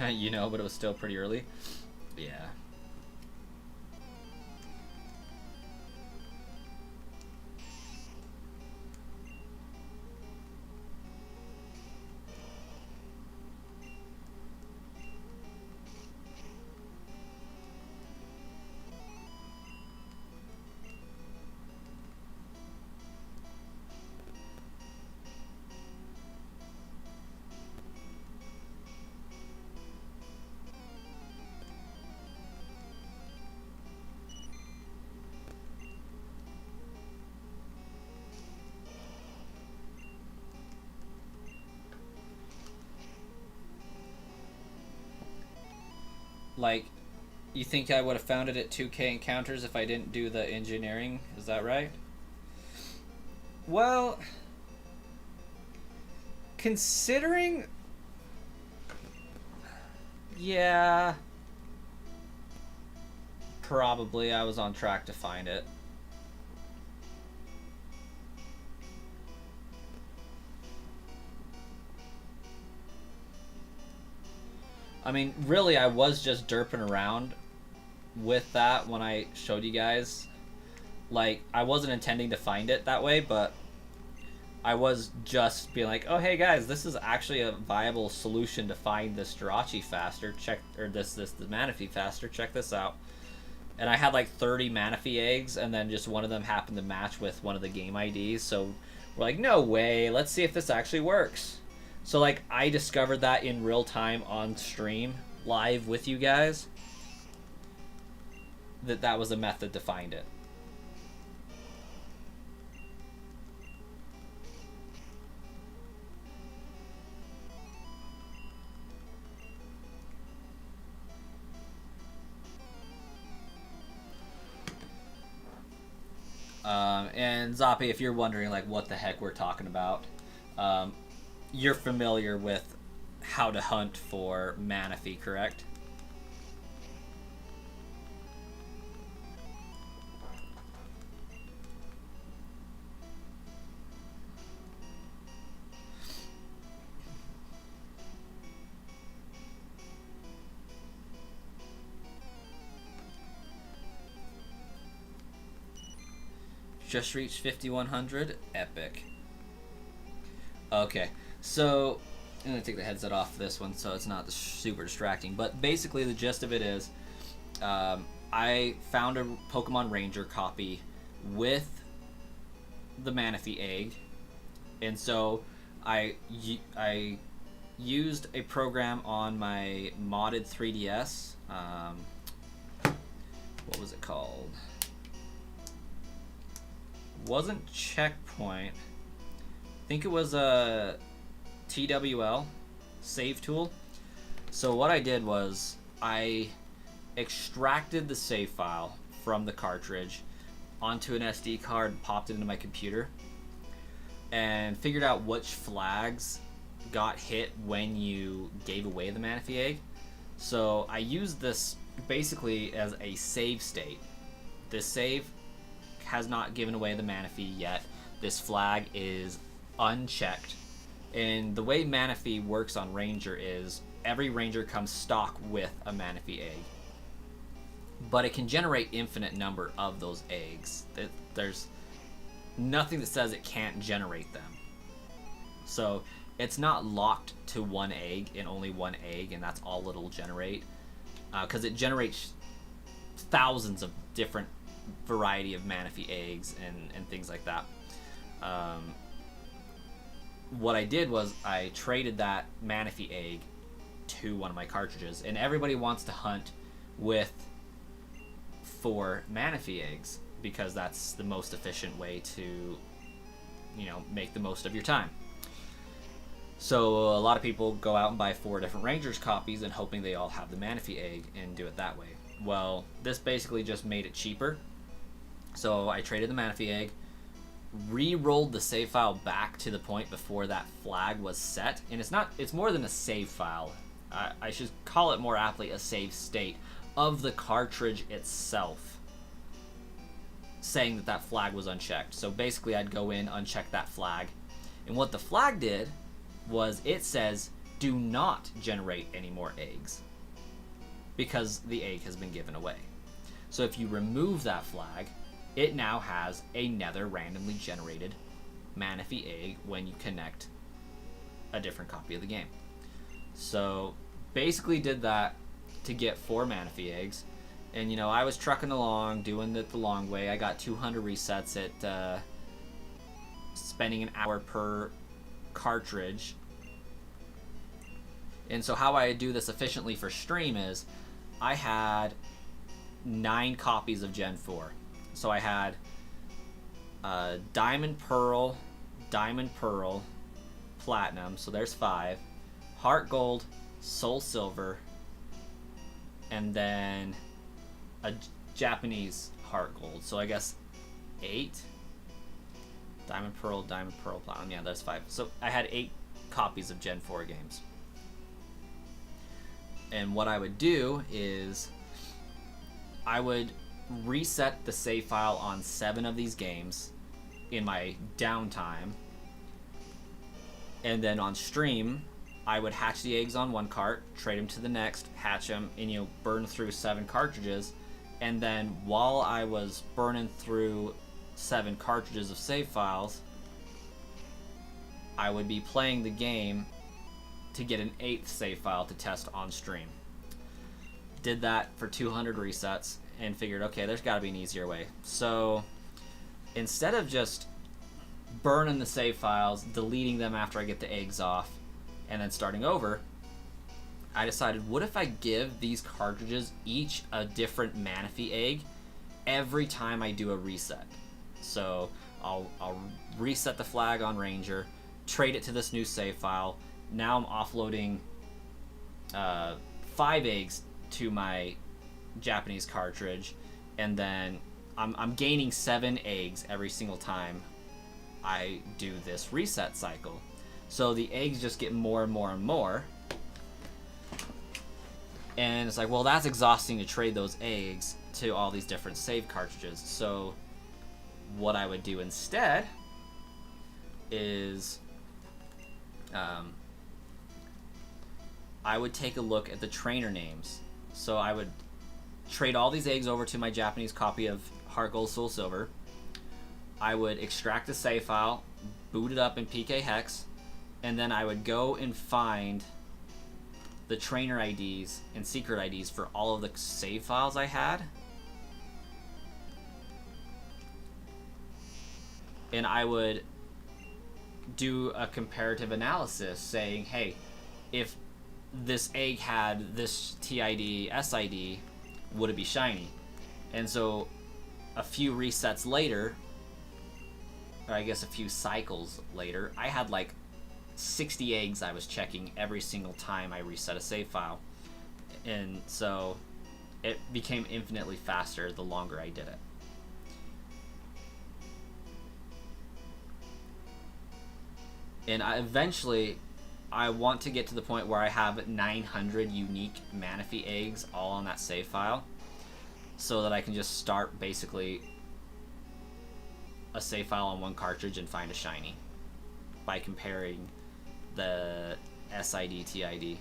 You know, but it was still pretty early. Yeah. Like, you think I would have found it at 2k encounters if I didn't do the engineering? Is that right? Well, considering... Yeah. Probably I was on track to find it. I mean, really, I was just derping around with that when I showed you guys. Like, I wasn't intending to find it that way, but I was just being like, oh, hey guys, this is actually a viable solution to find this Jirachi faster. Check, or the Manaphy faster. Check this out. And I had like 30 Manaphy eggs, and then just one of them happened to match with one of the game IDs. So we're like, no way, let's see if this actually works. So, like, I discovered that in real time on stream, live with you guys, that was a method to find it. And Zoppy, if you're wondering, like, what the heck we're talking about, you're familiar with how to hunt for Manaphy, correct? Just reached 5,100. Epic. Okay, so I'm going to take the headset off this one so it's not super distracting. But basically the gist of it is I found a Pokemon Ranger copy with the Manaphy egg. And so I used a program on my modded 3DS. What was it called? Wasn't Checkpoint. I think it was a TWL save tool. So what I did was I extracted the save file from the cartridge onto an SD card and popped it into my computer and figured out which flags got hit when you gave away the Manaphy egg. So I used this basically as a save state. This save has not given away the Manaphy yet. This flag is unchecked. And the way Manaphy works on Ranger is every Ranger comes stock with a Manaphy egg. But it can generate infinite number of those eggs. There's nothing that says it can't generate them. So it's not locked to one egg and only one egg, and that's all it'll generate. Because it generates thousands of different variety of Manaphy eggs and things like that. What I did was I traded that Manaphy egg to one of my cartridges, and everybody wants to hunt with 4 Manaphy eggs because that's the most efficient way to, make the most of your time. So a lot of people go out and buy 4 different Rangers copies and hoping they all have the Manaphy egg and do it that way. Well, this basically just made it cheaper. So I traded the Manaphy egg, re-rolled the save file back to the point before that flag was set, and it's more than a save file. I should call it more aptly a save state of the cartridge itself, saying that flag was unchecked. So basically I'd go in, uncheck that flag, and what the flag did was it says do not generate any more eggs because the egg has been given away. So if you remove that flag, it now has another randomly generated Manaphy egg when you connect a different copy of the game. So basically did that to get 4 Manaphy eggs. And I was trucking along, doing it the long way. I got 200 resets at spending an hour per cartridge. And so how I do this efficiently for stream is I had 9 copies of Gen 4. So I had Diamond Pearl, Platinum, so there's 5, Heart Gold, Soul Silver, and then a Japanese Heart Gold. So I guess 8. Diamond Pearl, Platinum, yeah, that's 5. So I had 8 copies of Gen 4 games. And what I would do is I would reset the save file on 7 of these games in my downtime, and then on stream I would hatch the eggs on one cart, trade them to the next, hatch them, and burn through 7 cartridges. And then while I was burning through 7 cartridges of save files, I would be playing the game to get an 8th save file to test on stream. Did that for 200 resets and figured, okay, there's got to be an easier way. So instead of just burning the save files, deleting them after I get the eggs off, and then starting over, I decided, what if I give these cartridges each a different Manaphy egg every time I do a reset? So I'll reset the flag on Ranger, trade it to this new save file. Now I'm offloading 5 eggs to my Japanese cartridge, and then I'm gaining 7 eggs every single time I do this reset cycle. So the eggs just get more and more and more. And it's like, well, that's exhausting to trade those eggs to all these different save cartridges. So what I would do instead is I would take a look at the trainer names. So I would trade all these eggs over to my Japanese copy of Heart Gold Soul Silver. I would extract the save file, boot it up in PK Hex, and then I would go and find the trainer IDs and secret IDs for all of the save files I had. And I would do a comparative analysis saying, hey, if this egg had this TID, SID, would it be shiny? And so a few resets later, or I guess a few cycles later, I had like 60 eggs I was checking every single time I reset a save file. And so it became infinitely faster the longer I did it. And eventually, I want to get to the point where I have 900 unique Manaphy eggs all on that save file, so that I can just start basically a save file on one cartridge and find a shiny by comparing the SID, TID.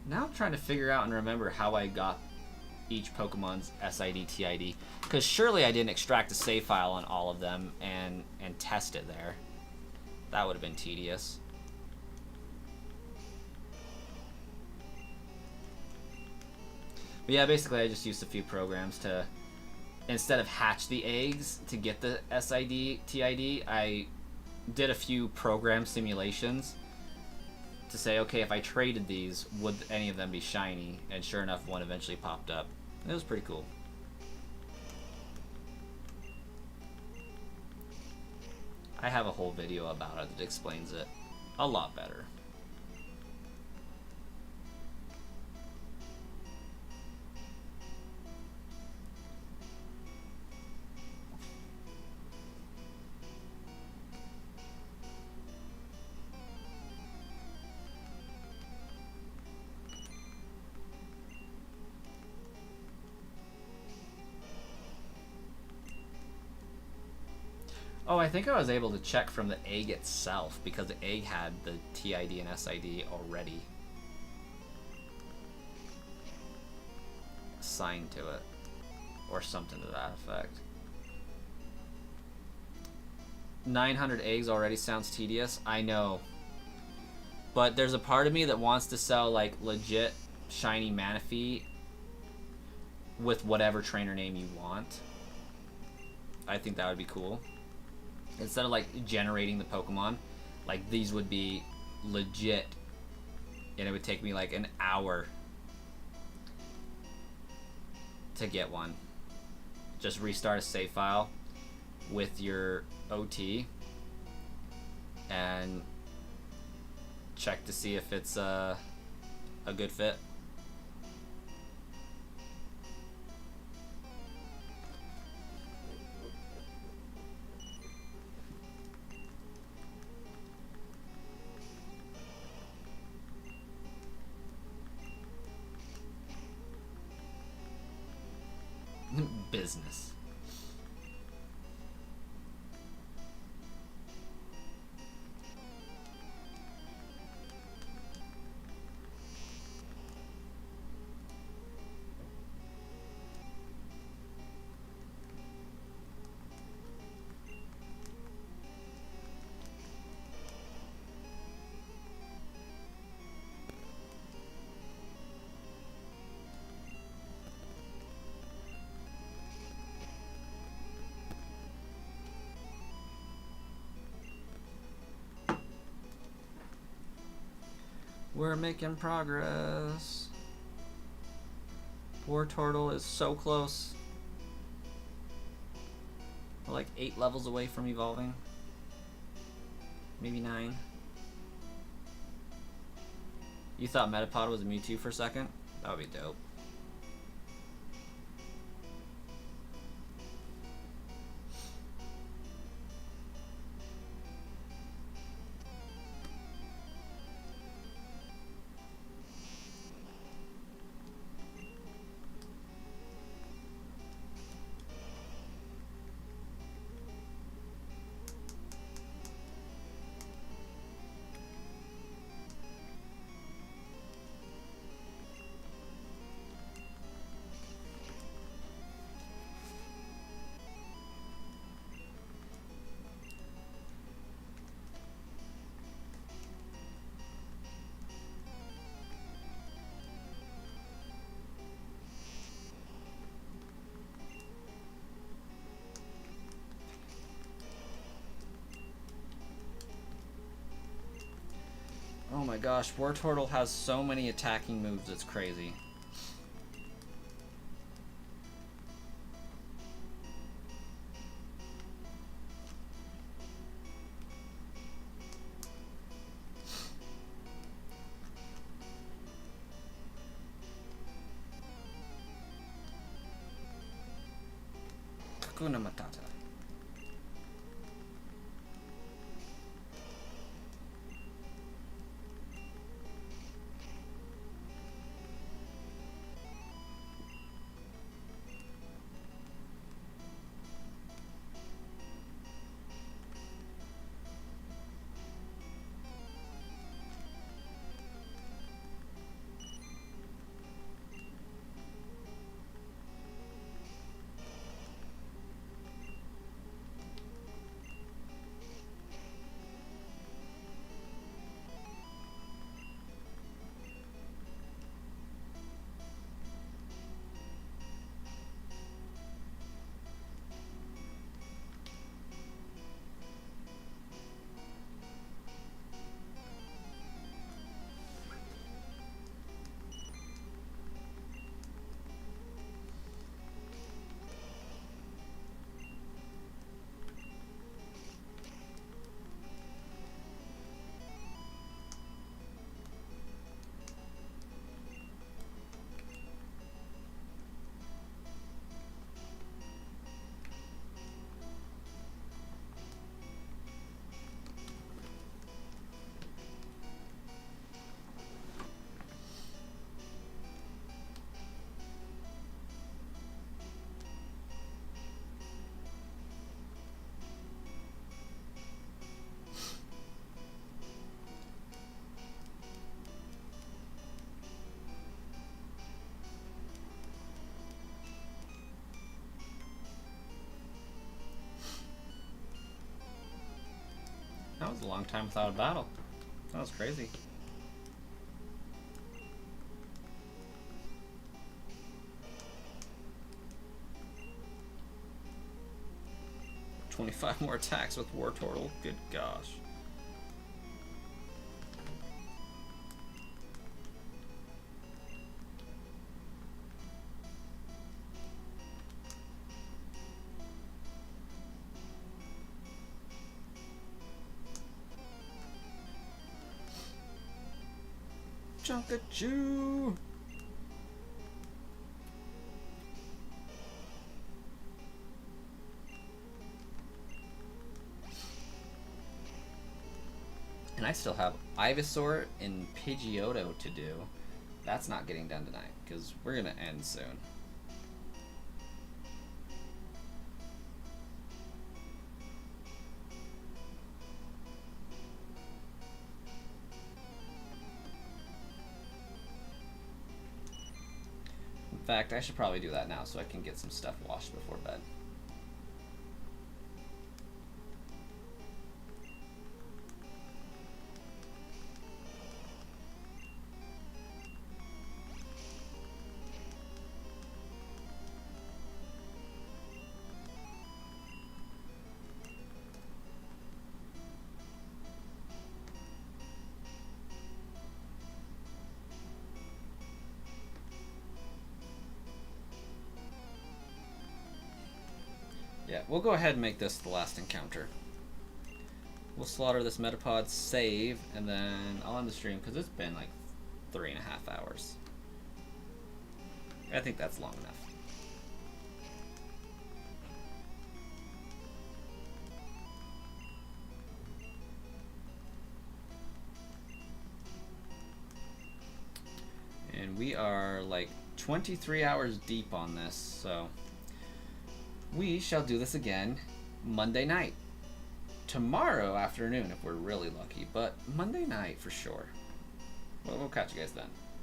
Now I'm trying to figure out and remember how I got each Pokemon's SID, TID, because surely I didn't extract a save file on all of them and test it there. That would have been tedious. But yeah, basically I just used a few programs to, instead of hatch the eggs to get the SID, TID, I did a few program simulations to say, okay, if I traded these, would any of them be shiny? And sure enough, one eventually popped up. It was pretty cool. I have a whole video about it that explains it a lot better. Oh, I think I was able to check from the egg itself because the egg had the TID and SID already assigned to it, or something to that effect. 900 eggs already sounds tedious, I know. But there's a part of me that wants to sell like legit shiny Manaphy with whatever trainer name you want. I think that would be cool. Instead of like generating the Pokemon, like these would be legit, and it would take me like an hour to get one. Just restart a save file with your OT and check to see if it's a good fit. Business. We're making progress. Poor Turtle is so close. We're like 8 levels away from evolving. Maybe 9. You thought Metapod was a Mewtwo for a second? That would be dope. Oh my gosh, War Turtle has so many attacking moves, it's crazy. Hakuna Matata. That was a long time without a battle. That was crazy. "25 more attacks with War Turtle. Good gosh. Chunkachu! And I still have Ivysaur and Pidgeotto to do. That's not getting done tonight, because we're going to end soon. In fact, I should probably do that now so I can get some stuff washed before bed. Yeah, we'll go ahead and make this the last encounter. We'll slaughter this Metapod, save, and then I'll end the stream because it's been like 3.5 hours. I think that's long enough. And we are like 23 hours deep on this, so we shall do this again Monday night. Tomorrow afternoon if we're really lucky, but Monday night for sure. Well, we'll catch you guys then.